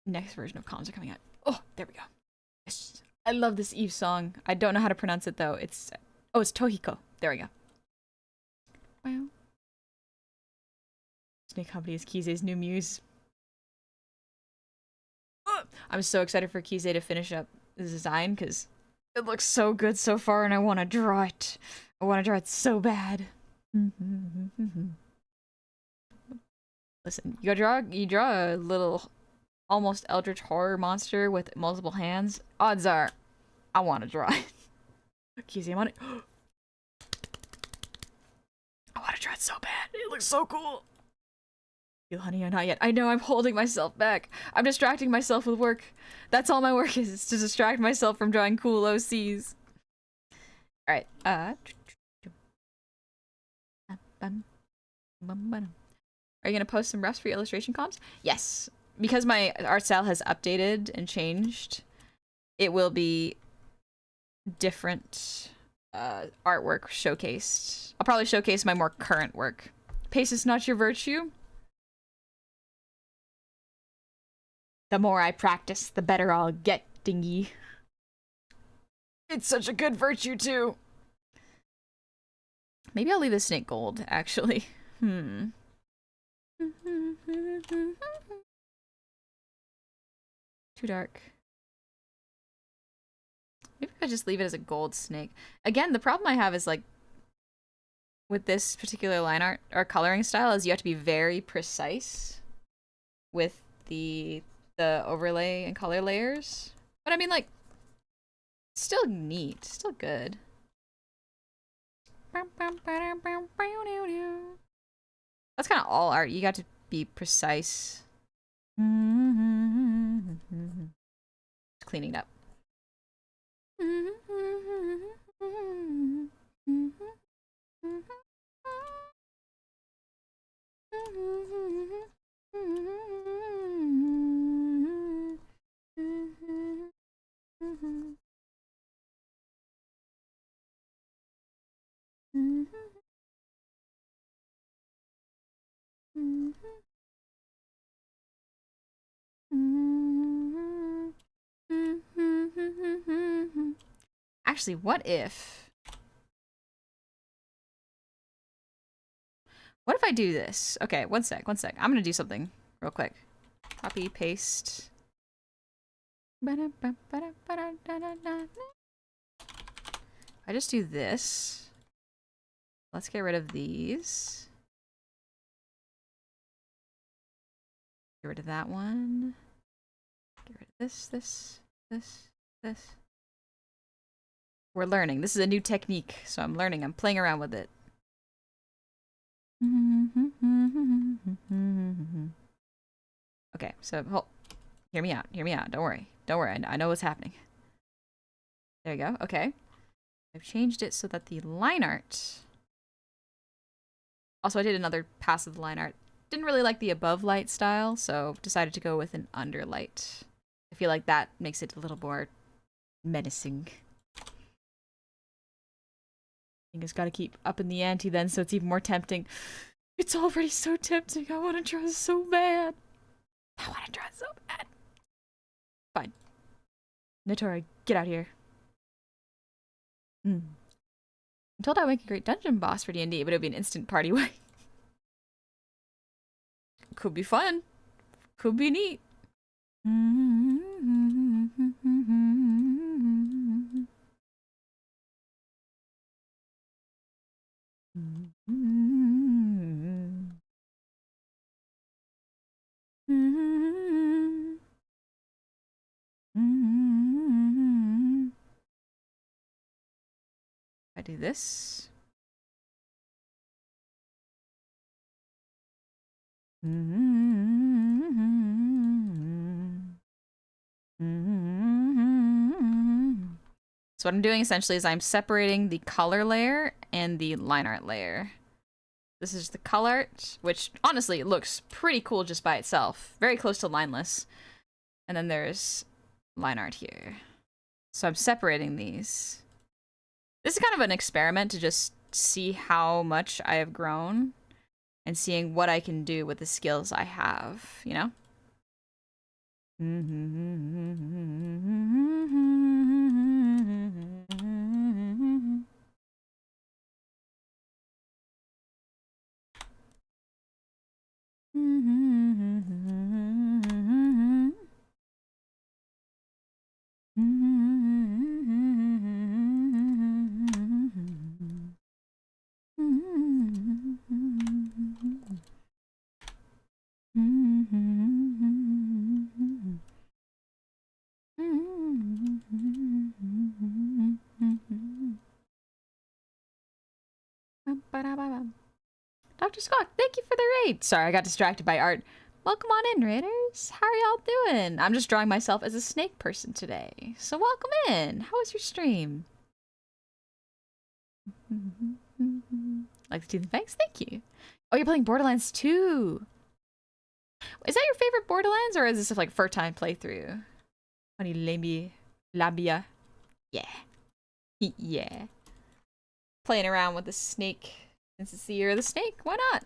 next version of comms are coming out. Oh, there we go. Yes. I love this Eve song. I don't know how to pronounce it though. It's Tohiko. There we go. Wow. Snake Company is Kise's new muse. I'm so excited for Kise to finish up the design because it looks so good so far and I want to draw it. I want to draw it so bad. Listen, you draw a little almost eldritch horror monster with multiple hands. Odds are, I want to draw it. Kise, I'm on it. I want to draw it so bad. It looks so cool. You, honey, or not yet. I know I'm holding myself back. I'm distracting myself with work. That's all my work is to distract myself from drawing cool OCs. Alright, are you gonna post some refs for your illustration comps? Yes. Because my art style has updated and changed, it will be different artwork showcased. I'll probably showcase my more current work. Pace is not your virtue. The more I practice, the better I'll get, dingy. It's such a good virtue, too. Maybe I'll leave the snake gold, actually. Too dark. Maybe I just leave it as a gold snake. Again, the problem I have is, like, with this particular line art or coloring style is you have to be very precise with the overlay and color layers. But I mean, like, still neat, still good. That's kind of all art. You got to be precise. Cleaning it up. Actually, what if I do this? Okay, one sec. I'm gonna do something real quick. Copy, paste. I just do this. Let's get rid of these. Get rid of that one. Get rid of this. We're learning. This is a new technique, so I'm learning. I'm playing around with it. Okay, so hear me out. Hear me out. Don't worry. Don't worry. I know what's happening. There you go. Okay. I've changed it so that the line art... Also, I did another pass of the line art. Didn't really like the above light style, so decided to go with an under light. I feel like that makes it a little more menacing. I think it's gotta keep up in the ante then, so it's even more tempting. It's already so tempting. I want to draw so bad. I want to draw so bad. Fine. Notori, get out here. I'm told I would make a great dungeon boss for D&D, but it would be an instant party way. Could be fun. Could be neat. I do this. So what I'm doing essentially is I'm separating the color layer and the line art layer. This is the color art, which honestly it looks pretty cool just by itself. Very close to lineless. And then there's line art here. So I'm separating these. This is kind of an experiment to just see how much I have grown and seeing what I can do with the skills I have, you know? Dr. Scott, thank you for the raid. Sorry, I got distracted by art. Welcome on in, raiders. How are y'all doing? I'm just drawing myself as a snake person today. So welcome in. How was your stream? Like the Teeth and Fangs? Thank you. Oh, you're playing Borderlands 2. Is that your favorite Borderlands, or is this like first time playthrough? Honey labia. Yeah. Yeah. Playing around with the snake. Since it's the year of the snake, why not?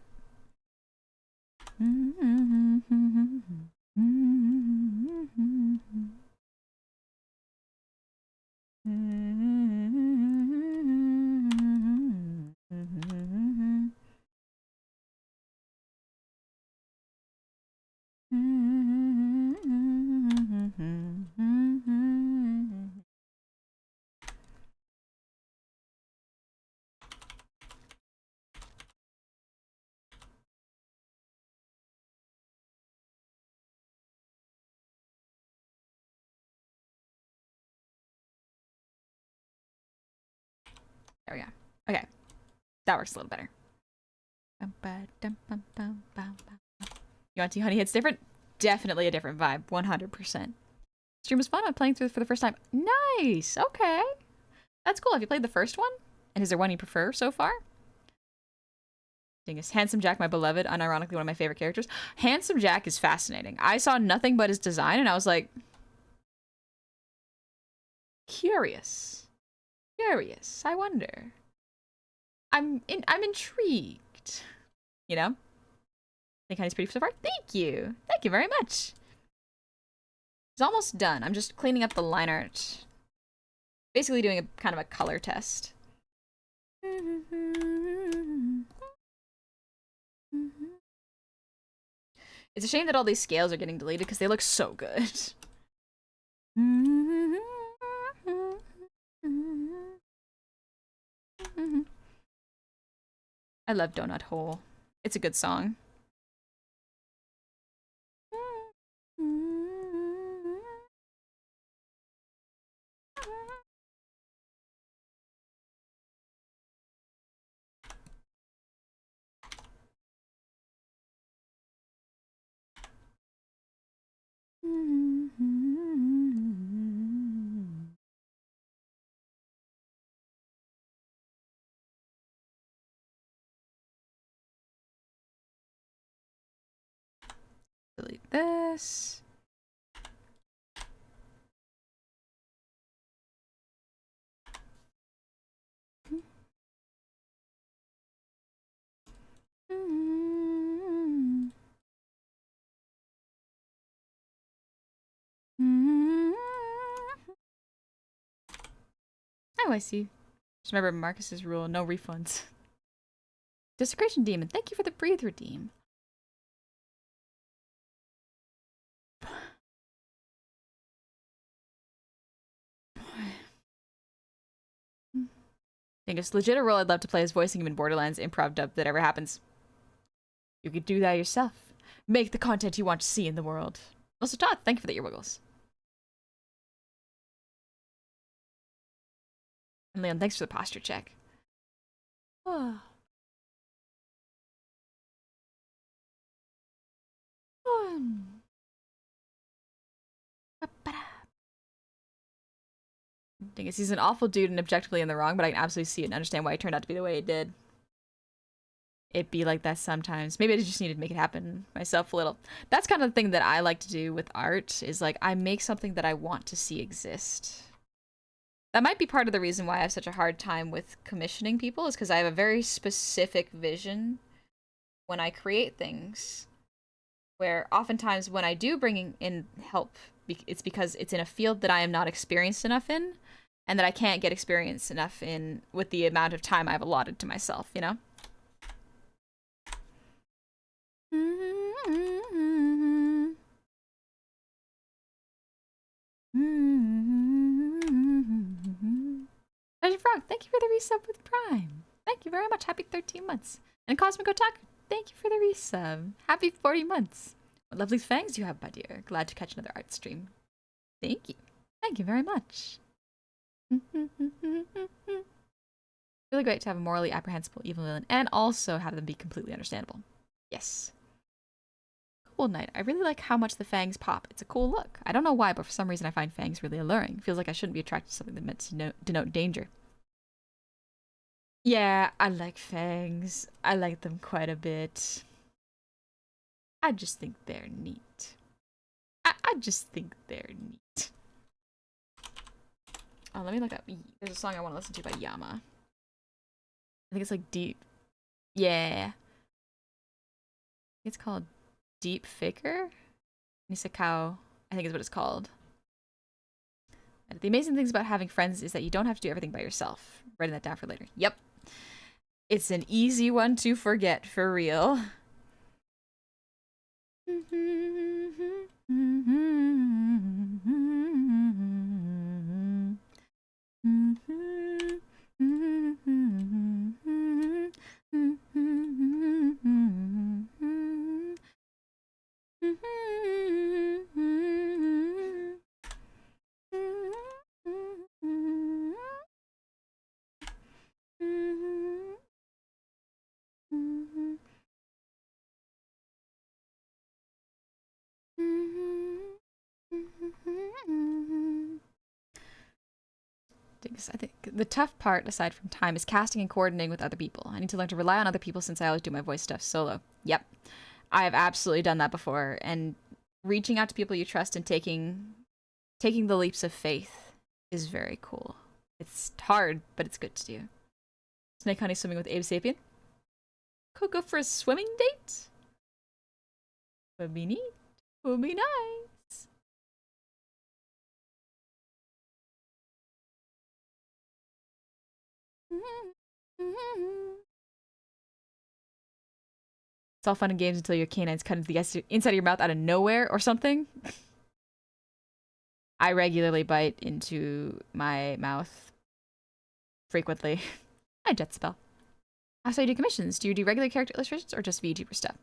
There we go. Okay. That works a little better. You want to see Honey Hits different? Definitely a different vibe. 100%. Stream was fun. I'm playing through for the first time. Nice. Okay. That's cool. Have you played the first one? And is there one you prefer so far? Dingus. Handsome Jack, my beloved. Unironically one of my favorite characters. Handsome Jack is fascinating. I saw nothing but his design and I was like... Curious. I wonder. I'm intrigued. You know? Think Honey's pretty so far? Thank you. Thank you very much. It's almost done. I'm just cleaning up the line art. Basically doing a kind of a color test. It's a shame that all these scales are getting deleted because they look so good. I love Donut Hole. It's a good song. this. Oh, I see. Just remember Marcus's rule, no refunds. Desecration Demon, thank you for the breathe redeem. I think it's legit a role I'd love to play is voicing him in Borderlands improv dub that ever happens. You could do that yourself. Make the content you want to see in the world. Also, Todd, thank you for the earwiggles. And Leon, thanks for the posture check. Oh. Thing is, he's an awful dude and objectively in the wrong, but I can absolutely see it and understand why it turned out to be the way it did. It be like that sometimes. Maybe I just needed to make it happen myself a little. That's kind of the thing that I like to do with art, is like I make something that I want to see exist. That might be part of the reason why I have such a hard time with commissioning people, is because I have a very specific vision when I create things, where oftentimes when I do bring in help, it's because it's in a field that I am not experienced enough in, and that I can't get experience enough in with the amount of time I've allotted to myself, you know? Magic Frog, thank you for the resub with Prime. Thank you very much. Happy 13 months. And Cosmic Otaku, thank you for the resub. Happy 40 months. What lovely fangs you have, my dear. Glad to catch another art stream. Thank you. Thank you very much. Really great to have a morally apprehensible evil villain and also have them be completely understandable. Yes. Cool Knight. I really like how much the fangs pop. It's a cool look. I don't know why, but for some reason I find fangs really alluring. Feels like I shouldn't be attracted to something that meant to denote danger. Yeah, I like fangs. I like them quite a bit. I just think they're neat. I just think they're neat. Oh, let me look up. There's a song I want to listen to by Yama. I think it's like Deep. Yeah. It's called Deep Faker? Nisakao, I think is what it's called. The amazing things about having friends is that you don't have to do everything by yourself. Writing that down for later. Yep. It's an easy one to forget, for real. I think the tough part, aside from time, is casting and coordinating with other people. I need to learn to rely on other people since I always do my voice stuff solo. Yep. I've absolutely done that before. And reaching out to people you trust and taking the leaps of faith is very cool. It's hard, but it's good to do. Snake Honey swimming with Abe Sapien. Could go for a swimming date? Would be neat. Would be nice. It's all fun and games until your canines cut into the inside of your mouth out of nowhere or something. I regularly bite into my mouth frequently. I jet spell. How do you do commissions? Do you do regular character illustrations or just VTuber stuff?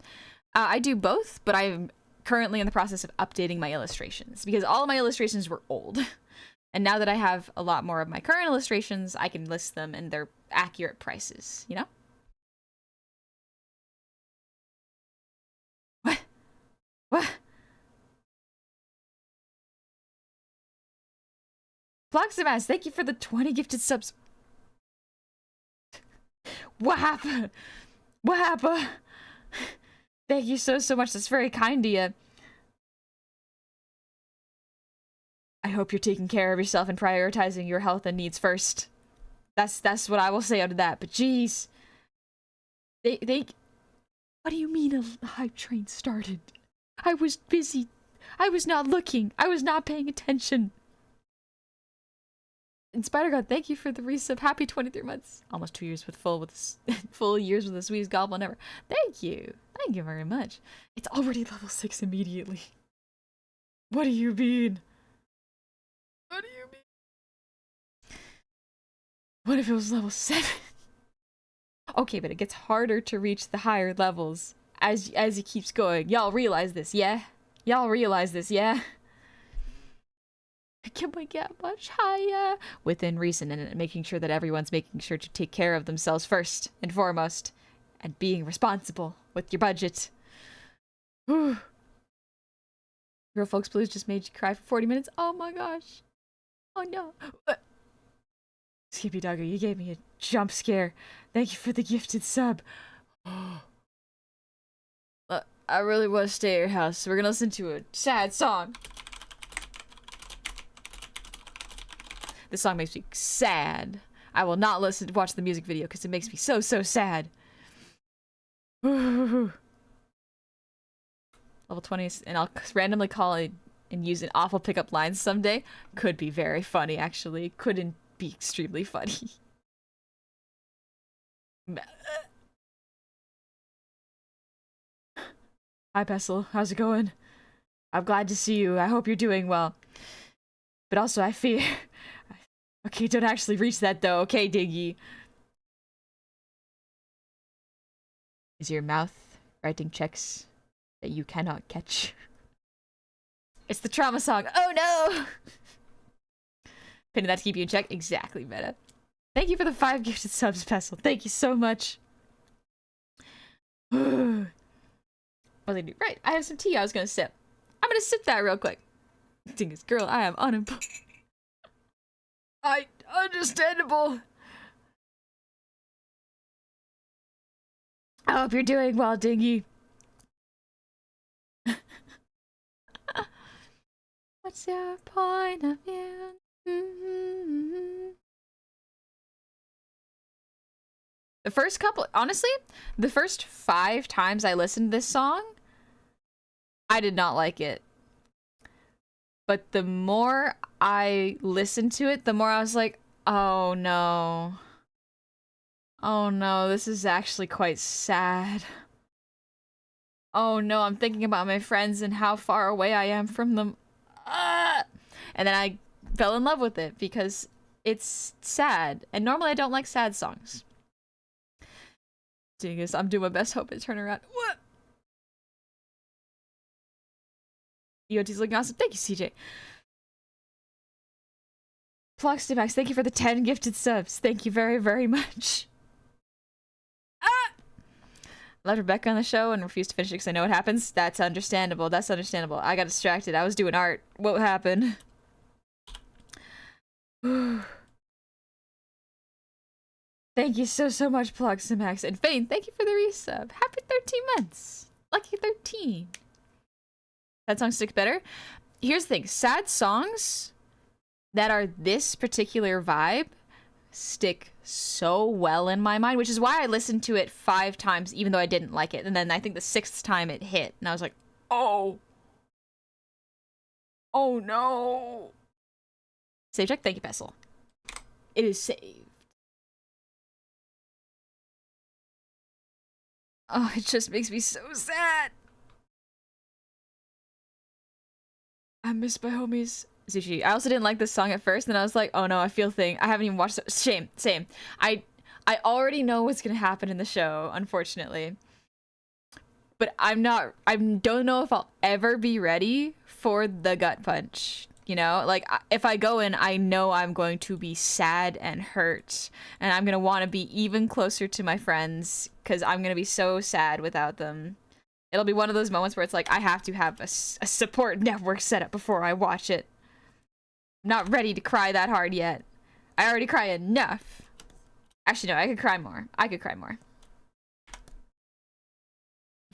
I do both, but I'm currently in the process of updating my illustrations because all of my illustrations were old. And now that I have a lot more of my current illustrations, I can list them and they're accurate prices, you know? What? What? Bloximas, thank you for the 20 gifted subs. What happened? What happened? Thank you so much. That's very kind of you. I hope you're taking care of yourself and prioritizing your health and needs first. That's what I will say out of that. But jeez, they. What do you mean a hype train started? I was busy. I was not looking. I was not paying attention. And Spider God, thank you for the resub. Happy 23 months. Almost 2 years with full years with a Swee's Goblin ever. Thank you. Thank you very much. It's already level 6 immediately. What do you mean? What do you mean? What if it was level 7? Okay, but it gets harder to reach the higher levels as it keeps going. Y'all realize this, yeah? Y'all realize this, yeah? Can we get much higher? Within reason, and making sure that everyone's making sure to take care of themselves first and foremost. And being responsible with your budget. Whew. Real Folks Blues just made you cry for 40 minutes. Oh my gosh. Oh no. Skippy Doggo, you gave me a jump scare. Thank you for the gifted sub. I really want to stay at your house, so we're gonna listen to a sad song. This song makes me sad. I will not watch the music video because it makes me so sad. Level 20, and I'll randomly call it and use an awful pickup line someday. Could be very funny, actually. Couldn't be extremely funny. Hi, Pestle. How's it going? I'm glad to see you. I hope you're doing well. But also, I fear... Okay, don't actually reach that, though. Okay, Diggy. Is your mouth writing checks that you cannot catch? It's the trauma song. Oh, no! Pinning that to keep you in check. Exactly, Meta. Thank you for the 5 gifted subs, Pestle. Thank you so much. What did I do? Right, I have some tea I was gonna sip. I'm gonna sip that real quick. Dingus girl, I am unemployed. Understandable. I hope you're doing well, Dingy. What's your point of view? The first couple, honestly, the first 5 times I listened to this song, I did not like it. But the more I listened to it, the more I was like, oh no. Oh no, this is actually quite sad. Oh no, I'm thinking about my friends and how far away I am from them. And then I fell in love with it because it's sad. And normally I don't like sad songs. Dingus, I'm doing my best, hoping to turn around. What? EOT's looking awesome. Thank you, CJ. Floxtimax, thank you for the 10 gifted subs. Thank you very, very much. Let Rebecca on the show and refused to finish it because I know what happens. That's understandable. That's understandable. I got distracted. I was doing art. What happened? Thank you so much, Ploximax. And Fane, thank you for the resub. Happy 13 months. Lucky 13. Sad songs stick better. Here's the thing. Sad songs that are this particular vibe stick so well in my mind, which is why I listened to it 5 times, even though I didn't like it. And then I think the 6th time it hit, and I was like, oh. Oh no. Save check. Thank you, Pestle. It is saved. Oh, it just makes me so sad. I miss my homies. Sushi. I also didn't like this song at first, and I was like, oh no, I feel thing. I haven't even watched it. Same. I already know what's gonna happen in the show, unfortunately. But I don't know if I'll ever be ready for the gut punch. You know, like, if I go in, I know I'm going to be sad and hurt, and I'm gonna want to be even closer to my friends, because I'm gonna be so sad without them. It'll be one of those moments where it's like, I have to have a support network set up before I watch it. I'm not ready to cry that hard yet. I already cry enough. Actually, no, I could cry more. I could cry more.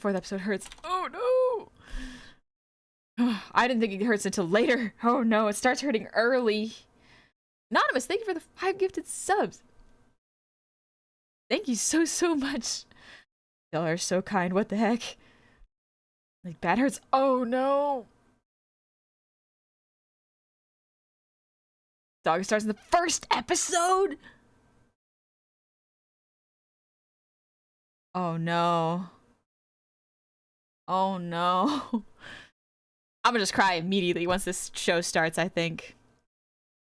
4th episode hurts. Oh no! I didn't think it hurts until later. Oh no, it starts hurting early. Anonymous, thank you for the 5 gifted subs. Thank you so much. Y'all are so kind. What the heck? Like, bad hurts. Oh no. Dog starts in the first episode. Oh no. Oh no. I'm gonna just cry immediately once this show starts, I think.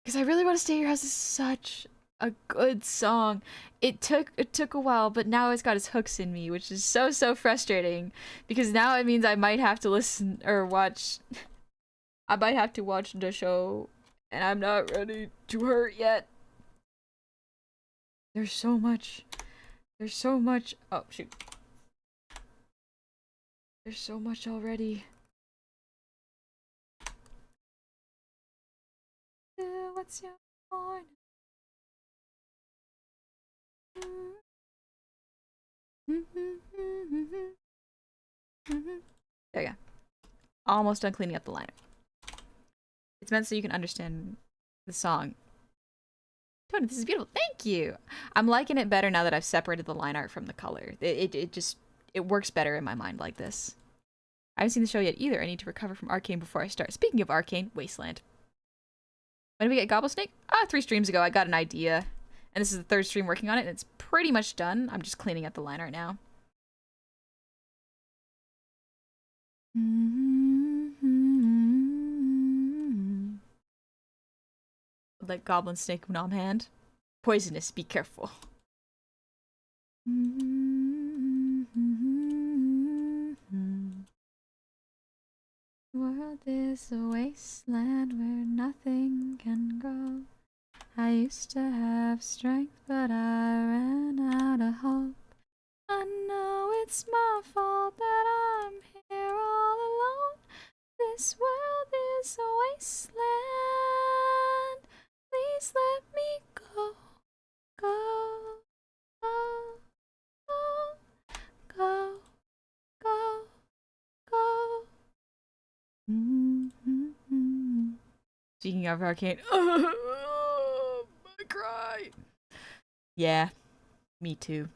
Because I really want to stay at your house is such a good song. It took a while, but now it's got its hooks in me, which is so frustrating. Because now it means I might have to listen or watch. I might have to watch the show, and I'm not ready to hurt yet. There's so much. There's so much. Oh shoot. There's so much already. What's your point? There you go. Almost done cleaning up the liner. It's meant so you can understand the song. Tony, this is beautiful. Thank you. I'm liking it better now that I've separated the line art from the color. It just works better in my mind like this. I haven't seen the show yet either. I need to recover from Arcane before I start. Speaking of Arcane, Wasteland. When did we get Gobblesnake? 3 streams ago. I got an idea. And this is the 3rd stream working on it, and it's pretty much done. I'm just cleaning up the line art now. Like Goblin Snake Nom Hand. Poisonous, be careful. World is a wasteland where nothing can grow. I used to have strength, but I ran out of hope. I know it's my fault that I'm here all alone. This world is a wasteland. Please let me go, go, go, go, go, go, go. Speaking of Arcane, I cry. Yeah, me too.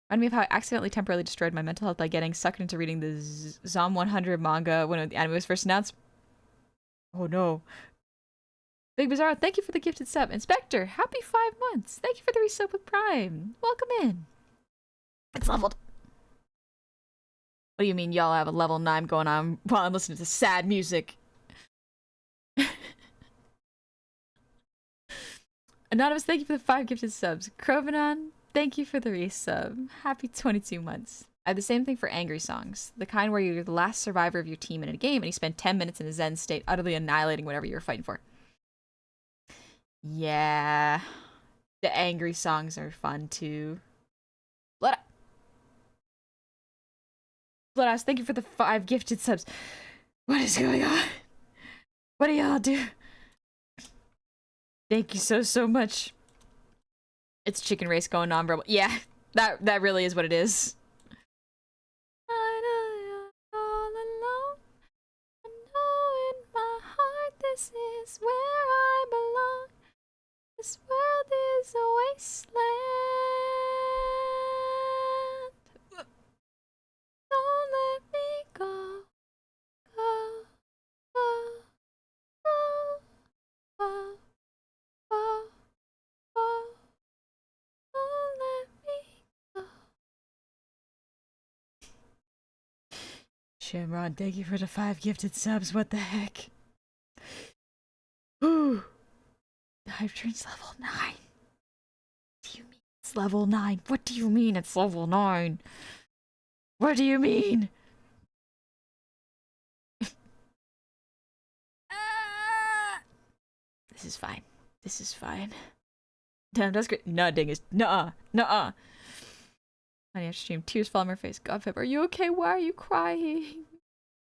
Remind me of how I accidentally temporarily destroyed my mental health by getting sucked into reading the Zom 100 manga when the anime was first announced. Oh no. Big Bizarro, thank you for the gifted sub. Inspector, happy 5 months. Thank you for the resub with Prime. Welcome in. It's leveled. What do you mean y'all have a level 9 going on while I'm listening to sad music? Anonymous, thank you for the 5 gifted subs. Crovenon, thank you for the resub. Happy 22 months. I have the same thing for angry songs. The kind where you're the last survivor of your team in a game and you spend 10 minutes in a zen state, utterly annihilating whatever you're fighting for. Yeah. The angry songs are fun too. Bloodhouse, thank you for the 5 gifted subs. What is going on? What do y'all do? Thank you so much. It's chicken race going on, bro. Yeah, that really is what it is. I know you're all alone. I know in my heart this is where I belong. This world is a wasteland. Don't let me go, go, go, go, go, go, go. Don't let me go. Shamron, thank you for the 5 gifted subs. What the heck? Ooh. The hype train's level 9. What do you mean it's level 9? What do you mean it's level 9? What do you mean? This is fine. This is fine. Damn, that's great. Nah, dingus. Nuh-uh. Nuh-uh. Honey, I stream. Tears fall on my face. God, Pep, are you okay? Why are you crying?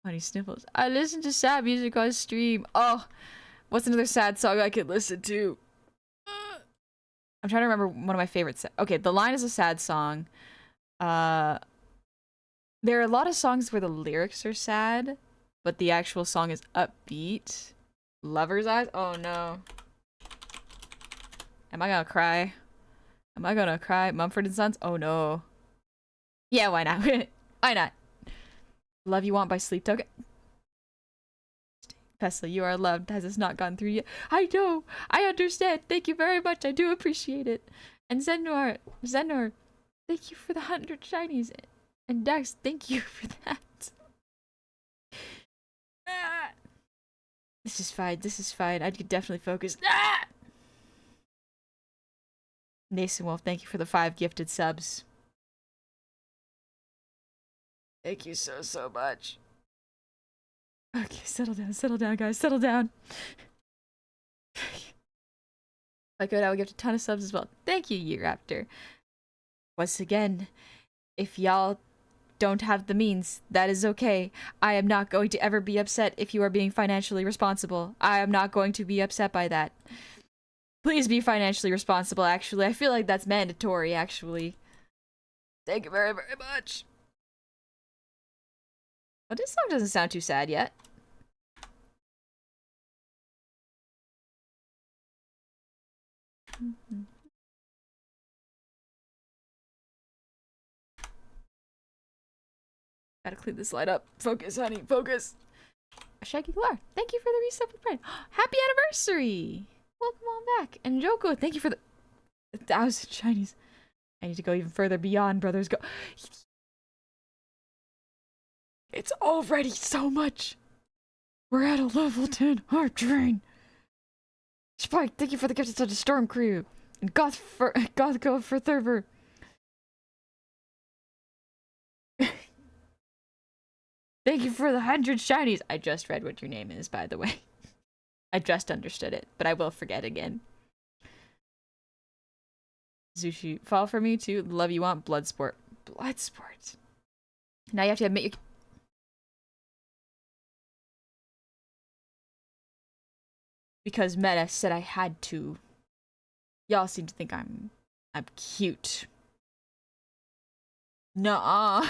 Honey sniffles. I listen to sad music on stream. Oh, what's another sad song I could listen to? I'm trying to remember one of my favorites. Okay, The Line is a sad song. There are a lot of songs where the lyrics are sad, but the actual song is upbeat. Lover's Eyes? Oh no. Am I gonna cry? Am I gonna cry? Mumford & Sons? Oh no. Yeah, why not? Why not? Love You Want by Sleep Token. Pesla, you are loved. Has this not gone through yet? I know. I understand. Thank you very much. I do appreciate it. And Zenor, thank you for the 100 shinies. And Dex, thank you for that. Ah! This is fine. This is fine. I could definitely focus. Ah! Nason Wolf, thank you for the 5 gifted subs. Thank you so much. Okay, settle down, guys, settle down. If I could, I would give a ton of subs as well. Thank you, Yearaptor. Once again, if y'all don't have the means, that is okay. I am not going to ever be upset if you are being financially responsible. I am not going to be upset by that. Please be financially responsible, actually. I feel like that's mandatory, actually. Thank you very, very much. Well, this song doesn't sound too sad yet. Gotta clean this light up. Focus, honey, focus. Shaggy Glar, thank you for the reset for Pride. Happy anniversary! Welcome on back. And Joko, thank you for the 1,000 shinies. I need to go even further beyond, brothers. Go. It's already so much. We're at a level 10 heart drain. Spike, thank you for the gift to the Storm Crew. And Goth Go for Thurber. Thank you for the 100 shinies. I just read what your name is, by the way. I just understood it, but I will forget again. Zushi, fall for me too. Love You Want, Bloodsport. Bloodsport. Now you have to admit you. Because Meta said I had to. Y'all seem to think I'm cute. Nuh-uh.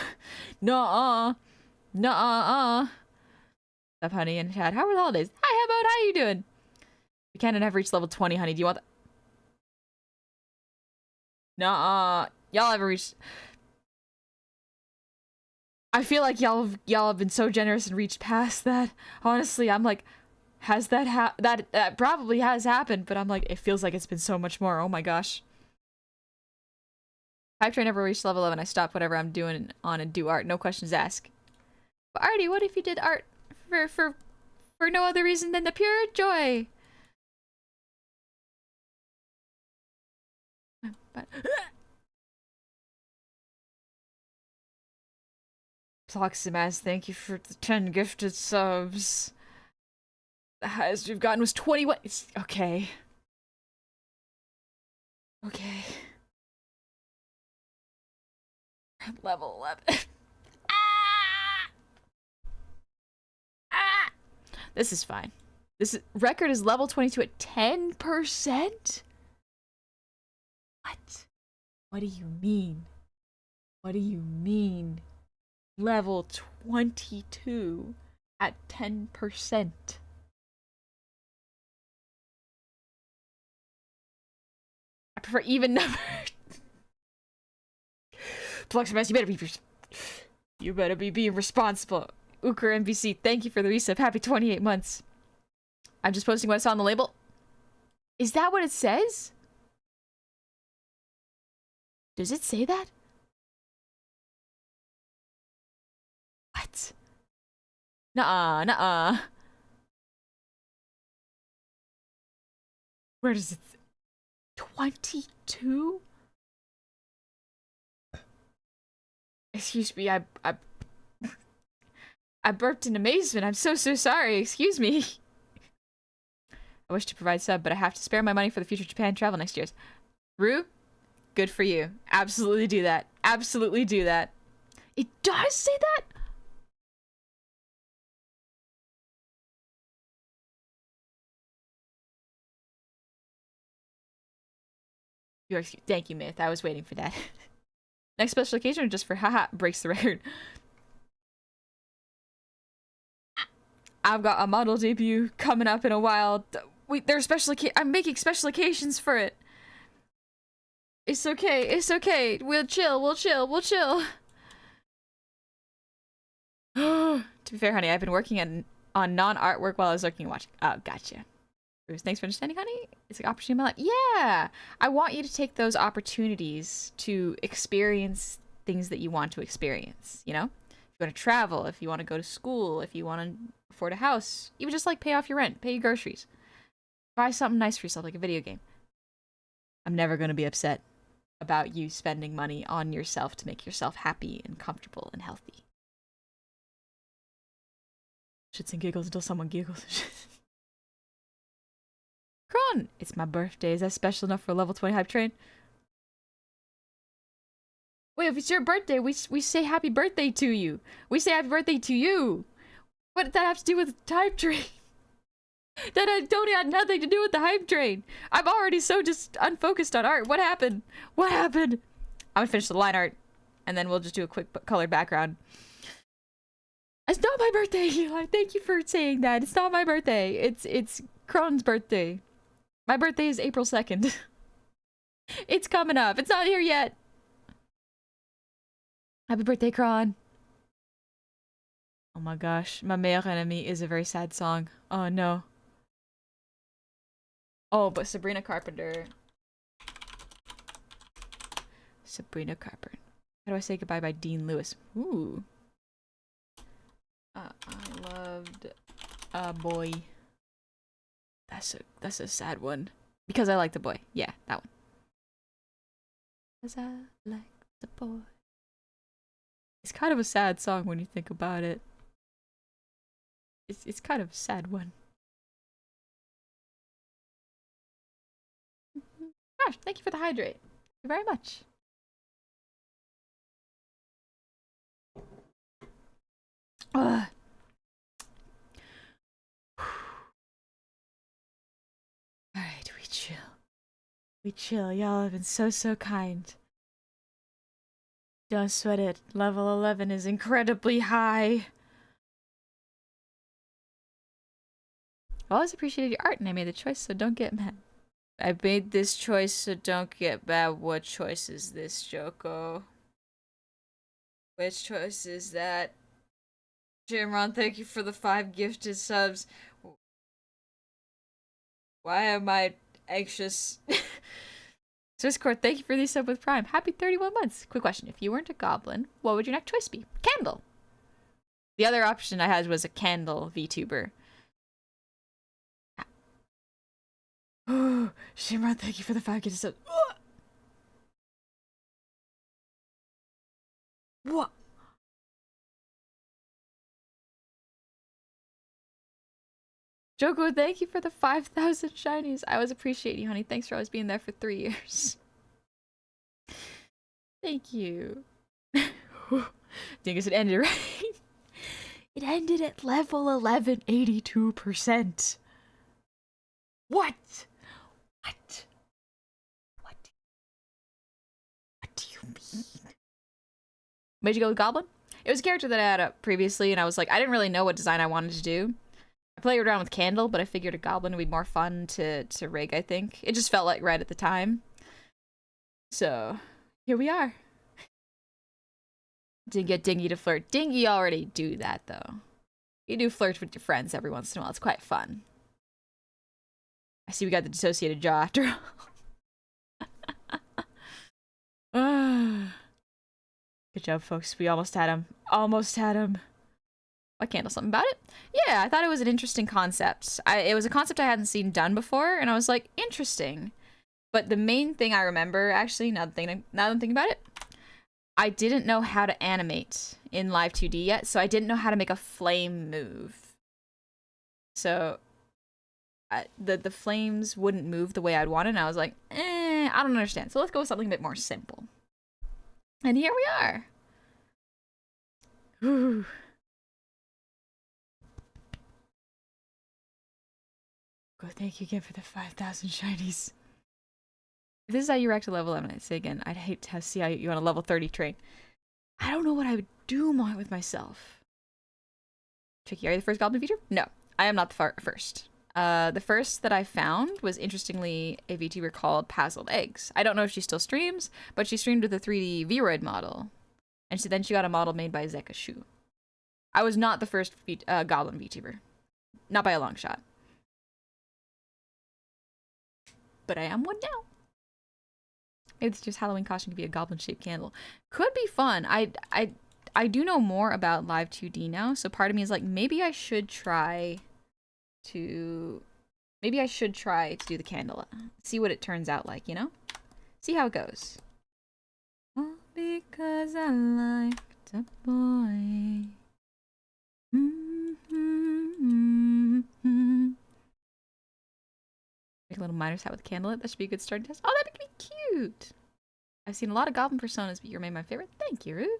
Nuh-uh. Nuh-uh. Up, honey, and Chad. How were the holidays? Hi, Hebbo. How you doing? We can't have reached level 20, honey. Do you want that? Nuh-uh. Y'all ever reached... I feel like y'all have been so generous and reached past that. Honestly, I'm like, has that that probably has happened, but I'm like, it feels like it's been so much more. Oh my gosh. Hype train never reached level 11. I stop whatever I'm doing on and do art. No questions asked. But Artie, what if you did art for no other reason than the pure joy? Ploximas, thank you for the 10 gifted subs. The highest we've gotten was 21. Okay. Okay. We're at level 11. Ah! Ah! This is fine. Record is level 22 at 10%? What? What do you mean? What do you mean? Level 22 at 10%. I prefer even numbers. Ploximas, you better be being responsible. Uker MVC, thank you for the resub. Happy 28 months. I'm just posting what I saw on the label. Is that what it says? Does it say that? What? Nuh-uh, nuh-uh. Where does it... 22? Excuse me, I burped in amazement. I'm so sorry. Excuse me. I wish to provide sub, but I have to spare my money for the future Japan travel next year. Rue, good for you. Absolutely do that. Absolutely do that. It does say that? Thank you, Myth. I was waiting for that. Next special occasion or just for haha breaks the record? I've got a model debut coming up in a while. There's I'm making special occasions for it. It's okay. It's okay. We'll chill. We'll chill. We'll chill. To be fair, honey, I've been working on non-artwork while I was looking and watching. Oh, gotcha. Bruce, thanks for understanding, honey. It's an opportunity in my life. Yeah! I want you to take those opportunities to experience things that you want to experience, you know? If you want to travel, if you want to go to school, if you want to afford a house, even just like pay off your rent, pay your groceries. Buy something nice for yourself, like a video game. I'm never going to be upset about you spending money on yourself to make yourself happy and comfortable and healthy. Shits and giggles until someone giggles. Kron, it's my birthday. Is that special enough for a level 20 hype train? Wait, if it's your birthday, we say happy birthday to you. We say happy birthday to you. What did that have to do with the hype train? That don't have nothing to do with the hype train. I'm already so just unfocused on art. What happened? What happened? I'm gonna finish the line art, and then we'll just do a quick colored background. It's not my birthday, Eli. Thank you for saying that. It's not my birthday. It's Kron's birthday. My birthday is April 2nd. It's coming up. It's not here yet. Happy birthday, Kron. Oh my gosh. My meilleur ennemi is a very sad song. Oh no. Oh, but Sabrina Carpenter. Sabrina Carpenter. How do I say goodbye by Dean Lewis? Ooh. I loved a boy. That's a sad one. Because I like the boy. Yeah, that one. Because I like the boy. It's kind of a sad song when you think about it. It's kind of a sad one. Gosh, thank you for the hydrate. Thank you very much. Ugh. Alright, we chill. We chill. Y'all have been so kind. Don't sweat it. Level 11 is incredibly high. I always appreciated your art and I made the choice, so don't get mad. I made this choice, so don't get mad. What choice is this, Joko? Which choice is that? Jimron, thank you for the 5 gifted subs. Why am I anxious? Discord, thank you for the sub with Prime. Happy 31 months. Quick question. If you weren't a goblin, what would your next choice be? Candle. The other option I had was a candle VTuber. Oh, Shimron, thank you for the 5 gifted subs. What? Joko, thank you for the 5,000 shinies. I always appreciate you, honey. Thanks for always being there for 3 years. Thank you. Dingus, it ended right. It ended at level 11, 82%. What? What? What do you mean? Made you go with Goblin? It was a character that I had up previously, and I was like, I didn't really know what design I wanted to do. I played around with Candle, but I figured a Goblin would be more fun to rig, I think. It just felt like right at the time. So, here we are. Didn't get Dingy to flirt. Dingy already do that, though. You do flirt with your friends every once in a while. It's quite fun. I see we got the dissociated jaw after all. Good job, folks. We almost had him. Almost had him. I can't do something about it. Yeah, I thought it was an interesting concept. It was a concept I hadn't seen done before, and I was like, interesting. But the main thing I remember, actually, now that I'm thinking about it, I didn't know how to animate in Live 2D yet, so I didn't know how to make a flame move. So the flames wouldn't move the way I'd want it, and I was like, I don't understand. So let's go with something a bit more simple. And here we are. Whew. Go, thank you again for the 5,000 shinies. If this is how you react to level 11, I'd say again, I'd hate to see how you on a level 30 train. I don't know what I would do with myself. Tricky, are you the first goblin feature? No. I am not the first. The first that I found was, interestingly, a VTuber called Pazzled Eggs. I don't know if she still streams, but she streamed with a 3D Vroid model. And then she got a model made by Zeka Shu. I was not the first Goblin VTuber. Not by a long shot. But I am one now. Maybe it's just Halloween costume to be a goblin-shaped candle. Could be fun. I do know more about Live 2D now, so part of me is like, maybe I should try to do the candle. See what it turns out like, you know? See how it goes. All because I liked a boy. Make a little miner's hat with a candle. That should be a good starting test. Oh, that'd be cute. I've seen a lot of goblin personas, but you're my favorite. Thank you, Rue.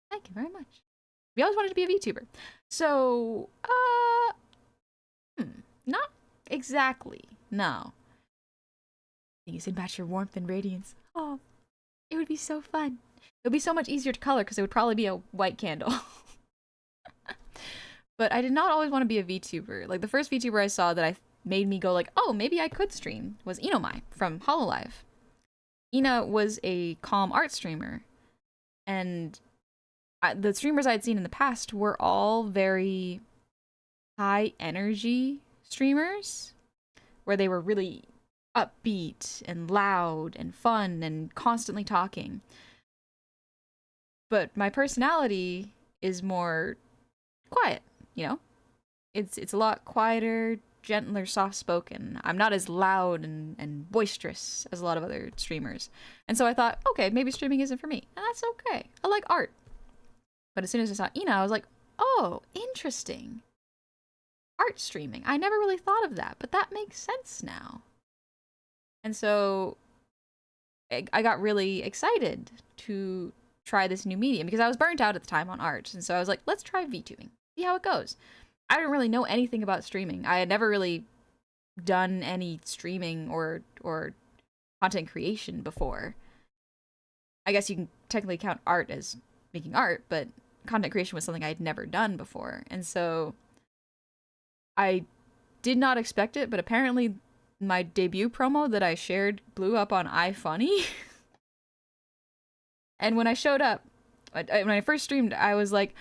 Thank you very much. We always wanted to be a VTuber. So, not exactly. No. You can match your warmth and radiance. Oh, it would be so fun. It would be so much easier to color because it would probably be a white candle. But I did not always want to be a VTuber. Like, the first VTuber I saw that made me go like, oh, maybe I could stream was Inomai from Hololive. Ina was a calm art streamer. And the streamers I had seen in the past were all very high energy streamers, where they were really upbeat and loud and fun and constantly talking. But my personality is more quiet, you know? It's a lot quieter, gentler, soft-spoken. I'm not as loud and boisterous as a lot of other streamers. And so I thought, okay, maybe streaming isn't for me. And that's okay. I like art. But as soon as I saw Ina, I was like, oh, interesting. Art streaming. I never really thought of that, but that makes sense now. And so I got really excited to try this new medium because I was burnt out at the time on art. And so I was like, let's try VTubing. See how it goes. I didn't really know anything about streaming. I had never really done any streaming or content creation before. I guess you can technically count art as making art, but content creation was something I had never done before. And so I did not expect it, but apparently my debut promo that I shared blew up on iFunny. And when I showed up, when I first streamed, I was like,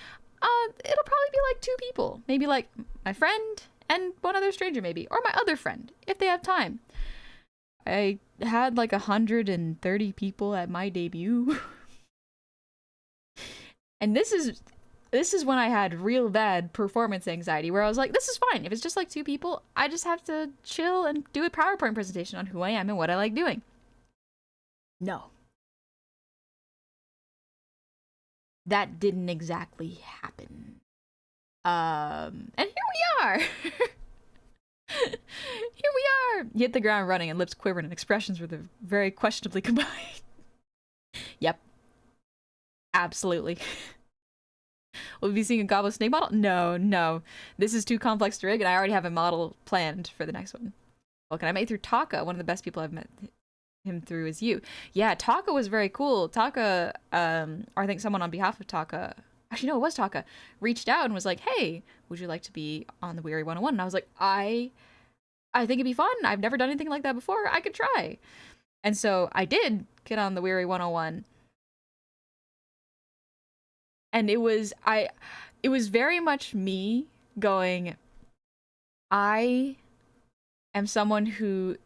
it'll probably be like 2 people. Maybe like my friend and one other stranger maybe. Or my other friend, if they have time. I had like 130 people at my debut. And this is when I had real bad performance anxiety, where I was like, this is fine. If it's just like 2 people, I just have to chill and do a PowerPoint presentation on who I am and what I like doing. No. That didn't exactly happen. And here we are! Here we are! You hit the ground running and lips quivered and expressions were very questionably combined. Yep. Absolutely. Will we be seeing a Gobbo snake model? No. This is too complex to rig, and I already have a model planned for the next one. Well, can I make it through Taka? One of the best people I've met him through is you. Yeah, Taka was very cool. Taka, or I think someone on behalf of Taka, actually no, it was Taka, reached out and was like, hey, would you like to be on the Weary 101? And I was like, I think it'd be fun. I've never done anything like that before. I could try. And so I did get on the Weary 101. And it was very much me going, I am someone who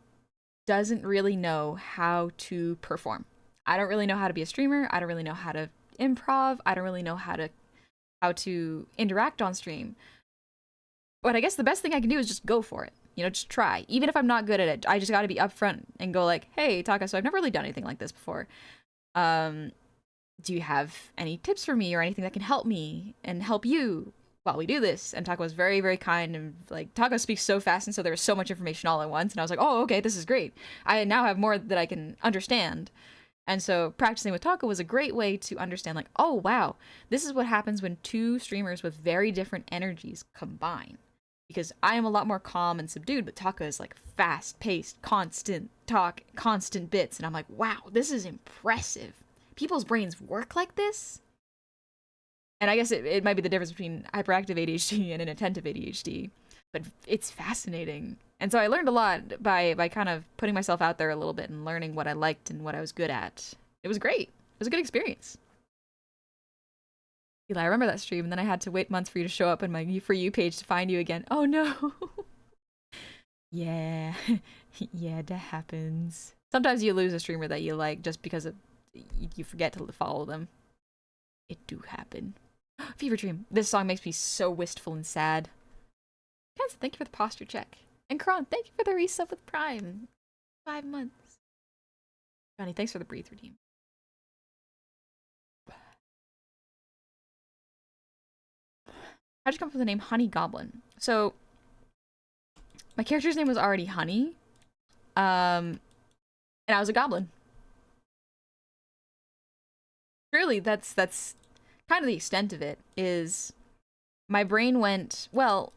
doesn't really know how to perform. I don't really know how to be a streamer. I don't really know how to improv. I don't really know how to interact on stream. But I guess the best thing I can do is just go for it. You know, just try. Even if I'm not good at it, I just got to be upfront and go like, hey, Taka, so I've never really done anything like this before. Do you have any tips for me or anything that can help me and help you while we do this? And Taka was very, very kind, and like, Taka speaks so fast, and so there was so much information all at once, and I was like, oh, okay, this is great. I now have more that I can understand. And so practicing with Taka was a great way to understand, like, oh, wow, this is what happens when 2 streamers with very different energies combine. Because I am a lot more calm and subdued, but Taka is like fast-paced, constant talk, constant bits, and I'm like, wow, this is impressive. People's brains work like this? And I guess it might be the difference between hyperactive ADHD and inattentive ADHD. but it's fascinating. And so I learned a lot by kind of putting myself out there a little bit and learning what I liked and what I was good at. It was great. It was a good experience. Eli, I remember that stream, and then I had to wait months for you to show up in my For You page to find you again. Oh no. Yeah. Yeah, that happens. Sometimes you lose a streamer that you like just because you forget to follow them. It do happen. Fever Dream. This song makes me so wistful and sad. Guys, thank you for the posture check. And Kron, thank you for the resub with Prime. 5 months. Johnny, thanks for the breathe redeem. How'd you come up with the name Honey Goblin? So, my character's name was already Honey. And I was a goblin. Really, that's kind of the extent of it, is my brain went, well,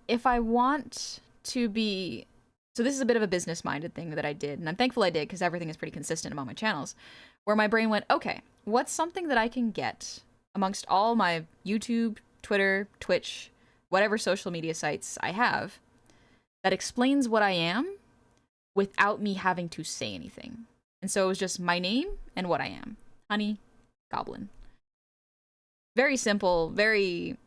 if I want to be... So this is a bit of a business-minded thing that I did, and I'm thankful I did because everything is pretty consistent among my channels, where my brain went, okay, what's something that I can get amongst all my YouTube, Twitter, Twitch, whatever social media sites I have that explains what I am without me having to say anything. And so it was just my name and what I am. Honey Goblin. Very simple, very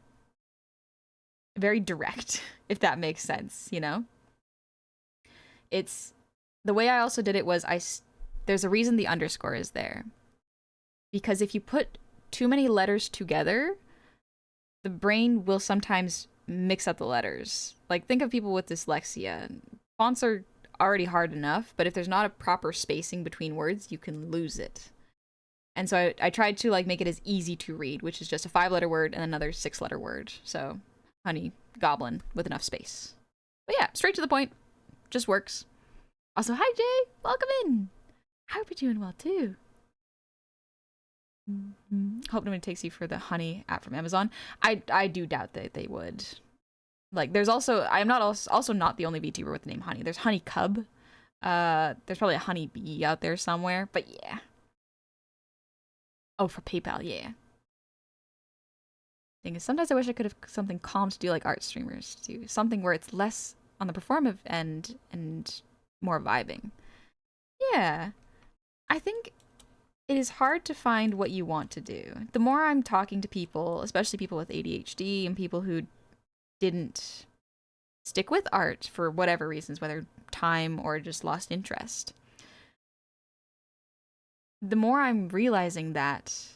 direct, if that makes sense, you know? It's the way I also did it was there's a reason the underscore is there. Because if you put too many letters together, the brain will sometimes mix up the letters. Like, think of people with dyslexia. Fonts are already hard enough, but if there's not a proper spacing between words, you can lose it. And so I tried to like make it as easy to read, which is just a 5-letter word and another 6-letter word. So, Honey Goblin with enough space. But yeah, straight to the point. Just works. Also, hi Jay! Welcome in! I hope you're doing well too. Hope nobody takes you for the Honey app from Amazon. I do doubt that they would. Like, there's also... I'm not also not the only VTuber with the name Honey. There's Honey Cub. There's probably a Honey Bee out there somewhere. But yeah. Oh, for PayPal, yeah. Thing is, sometimes I wish I could have something calm to do like art streamers do. Something where it's less on the performative end and more vibing. Yeah. I think it is hard to find what you want to do. The more I'm talking to people, especially people with ADHD and people who didn't stick with art for whatever reasons, whether time or just lost interest, the more I'm realizing that,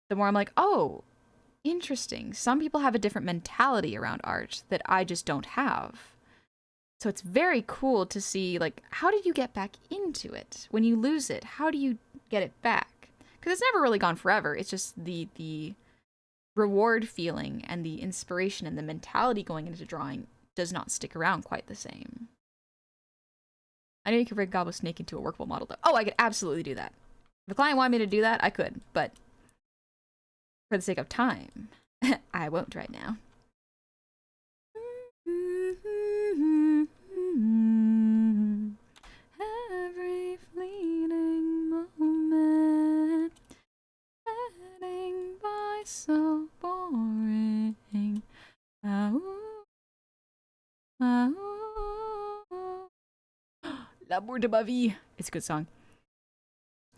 the more I'm like, oh, interesting. Some people have a different mentality around art that I just don't have. So it's very cool to see, like, how did you get back into it? When you lose it, how do you get it back? Because it's never really gone forever. It's just the reward feeling and the inspiration and the mentality going into drawing does not stick around quite the same. I know you could rig Gobbo Snake into a workable model, though. Oh, I could absolutely do that. If the client wanted me to do that, I could, but for the sake of time, I won't right now. Every fleeting moment, heading by so boring. L'amour de ma vie. It's a good song.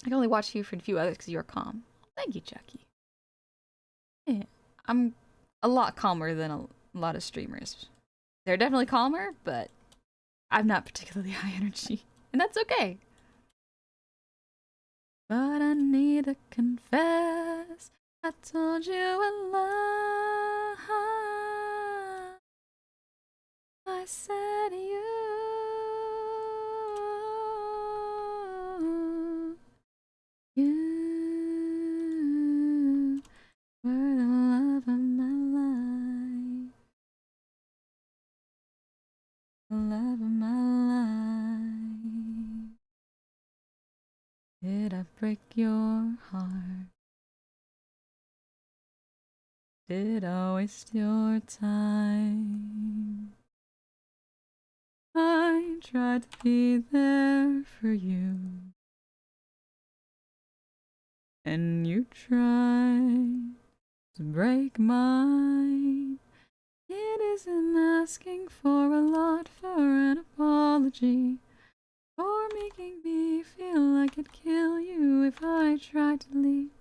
I can only watch you for a few others because you are calm. Thank you, Chucky. Yeah, I'm a lot calmer than a lot of streamers. They're definitely calmer, but I'm not particularly high energy. And that's okay. But I need to confess, I told you a lie. I said you were the love of my life. The love of my life. Did I break your heart? Did I waste your time? I tried to be there for you, and you tried to break mine. It isn't asking for a lot for an apology, or making me feel like I'd kill you if I tried to leave.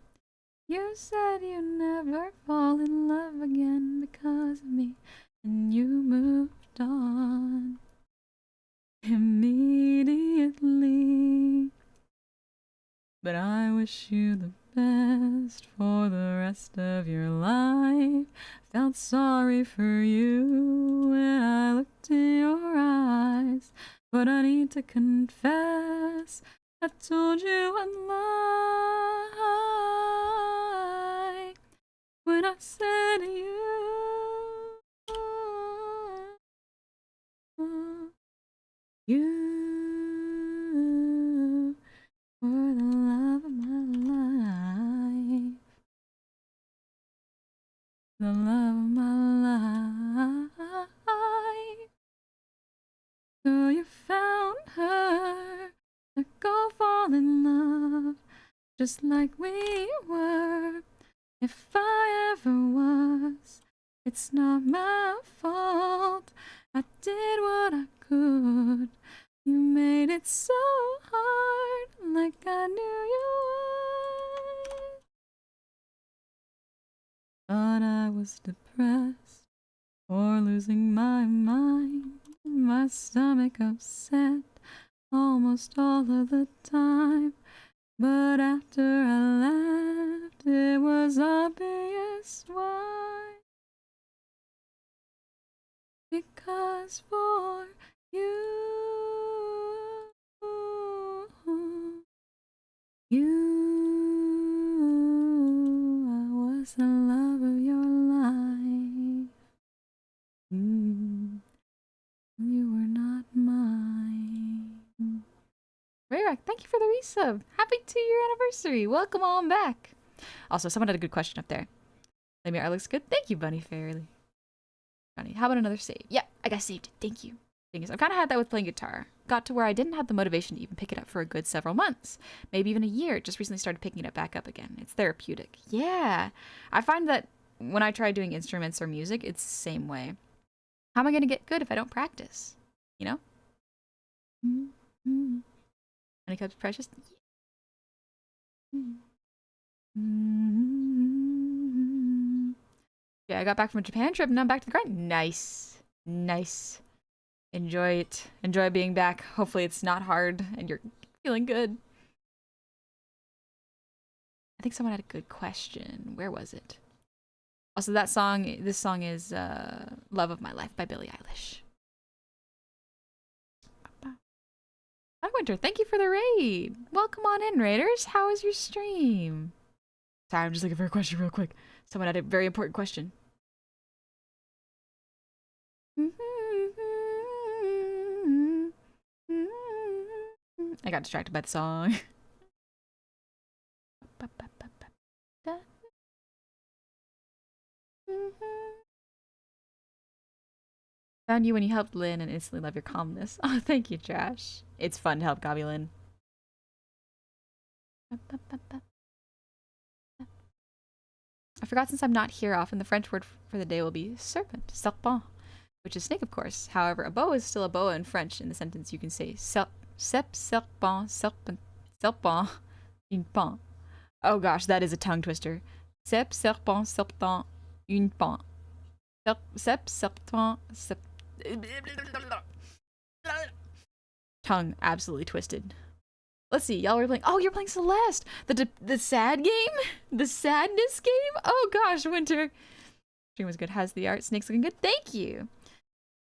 You said you'd never fall in love again because of me, and you moved on immediately. But I wish you the best for the rest of your life. Felt sorry for you when I looked in your eyes, but I need to confess, I told you a lie when I said you were the love of my life. The love of my life. So you found her to go fall in love, just like we were. If I ever was, it's not my fault. I did what I could. You made it so hard, like I knew you would. Thought I was depressed or losing my mind. My stomach upset almost all of the time. But after I left, it was obvious why. Because for you, I was the love of your life. You were not mine. Rayrock, thank you for the resub. Happy 2-year anniversary. Welcome on back. Also, someone had a good question up there. Maybe art looks good. Thank you, Bunny Fairly. Bunny, how about another save? Yeah, I got saved. Thank you. Thing is, I've kind of had that with playing guitar. Got to where I didn't have the motivation to even pick it up for a good several months. Maybe even a year. Just recently started picking it back up again. It's therapeutic. Yeah. I find that when I try doing instruments or music, it's the same way. How am I going to get good if I don't practice? You know? Mm-hmm. Honeycups precious? Mm-hmm. Yeah, I got back from a Japan trip and now I'm back to the grind. Nice. Nice. Enjoy it. Enjoy being back. Hopefully it's not hard and you're feeling good. I think someone had a good question. Where was it? Also, this song is Love of My Life by Billie Eilish. Hi, Winter. Thank you for the raid. Welcome on in, raiders. How was your stream? Sorry, I'm just looking for a question real quick. Someone had a very important question. I got distracted by the song. Found you when you helped Lynn and instantly love your calmness. Oh, thank you, Trash. It's fun to help Gabi Lynn. I forgot since I'm not here often, the French word for the day will be serpent, serpent, which is snake, of course. However, a boa is still a boa in French. In the sentence, you can say sep, serpent, serpent, serpent, une pan. Oh gosh, that is a tongue twister. Sep, serpent, serpent, une pan. Sep, serpent, sep. Tongue absolutely twisted. Let's see, y'all were playing. Oh, you're playing Celeste, the sad game, the sadness game. Oh gosh, Winter. Stream was good. How's the art? Snake's looking good. Thank you.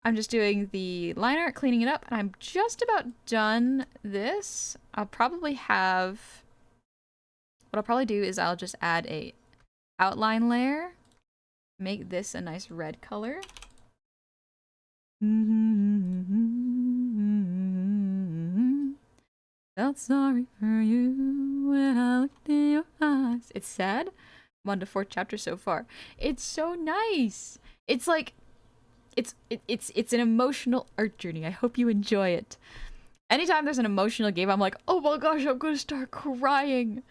I'm just doing the line art, cleaning it up, and I'm just about done this. I'll probably have. What I'll probably do is I'll just add a outline layer, make this a nice red color. Felt sorry for you when I looked in your eyes. It's sad. 1 to 4 chapters so far. It's so nice. It's like, it's an emotional art journey. I hope you enjoy it. Anytime there's an emotional game, I'm like, oh my gosh, I'm gonna start crying.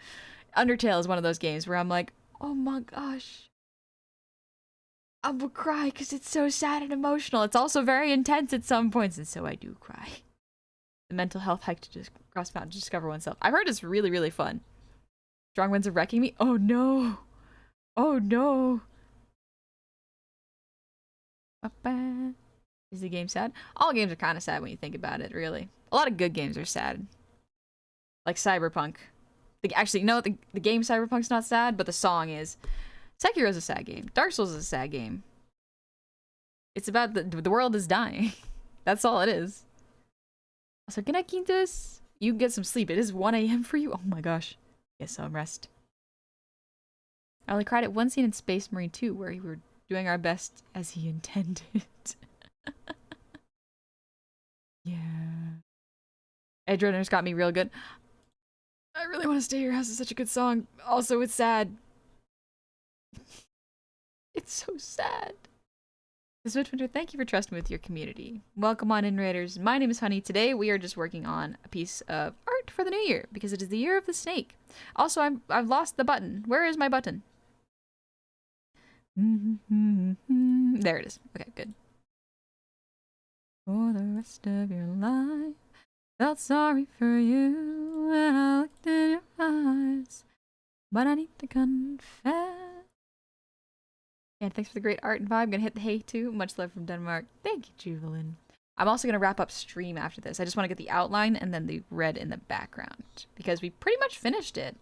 Undertale is one of those games where I'm like, oh my gosh. I will cry because it's so sad and emotional. It's also very intense at some points, and so I do cry. The mental health hike to just cross mountains to discover oneself. I've heard it's really, really fun. Strong winds are wrecking me. Oh no. Oh no. Is the game sad? All games are kind of sad when you think about it, really. A lot of good games are sad. Like Cyberpunk. Actually, no, the game Cyberpunk's not sad, but the song is. Sekiro's a sad game. Dark Souls is a sad game. It's about the world is dying. That's all it is. Also, good night, Quintus. You get some sleep. It is 1 a.m. for you. Oh my gosh. Get some rest. I only cried at one scene in Space Marine 2 where we were doing our best as he intended. Yeah. Edge Runner's got me real good. I really want to stay here. House is such a good song. Also, it's sad. It's so sad. Switchwinter, thank you for trusting with your community. Welcome on in, Raiders. My name is Honey. Today we are just working on a piece of art for the new year because it is the year of the snake. Also, I've lost the button. Where is my button? There it is. Okay, good. For the rest of your life, felt sorry for you when I looked in your eyes, but I need to confess. And thanks for the great art and vibe. Gonna hit the hay too. Much love from Denmark. Thank you, Juvelin. I'm also gonna wrap up stream after this. I just want to get the outline and then the red in the background because we pretty much finished it.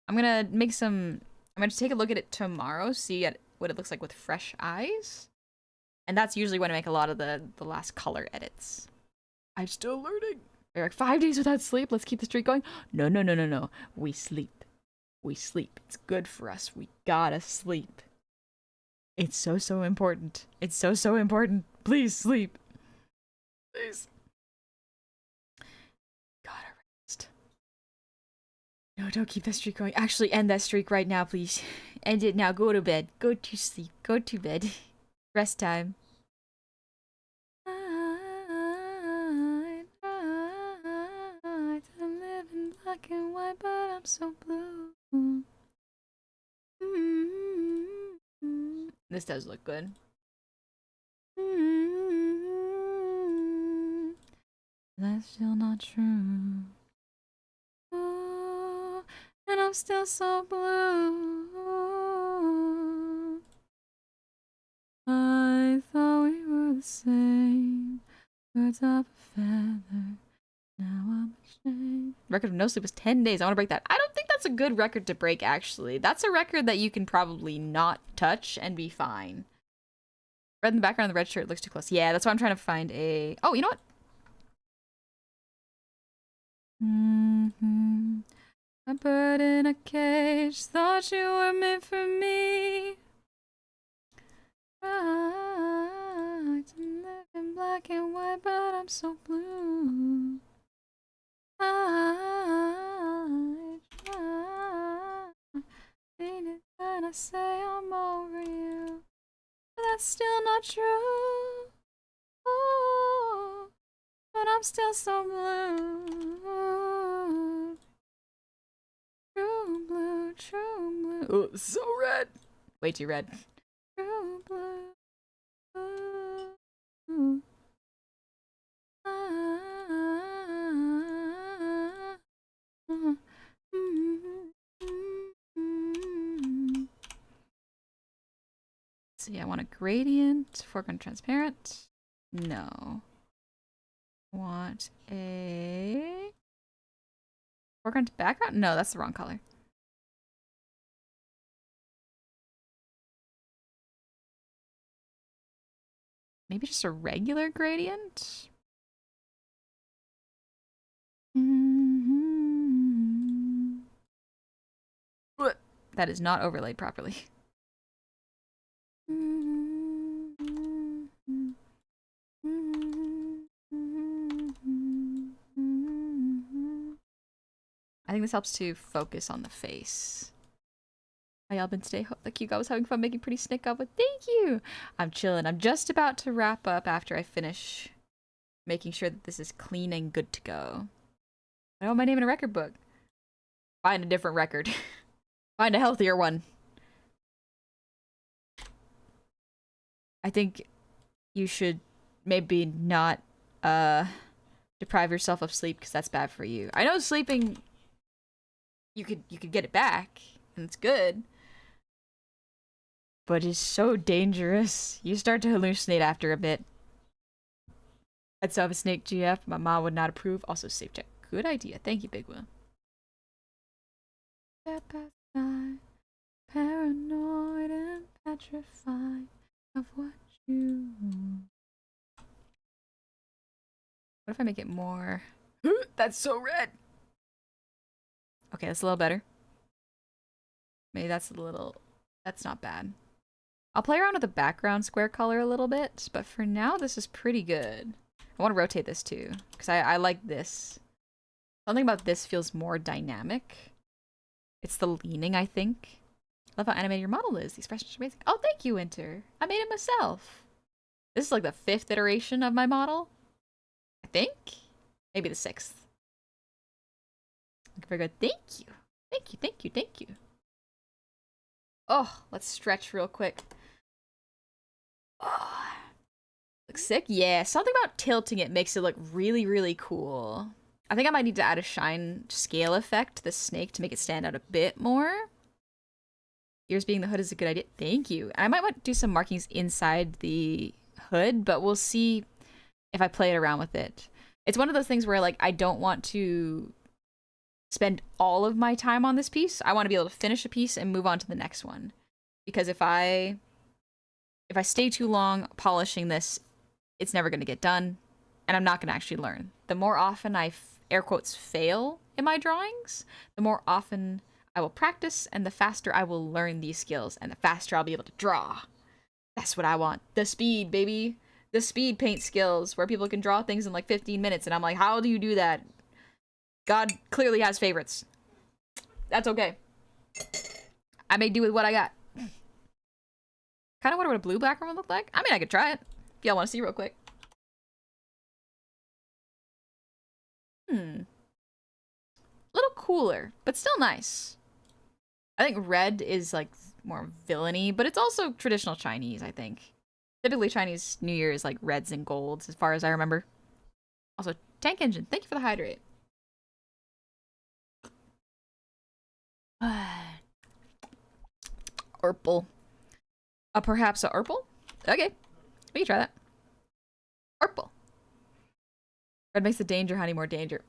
I'm gonna make some. I'm gonna take a look at it tomorrow, see what it looks like with fresh eyes, and that's usually when I make a lot of the last color edits. I'm still learning. We're like 5 days without sleep. Let's keep the streak going. No, no, no, no, no. We sleep. We sleep. It's good for us. We gotta sleep. It's so, so important. It's so, so important. Please sleep. Please. Gotta rest. No, don't keep that streak going. Actually, end that streak right now, please. End it now. Go to bed. Go to sleep. Go to bed. Rest time. I tried to live in black and white, but I'm so blue. This does look good. That's still not true. Oh, and I'm still so blue. I thought we were the same. Birds of a feather. Now I'm ashamed. Record of no sleep was 10 days. I want to break that. I don't think that's a good record to break, actually. That's a record that you can probably not touch and be fine. Red in the background of the red shirt looks too close. Yeah, that's why I'm trying to find a... Oh, you know what? A bird in a cage. Thought you were meant for me. Tried to live in black and white, but I'm so blue. I try. Mean it when I say I'm over you, but that's still not true. Ooh, but I'm still so blue. True blue, true blue. Oh, so red. Way too red. True blue. Ooh. See, I want a gradient, foreground transparent. No. Want a foreground to background? No, that's the wrong color. Maybe just a regular gradient? That is not overlaid properly. I think this helps to focus on the face. How y'all been today? Hope the cute guy was having fun making pretty snick up with. Thank you! I'm chilling. I'm just about to wrap up after I finish making sure that this is clean and good to go. I want my name in a record book. Find a different record. Find a healthier one. I think you should maybe not deprive yourself of sleep because that's bad for you. I know sleeping you could get it back and it's good, but it's so dangerous. You start to hallucinate after a bit. I'd still have a snake GF. My mom would not approve. Also, safe check. Good idea. Thank you, Big Will. Paranoid and petrified of what you. What if I make it more? That's so red. Okay, that's a little better. Maybe that's a little. That's not bad. I'll play around with the background square color a little bit, but for now, this is pretty good. I want to rotate this too, because I like this. Something about this feels more dynamic. It's the leaning, I think. Love how animated your model is. The expressions are amazing. Oh, thank you, Winter. I made it myself. This is like the 5th iteration of my model. I think? Maybe the 6th. Very good. Thank you. Thank you, thank you, thank you. Oh, let's stretch real quick. Oh. Looks sick? Yeah, something about tilting it makes it look really, really cool. I think I might need to add a shine scale effect to the snake to make it stand out a bit more. Ears being the hood is a good idea. Thank you. And I might want to do some markings inside the hood, but we'll see if I play it around with it. It's one of those things where like I don't want to spend all of my time on this piece. I want to be able to finish a piece and move on to the next one. Because if I stay too long polishing this, it's never going to get done, and I'm not going to actually learn. The more often I air quotes fail in my drawings, the more often I will practice, and the faster I will learn these skills, and the faster I'll be able to draw. That's what I want. The speed, baby. The speed paint skills, where people can draw things in like 15 minutes, and I'm like, how do you do that? God clearly has favorites. That's okay. I may do with what I got. Kind of wonder what a blue background would look like. I mean, I could try it. If y'all want to see real quick. A little cooler, but still nice. I think red is like more villainy, but it's also traditional Chinese, I think. Typically Chinese New Year is like reds and golds as far as I remember. Also, tank engine, thank you for the hydrate. Urple. Perhaps a Urple? Okay. We can try that. Urple. Red makes the danger honey more danger.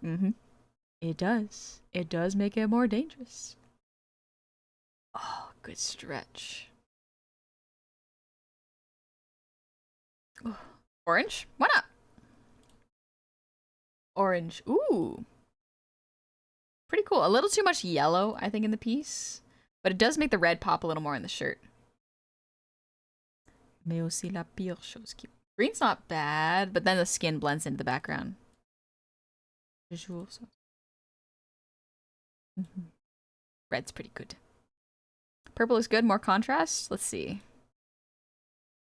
It does. It does make it more dangerous. Oh, good stretch. Orange? Why not? Orange. Ooh. Pretty cool. A little too much yellow, I think, in the piece. But it does make the red pop a little more in the shirt. Mais aussi la pire chose qui... Green's not bad, but then the skin blends into the background. Red's pretty good. Purple is good. More contrast? Let's see.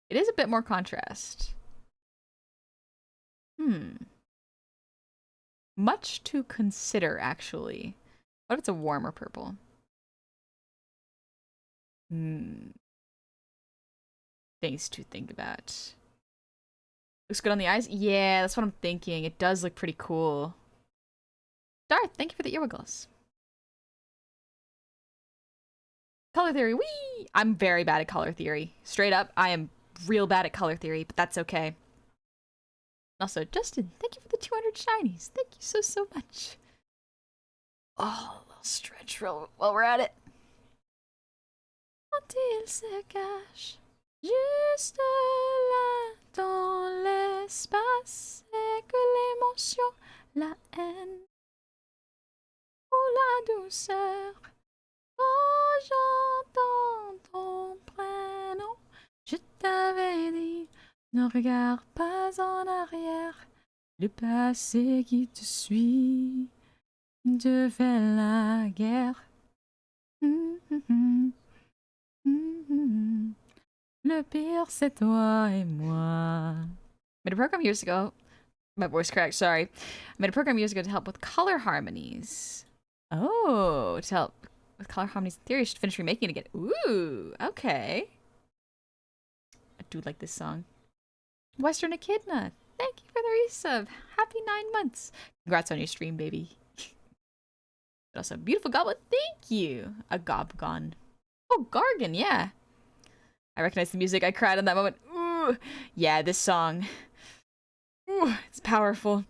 It is a bit more contrast. Much to consider, actually. What if it's a warmer purple? Things to think about. Looks good on the eyes? Yeah, that's what I'm thinking. It does look pretty cool. Darth, thank you for the earwiggles. Color theory, wee! I'm very bad at color theory. Straight up, I am real bad at color theory, but that's okay. Also, Justin, thank you for the 200 shinies. Thank you so, so much. Oh, a little stretch while we're at it. Quand il se cache juste là dans l'espace, et que l'émotion, la haine ou la douceur, quand j'entends ton prénom, je t'avais dit, ne regarde pas en arrière, le passé qui te suit, de faire la guerre. Le pire, c'est toi et moi. I made a program years ago. My voice cracked, sorry. I made a program years ago to help with color harmonies. Oh, to help with color harmonies in theory. Should finish remaking it again. Ooh, okay. do like this song. Western Echidna, thank you for the resub. Happy 9 months. Congrats on your stream, baby. Also, beautiful goblin, thank you. A gobgon. Oh, Gargan, yeah. I recognize the music. I cried in that moment. Ooh, yeah, this song. Ooh, it's powerful.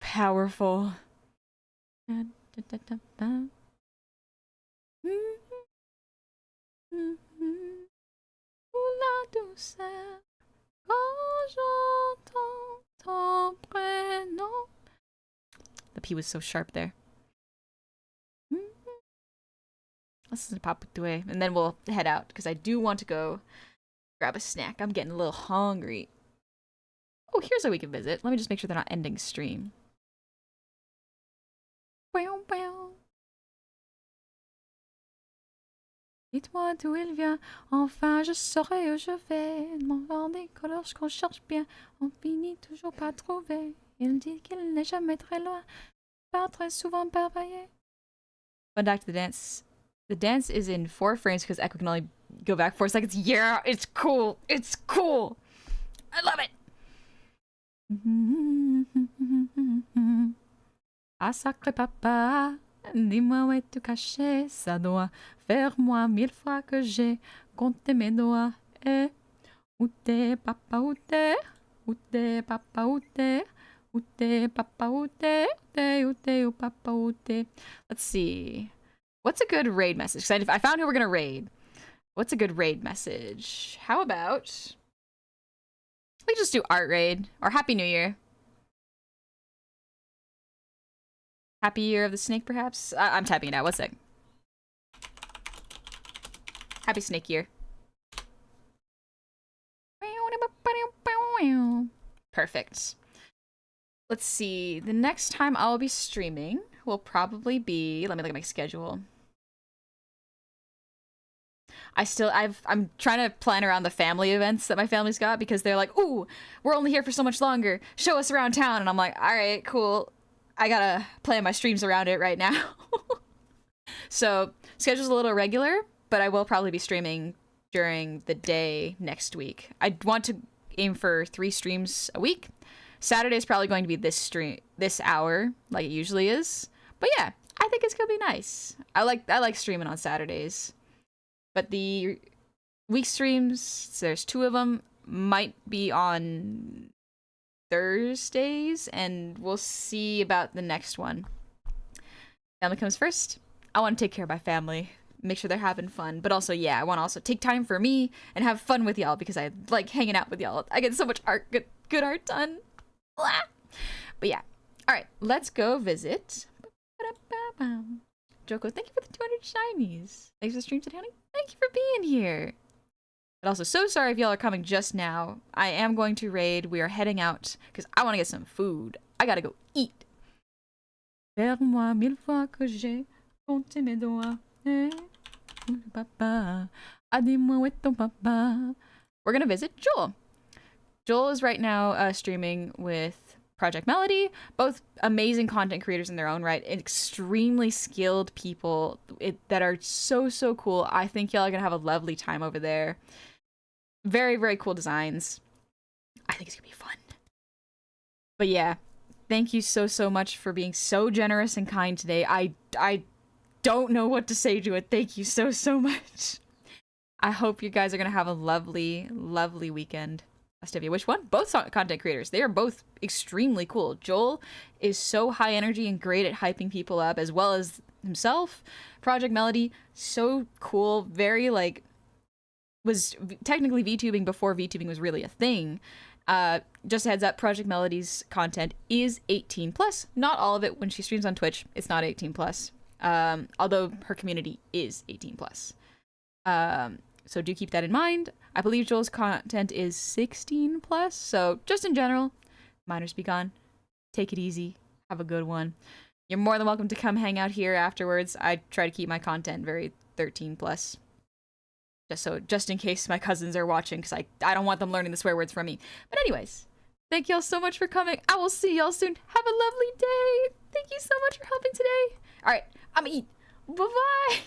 Powerful. La douceur quand j'entends ton prénom. The P was so sharp there. Let's listen to Paputue, and then we'll head out, because I do want to go grab a snack. I'm getting a little hungry. Oh, here's where we can visit. Let me just make sure they're not ending stream. Dis-moi d'où il vient, enfin je saurai où je vais. Mon des couleurs qu'on cherche bien, on finit toujours par trouver. Il dit qu'il n'est jamais très loin, pas très souvent perveillé. Went back to the dance. The dance is in 4 frames because Echo can only go back 4 seconds. Yeah, it's cool. It's cool. I love it. Ah, sacré papa, dis-moi où es-tu caché? Ça doit faire moi 1000 fois que j'ai compté mes doigts. Eh, où t'es, papa, où t'es? Où t'es, papa, où t'es? Où t'es, papa, où t'es? Où t'es, où papa, où t'es? Let's see. What's a good raid message? Because I found who we're gonna raid. What's a good raid message? How about we just do art raid or Happy New Year? Happy Year of the Snake, perhaps? I'm typing it out. 1 sec. Happy Snake Year. Perfect. Let's see. The next time I'll be streaming will probably be... Let me look at my schedule. I'm trying to plan around the family events that my family's got, because they're like, ooh, we're only here for so much longer. Show us around town. And I'm like, all right, cool. I gotta plan my streams around it right now. So, schedule's a little irregular, but I will probably be streaming during the day next week. I want to aim for 3 streams a week. Saturday's probably going to be this hour, like it usually is. But yeah, I think it's gonna be nice. I like streaming on Saturdays. But the week streams, there's 2 of them, might be on Thursdays, and we'll see about the next one. Family comes first. I want to take care of my family, make sure they're having fun, but also, yeah, I want to also take time for me and have fun with y'all, because I like hanging out with y'all. I get so much good art done. Blah. But yeah, all right, let's go visit. Joko, thank you for the 200 shinies. Thanks for the stream today, honey. Thank you for being here. But also, so sorry if y'all are coming just now. I am going to raid. We are heading out because I want to get some food. I gotta go eat. Vers-moi 1000 fois que j'ai compté mes doigts. Papa, dis-moi où est ton papa. We're gonna visit Joel. Joel is right now streaming with Project Melody, both amazing content creators in their own right, extremely skilled people that are so cool. I think y'all are gonna have a lovely time over there. Very cool designs. I think it's gonna be fun. But yeah, thank you so much for being so generous and kind today. I don't know what to say to it. Thank you so much. I hope you guys are gonna have a lovely weekend. Estivia, which one? Both content creators. They are both extremely cool. Joel is so high energy and great at hyping people up, as well as himself. Project Melody, so cool. Very was technically VTubing before VTubing was really a thing. Just a heads up, Project Melody's content is 18 plus. Not all of it. When she streams on Twitch, it's not 18 plus. Although her community is 18 plus. So do keep that in mind. I believe Joel's content is 16 plus. So just in general, minors be gone. Take it easy. Have a good one. You're more than welcome to come hang out here afterwards. I try to keep my content very 13 plus. Just in case my cousins are watching, because I don't want them learning the swear words from me. But anyways, thank y'all so much for coming. I will see y'all soon. Have a lovely day. Thank you so much for helping today. All right, I'm gonna eat. Bye-bye.